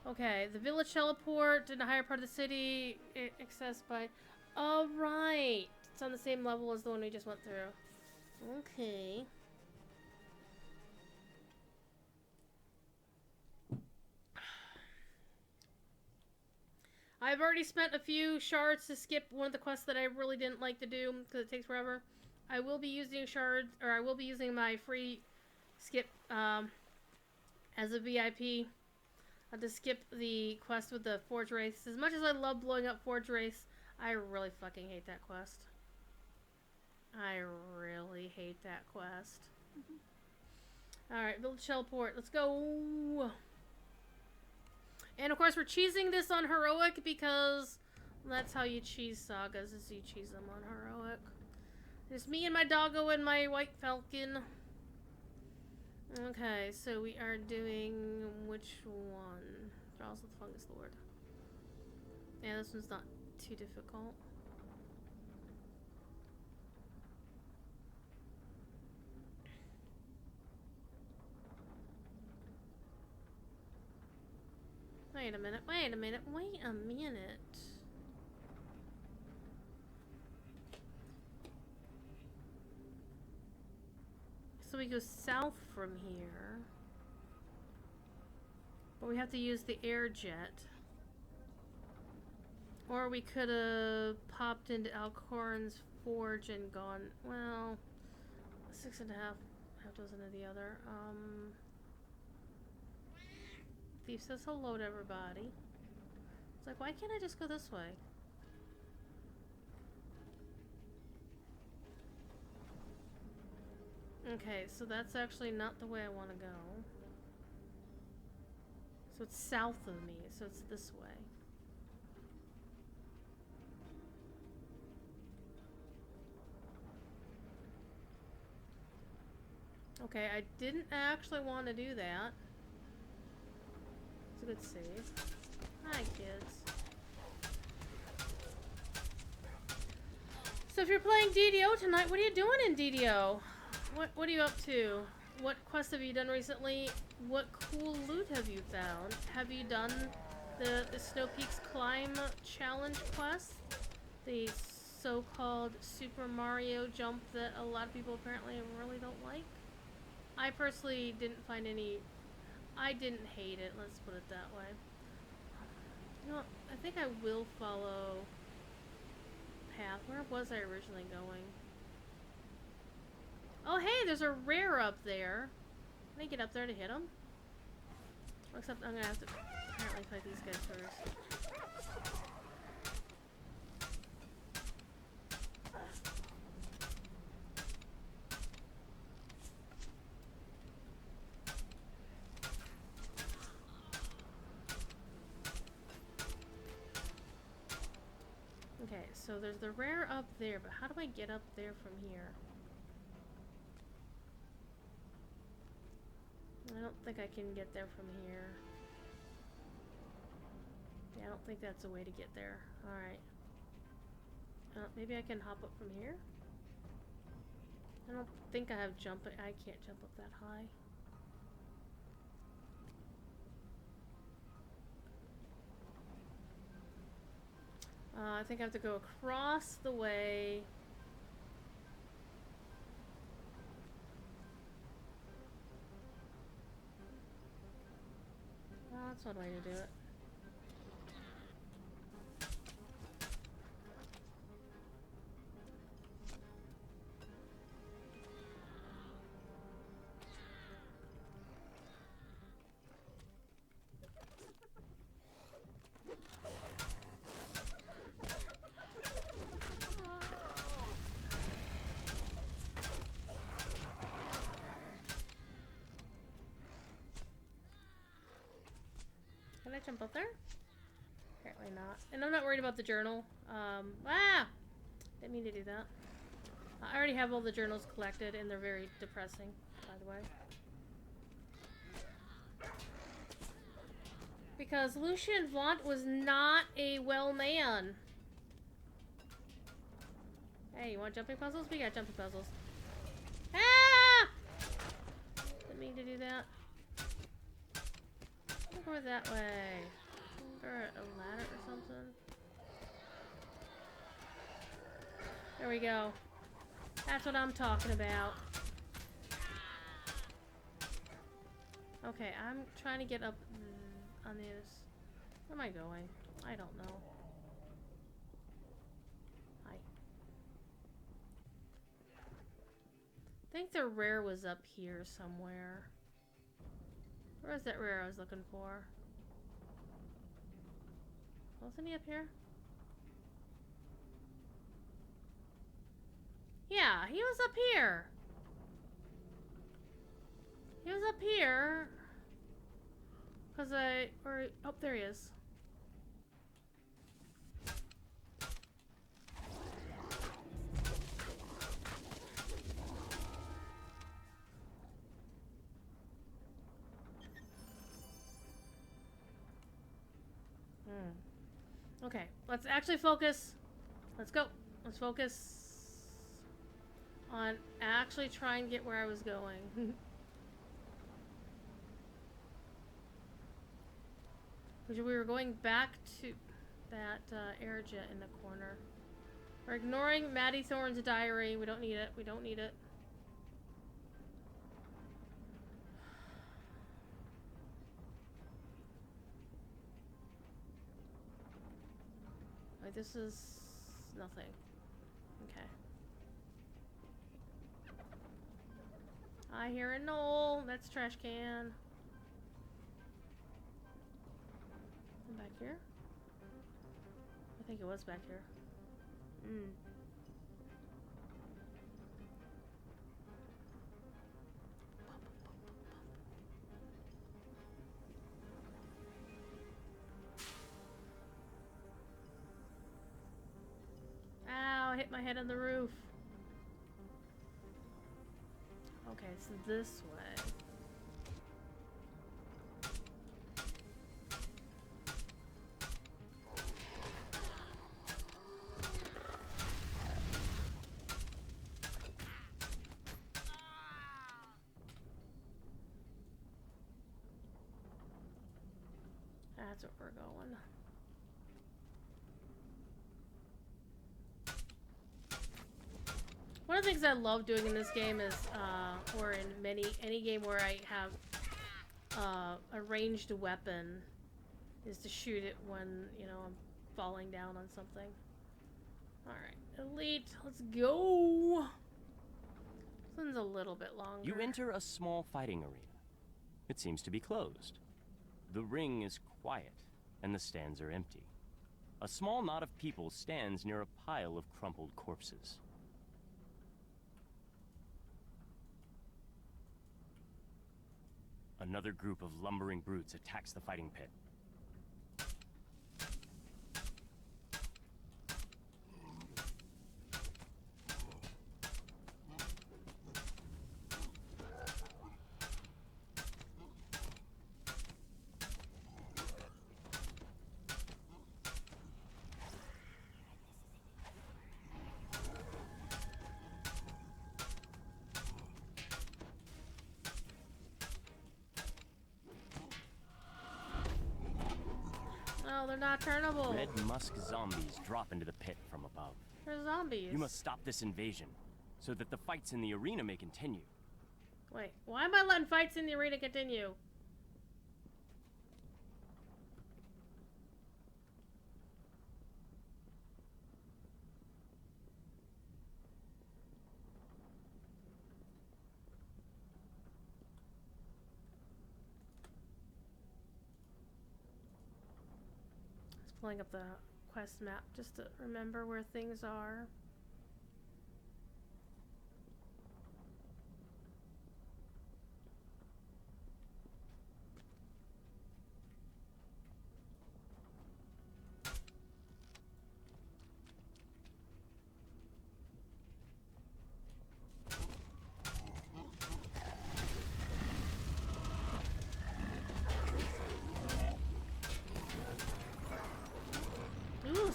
Okay, the village teleport in the higher part of the city, accessed by... Alright! It's on the same level as the one we just went through. Okay. I've already spent a few shards to skip one of the quests that I really didn't like to do, because it takes forever. I will be using shards, or I will be using my free skip, as a VIP. To skip the quest with the Forge Wraiths. As much as I love blowing up Forge Wraiths, I really fucking hate that quest. I really hate that quest. Alright, village teleport. Let's go! And of course we're cheesing this on Heroic because that's how you cheese sagas, is you cheese them on Heroic. There's me and my doggo and my white falcon. Okay, so we are doing which one? Trials of the Fungus Lord. Yeah, this one's not too difficult. Wait a minute, wait a minute, wait a minute. So we go south from here. But we have to use the air jet. Or we could have popped into Alcoran's Forge and gone, well, 6.5, half dozen of the other. Thief says hello to everybody. It's like, why can't I just go this way? Okay, so that's actually not the way I want to go. So it's south of me, so it's this way. Okay, I didn't actually want to do that. It's a good save. Hi, kids. So if you're playing DDO tonight, what are you doing in DDO? What are you up to? What quests have you done recently? What cool loot have you found? Have you done the Snowpeaks climb challenge quest? The so-called Super Mario jump that a lot of people apparently really don't like? I personally didn't find any... I didn't hate it, let's put it that way. You know, I think I will follow path. Where was I originally going? Oh hey, there's a rare up there. Can I get up there to hit him? Except I'm gonna have to apparently fight these guys first. Okay, so there's the rare up there, but how do I get up there from here? I don't think I can get there from here. Yeah, I don't think that's a way to get there. Alright. Maybe I can hop up from here? I don't think I have jump. I can't jump up that high. I think I have to go across the way. Well, that's one way to do it. I jump up there? Apparently not. And I'm not worried about the journal. Didn't mean to do that. I already have all the journals collected, and they're very depressing, by the way. Because Lucien Vaunt was not a well man. Hey, you want jumping puzzles? We got jumping puzzles. Ah! Didn't mean to do that. Go that way. Or a ladder or something. There we go. That's what I'm talking about. Okay, I'm trying to get up on this. Where am I going? I don't know. Hi. I think the rare was up here somewhere. Where was that rare I was looking for? Wasn't he up here? Yeah, he was up here. He was up here. Cause oh, there he is. Okay, let's actually focus. Let's go. Let's focus on actually trying to get where I was going. Which we were going back to that air jet in the corner. We're ignoring Maddie Thorne's diary. We don't need it. We don't need it. Wait, this is nothing. Okay. I hear a knoll. That's trash can. Back here? I think it was back here. Ow, I hit my head on the roof. Okay, so this way. That's where we're going. One of the things I love doing in this game is, or in any game where I have a ranged weapon, is to shoot it when, you know, I'm falling down on something. Alright, Elite, let's go! This one's a little bit longer. You enter a small fighting arena. It seems to be closed. The ring is quiet, and the stands are empty. A small knot of people stands near a pile of crumpled corpses. Another group of lumbering brutes attacks the fighting pit. Oh, they're not turnable. Red musk zombies drop into the pit from above. They're zombies. You must stop this invasion, so that the fights in the arena may continue. Wait, why am I letting fights in the arena continue? Pulling up the quest map just to remember where things are.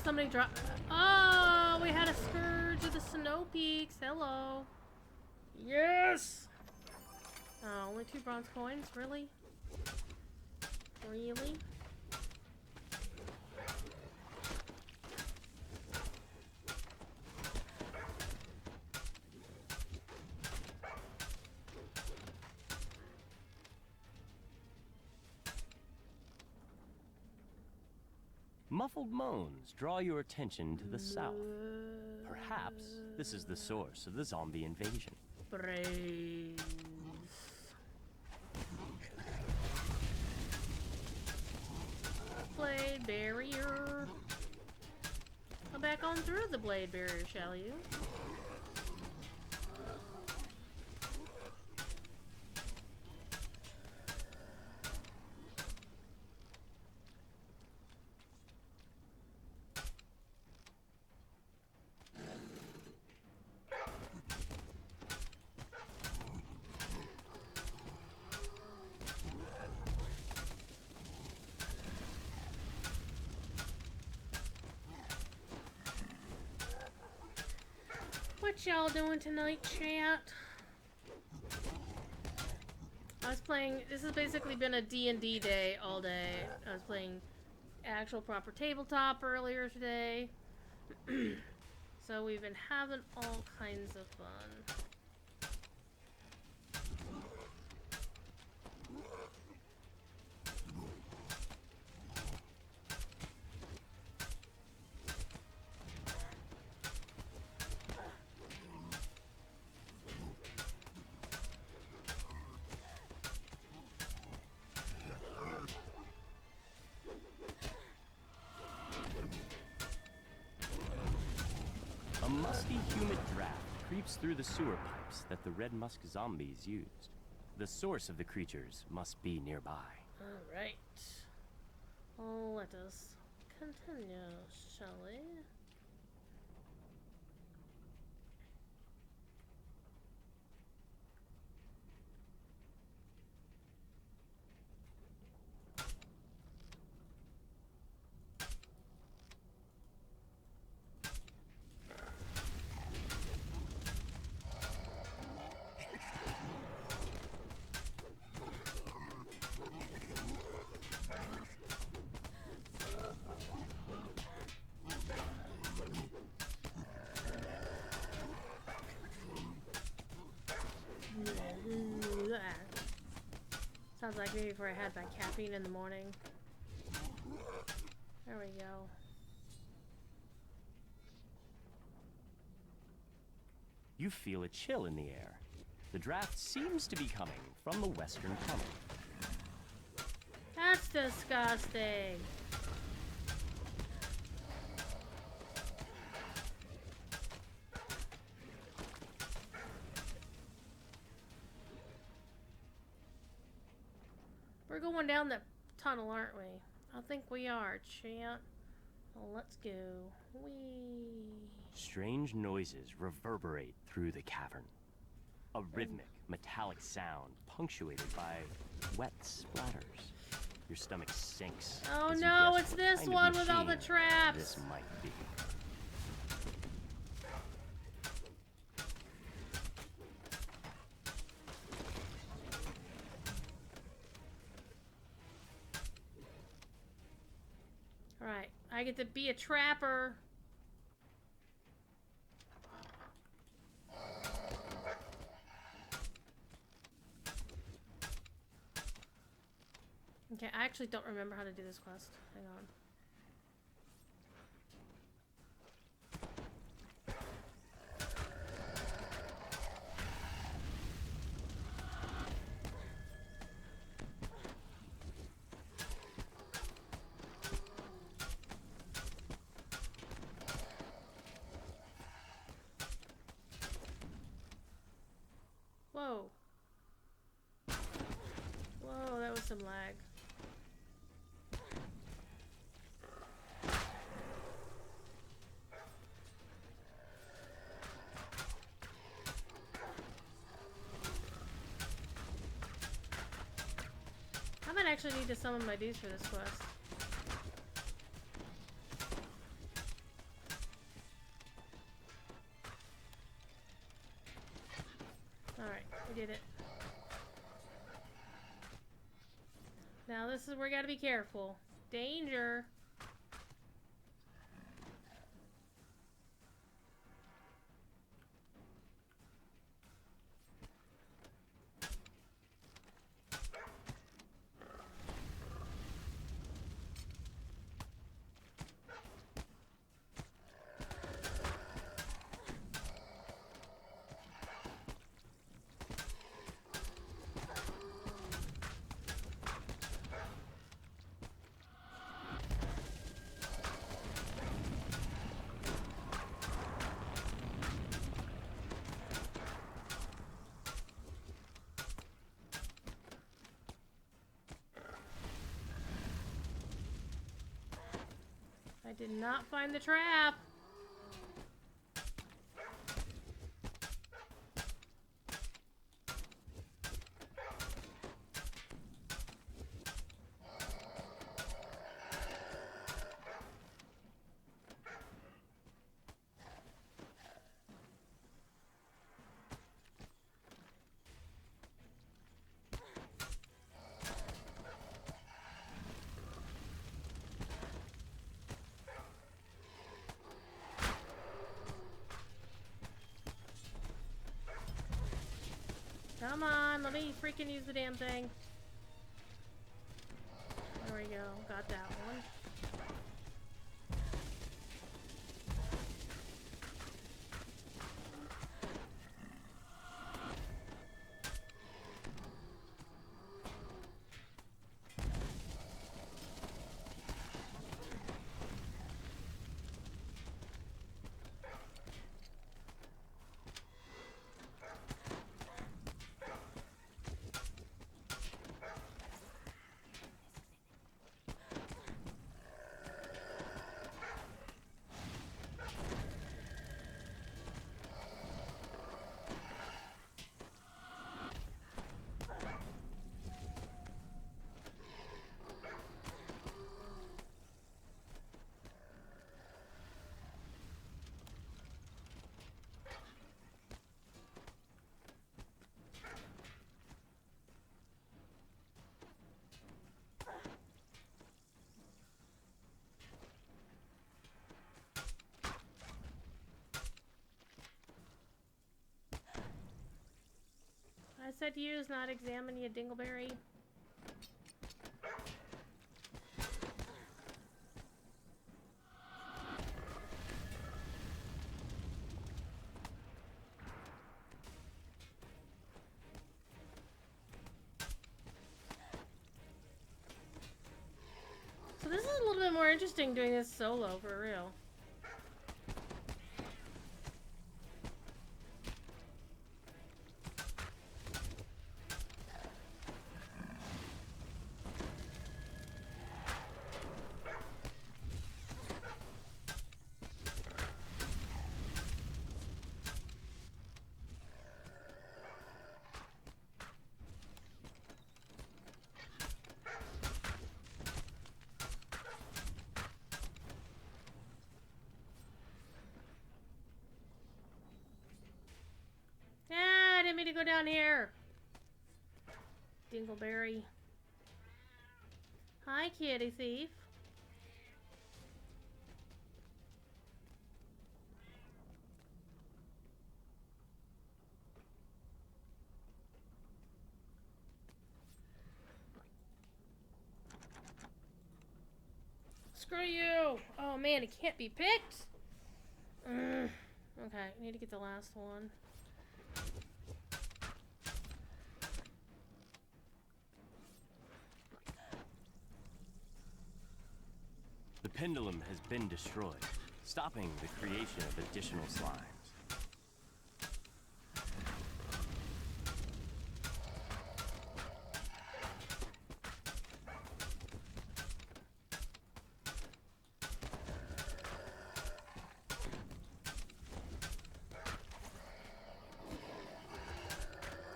somebody drop. Oh, we had a Scourge of the Snowpeaks. Hello. Yes! Oh, only 2 bronze coins? Really? Really? Muffled moans draw your attention to the south. Perhaps this is the source of the zombie invasion. Brains. Blade barrier. Come back on through the blade barrier, shall you? What y'all doing tonight, chat? I was playing, this has basically been a D&D day all day. I was playing actual proper tabletop earlier today. So we've been having all kinds of fun. A musty, humid draft creeps through the sewer pipes that the Red Musk zombies used. The source of the creatures must be nearby. Alright. Oh, let us continue, shall we? Sounds like maybe before I had my caffeine in the morning. There we go. You feel a chill in the air. The draft seems to be coming from the western tunnel. That's disgusting. We're going down that tunnel, aren't we? I think we are, chat. Well, let's go. Whee! Strange noises reverberate through the cavern. A rhythmic, metallic sound punctuated by wet splatters. Your stomach sinks. Oh as you no, guess it's what this kind of one with all the machine traps. This might be. Alright, I get to be a trapper. Okay, I actually don't remember how to do this quest. Hang on. Whoa. Whoa, that was some lag. I might actually need to summon my dudes for this quest. did it. Now this is where we gotta be careful. Danger. I did not find the trap. Come on, let me freaking use the damn thing. There we go, got that one. I said use, not examine, you dingleberry. So this is a little bit more interesting doing this solo, for real. I didn't mean to go down here. Dingleberry. Hi, kitty thief. Screw you! Oh man, it can't be picked? Okay, I need to get the last one. The pendulum has been destroyed, stopping the creation of additional slimes.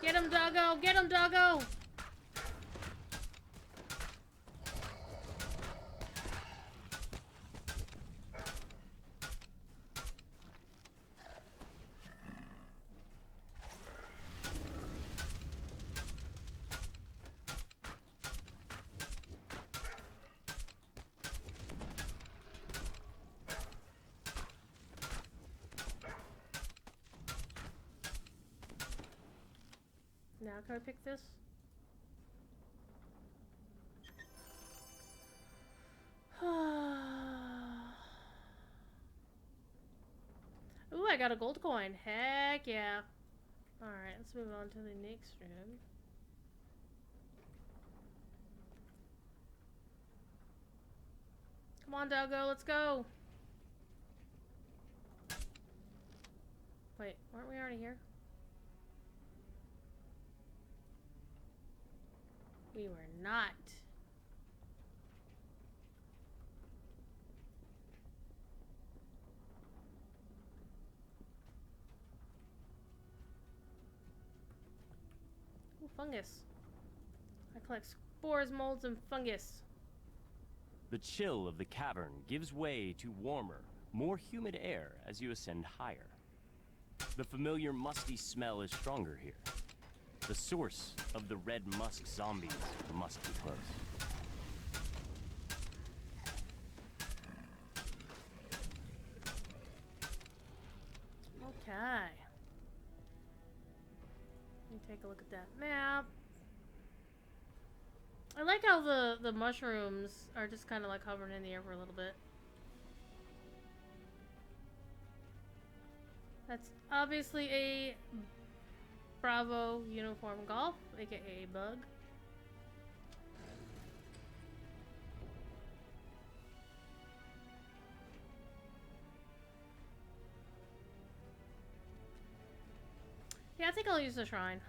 Get him, doggo! Get him, doggo! Now can I pick this? Ooh, I got a gold coin. Heck yeah. Alright, let's move on to the next room. Come on, Doggo, let's go. Wait, weren't we already here? We were not. Ooh, fungus. I collect spores, molds, and fungus. The chill of the cavern gives way to warmer, more humid air as you ascend higher. The familiar musty smell is stronger here. The source of the red musk zombies must be close. Okay. Let me take a look at that map. I like how the mushrooms are just kind of like hovering in the air for a little bit. That's obviously a Bravo uniform golf, aka bug. Yeah, I think I'll use the shrine.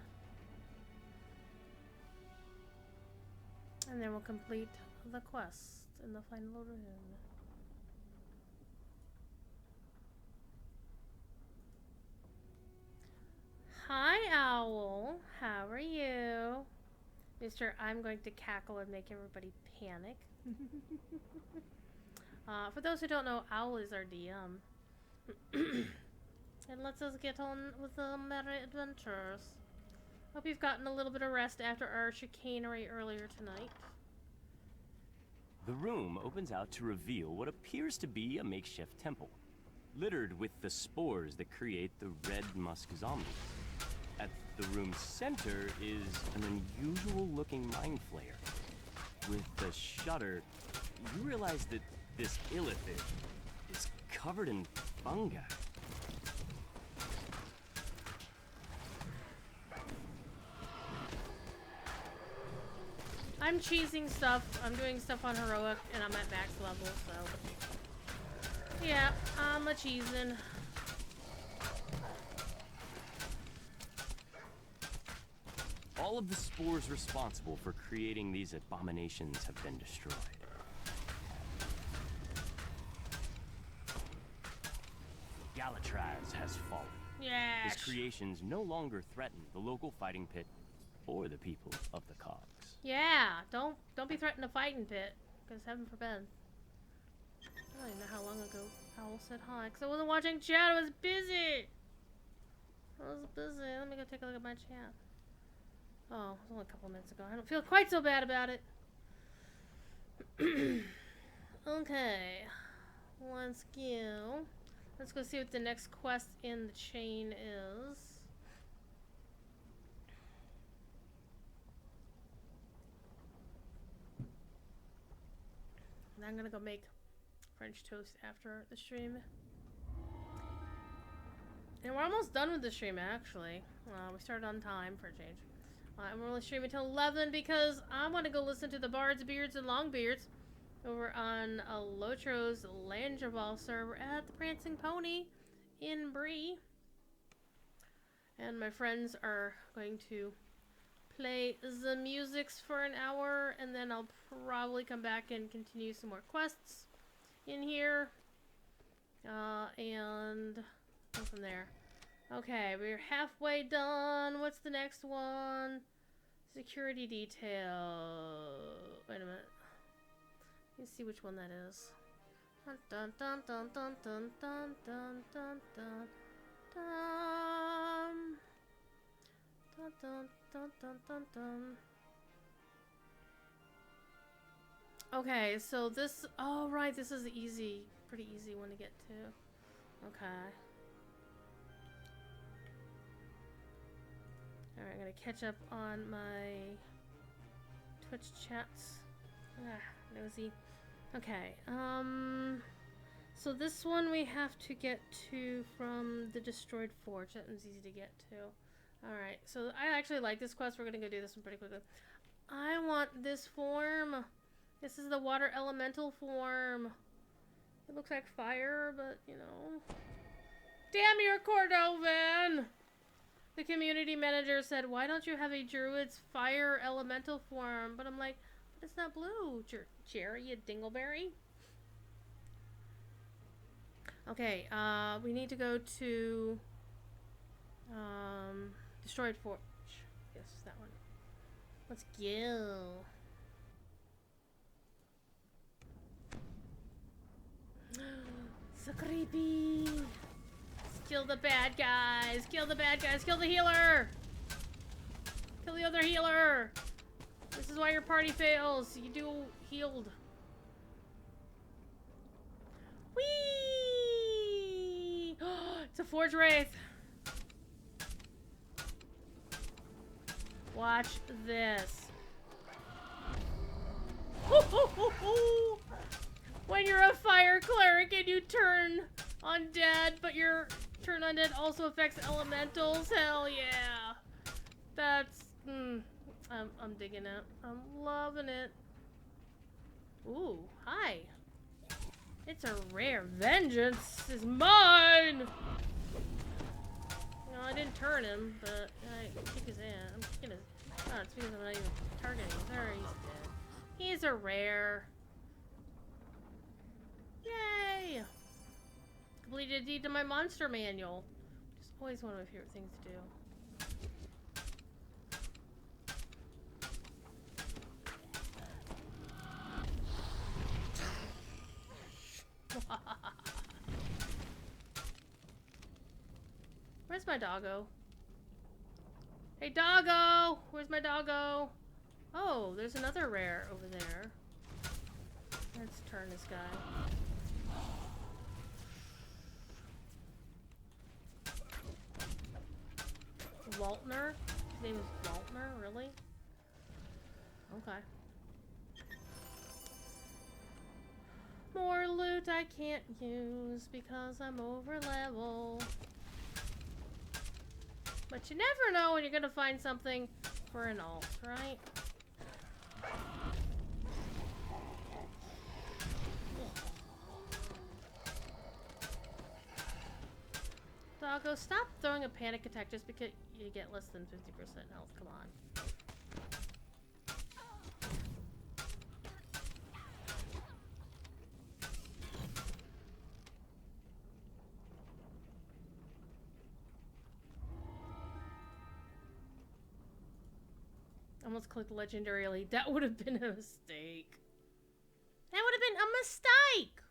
And then we'll complete the quest in the final room. Hi, Owl. How are you? Mister, I'm going to cackle and make everybody panic. For those who don't know, Owl is our DM. And lets us get on with the merry adventures. Hope you've gotten a little bit of rest after our chicanery earlier tonight. The room opens out to reveal what appears to be a makeshift temple, littered with the spores that create the red musk zombies. At the room's center is an unusual-looking mind flayer. With the shutter, you realize that this illithid is covered in fungi. I'm cheesing stuff. I'm doing stuff on heroic, and I'm at max level, so yeah, I'm a cheesing. All of the spores responsible for creating these abominations have been destroyed. Galatraz has fallen. Yeah. His creations no longer threaten the local fighting pit or the people of the Cogs. Yeah, don't be threatened to fighting pit, because heaven forbid. I don't even know how long ago Owl said hi, because I wasn't watching chat. I was busy. Let me go take a look at my chat. Oh, it was only a couple minutes ago. I don't feel quite so bad about it. Okay, let's go. Let's go see what the next quest in the chain is. And I'm gonna go make French toast after the stream. And we're almost done with the stream, actually. We started on time for a change. I'm only streaming until 11 because I want to go listen to the Bards, Beards, and Longbeards over on Lotro's Langerball server at the Prancing Pony in Bree. And my friends are going to play the musics for an hour, and then I'll probably come back and continue some more quests in here. And go from there. Okay, we're halfway done. What's the next one? Security detail. Wait a minute. Let's see which one that is. Dun dun dun dun dun dun dun dun dun dun dun dun dun dun dun dun. Okay, so this. Oh right, this is easy, pretty easy one to get to. Okay. Alright, I'm gonna catch up on my Twitch chats. Nosy. Okay, so this one we have to get to from the destroyed forge. That one's easy to get to. Alright, so I actually like this quest. We're gonna go do this one pretty quickly. I want this form. This is the water elemental form. It looks like fire, but you know. Damn your Cordovan! The community manager said, why don't you have a druid's fire elemental form? But I'm like, but it's not blue, Jerry, you dingleberry. Okay, we need to go to destroyed forge. Yes, that one. Let's go. So creepy. Let's kill the bad guys. Kill the bad guys. Kill the healer. Kill the other healer. This is why your party fails. You do healed. Whee! It's a forge wraith. Watch this. When you're a fire cleric and you turn undead, but your turn undead also affects elementals, hell yeah. That's, I'm digging it. I'm loving it. Ooh, hi. It's a rare. Vengeance is mine! No, I didn't turn him, but I kick his ass. I'm kicking his... Oh, it's because I'm not even targeting him. There, he's dead. He's a rare. Yay! Completed a deed to my monster manual. Just always one of my favorite things to do. Where's my doggo? Hey doggo! Where's my doggo? Oh, there's another rare over there. Let's turn this guy. Waltner? His name is Waltner? Really? Okay. More loot I can't use because I'm over level. But you never know when you're gonna find something for an alt, right? Doggo, stop throwing a panic attack just because you get less than 50% health. Come on. Almost clicked Legendary Elite. That would have been a mistake. That would have been a mistake!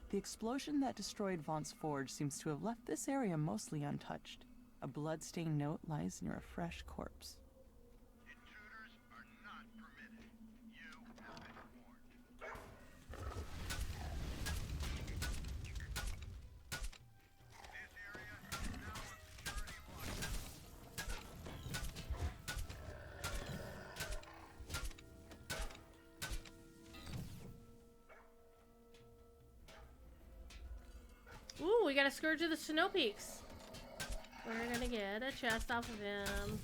The explosion that destroyed Vaunt's forge seems to have left this area mostly untouched. A blood-stained note lies near a fresh corpse. Intruders are not permitted. You have been warned. This area is now a security watch. Ooh, we got a Scourge of the Snowpeaks. We're gonna get a chest off of him.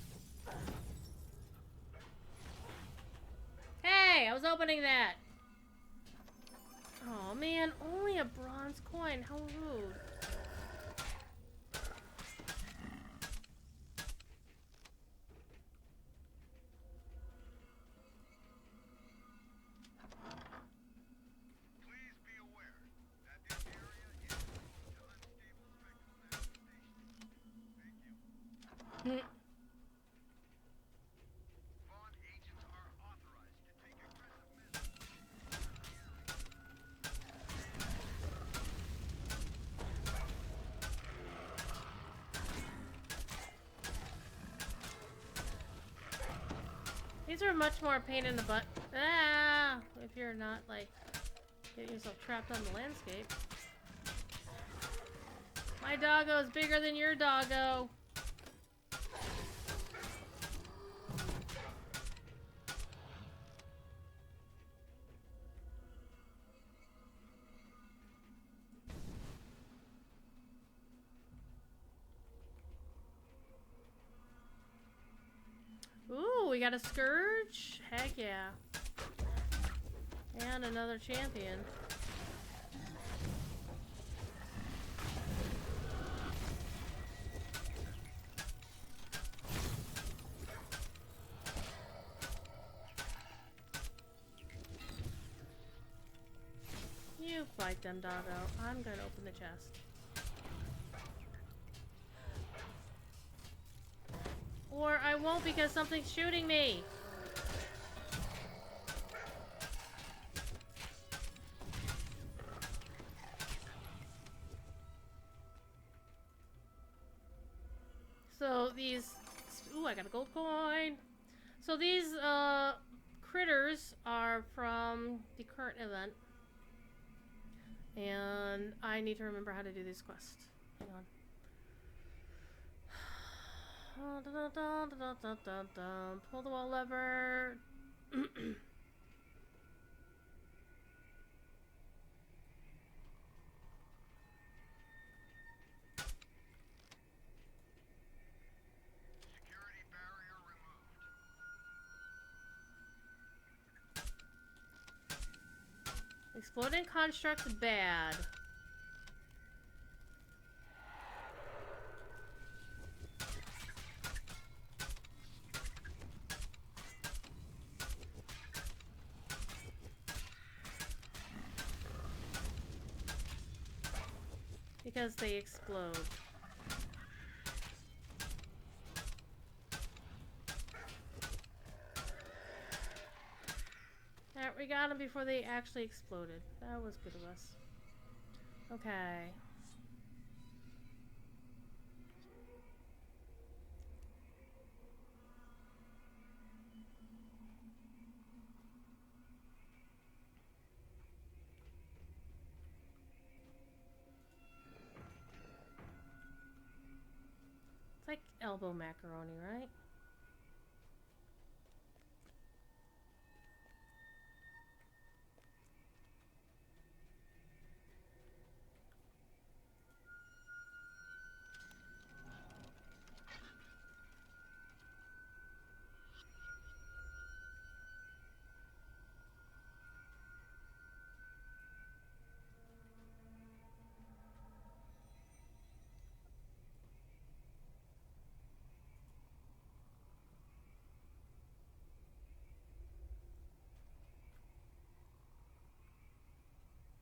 Hey, I was opening that. Oh man, only a bronze coin. How rude. Please be aware that this area is prone to unstable spectral manifestations. Thank you. Vaughn agents are authorized to take aggressive measures. These are much more a pain in the butt. Ah, if you're not like getting yourself trapped on the landscape. My doggo is bigger than your doggo. we got a Scourge? Heck yeah. And another champion. You fight them, doggo. I'm gonna open the chest. Or I won't because something's shooting me. So these... Ooh, I got a gold coin. So these critters are from the current event. And I need to remember how to do this quest. Hang on. Pull the wall lever. Security barrier removed. Exploding construct bad. Because they explode. Alright, we got them before they actually exploded. That was good of us. Okay. It's like elbow macaroni, right?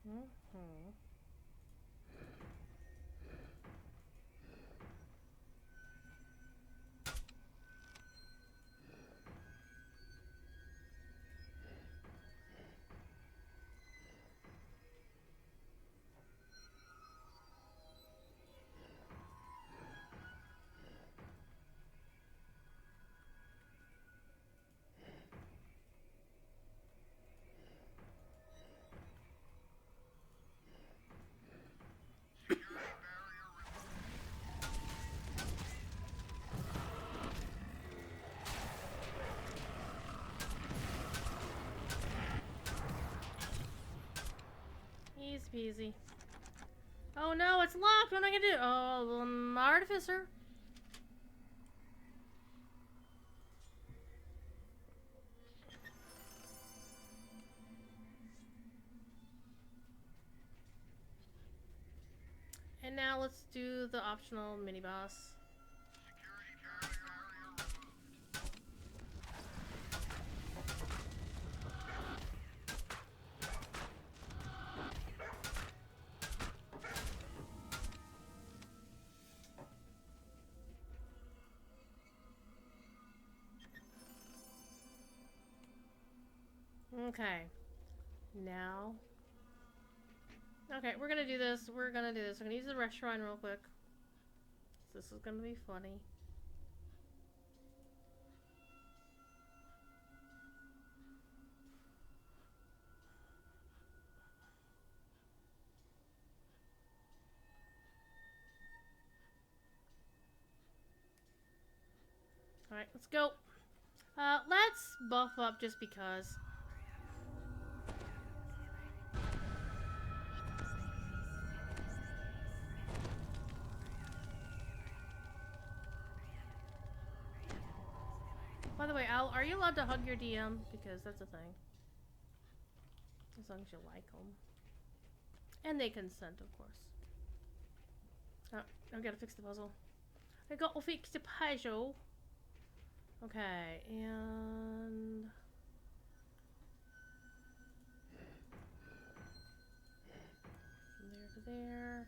Mm-hmm. Easy peasy. Oh no, it's locked! What am I gonna do? Oh, Artificer. And now let's do the optional mini boss. Security barrier removed. Okay. Now. Okay, we're gonna do this. We're gonna use the restaurant real quick. This is gonna be funny. Alright, let's go. Let's buff up just because. By the way, Al, are you allowed to hug your DM? Because that's a thing. As long as you like them. And they consent, of course. Oh, I gotta fix the puzzle. I gotta fix the puzzle. Okay, and... from there to there.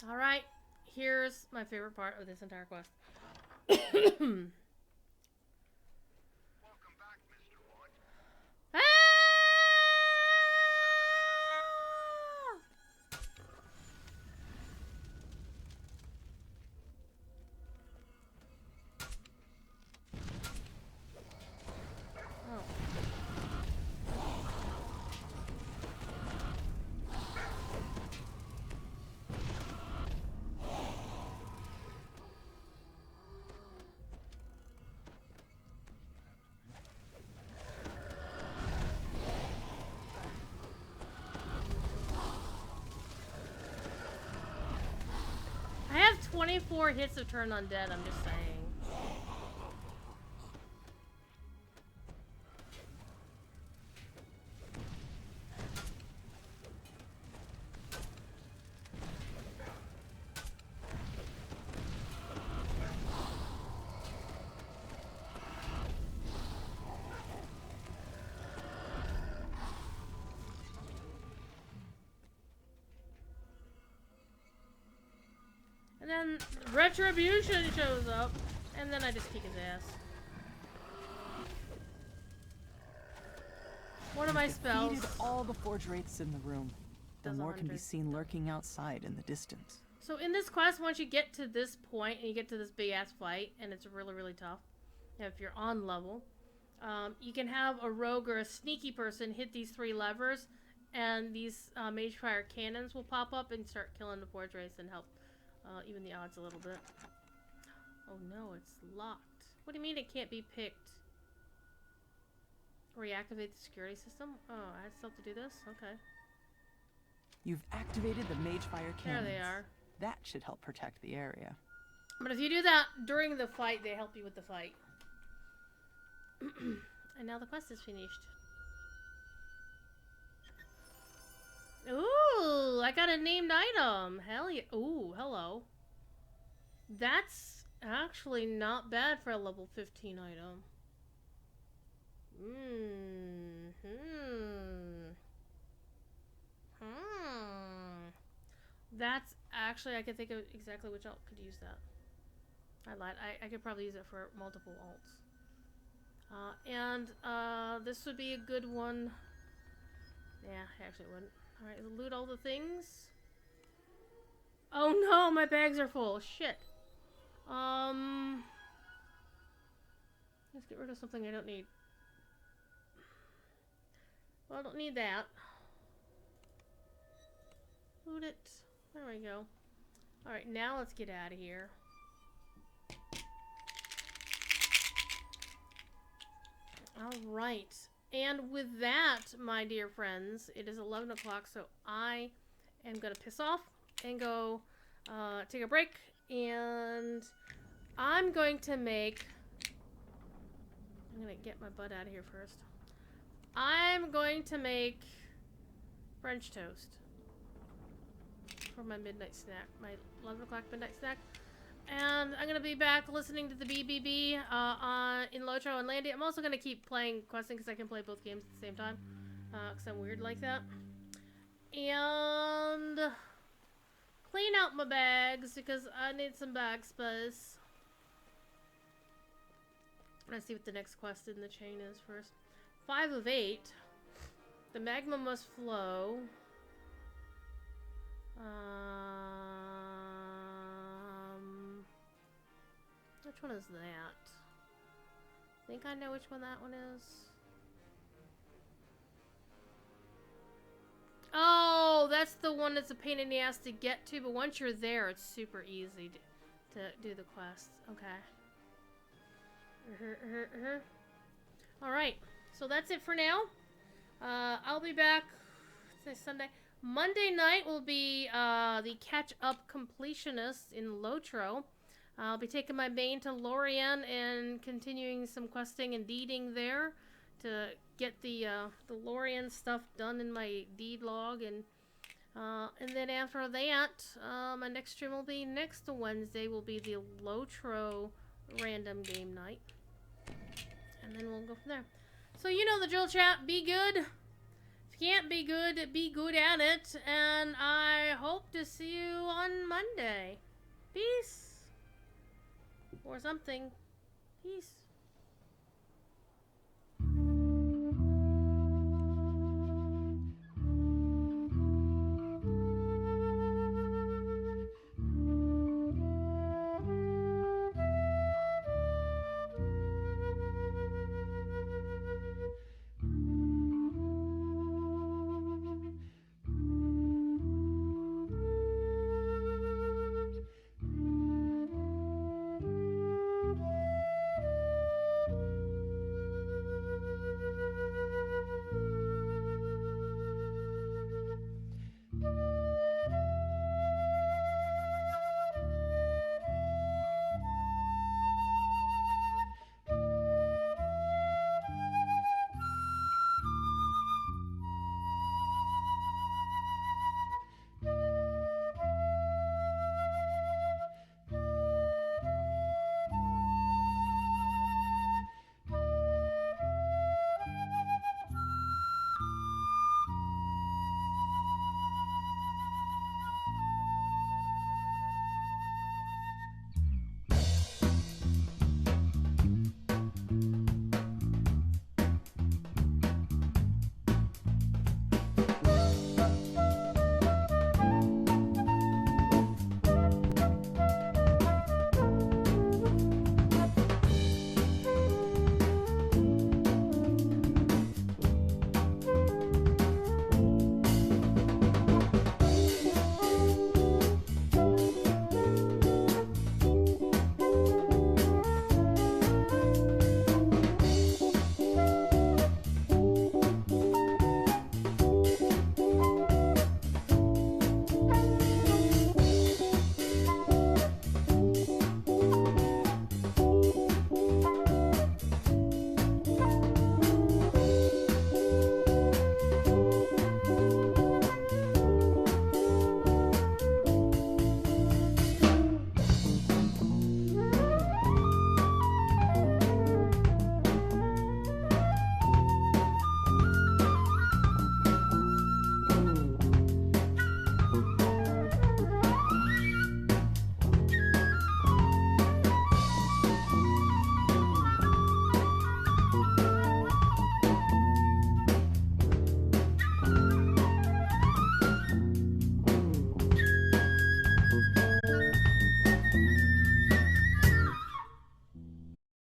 Alright, here's my favorite part of this entire quest. Welcome back, Mr. White. Ah! Oh. I have 24 hits of turn undead, I'm just saying. And then Retribution shows up, and then I just kick his ass. One of my spells Defeated all the forge wraiths in the room. The does more can be 100. seen lurking outside in the distance. So in this quest, once you get to this point and you get to this big ass fight, and it's really, really tough, if you're on level, you can have a rogue or a sneaky person hit these 3 levers, and these mage fire cannons will pop up and start killing the forge wraiths and help even the odds a little bit. Oh no, it's locked. What do you mean it can't be picked? Reactivate the security system? Oh, I still have to do this? Okay. You've activated the mage fire There cannons. they are. That should help protect the area. But if you do that during the fight, they help you with the fight. And now the quest is finished. Ooh, I got a named item. Hell yeah. Ooh, hello. That's actually not bad for a level 15 item. That's actually, I can think of exactly which alt could use that. I lied. I could probably use it for multiple alts. This would be a good one. Yeah, actually it wouldn't. Alright, loot all the things. Oh no, my bags are full. Shit. Let's get rid of something I don't need. Well, I don't need that. Loot it. There we go. Alright, now let's get out of here. Alright. And with that, my dear friends, it is 11 o'clock, so I am going to piss off and go take a break. And I'm going to make... I'm going to get my butt out of here first. I'm going to make French toast for my midnight snack, my 11 o'clock midnight snack. And I'm going to be back listening to the BBB in Lotro and Landy. I'm also going to keep playing questing because I can play both games at the same time. Because I'm weird like that. And clean out my bags because I need some bag space. Let's see what the next quest in the chain is first. 5 of 8. The magma must flow. Which one is that? I think I know which one that one is. that's the one that's a pain in the ass to get to, but once you're there, it's super easy to do the quests. Okay. Alright, so that's it for now. I'll be back this Sunday. Monday night will be the catch-up completionist in Lotro. I'll be taking my main to Lorien and continuing some questing and deeding there to get the Lorien stuff done in my deed log, and then after that, my next stream will be next Wednesday. Will be the Lotro random game night, and then we'll go from there. So you know the drill, chat. Be good. If you can't be good at it, and I hope to see you on Monday. Peace. Or something. Peace.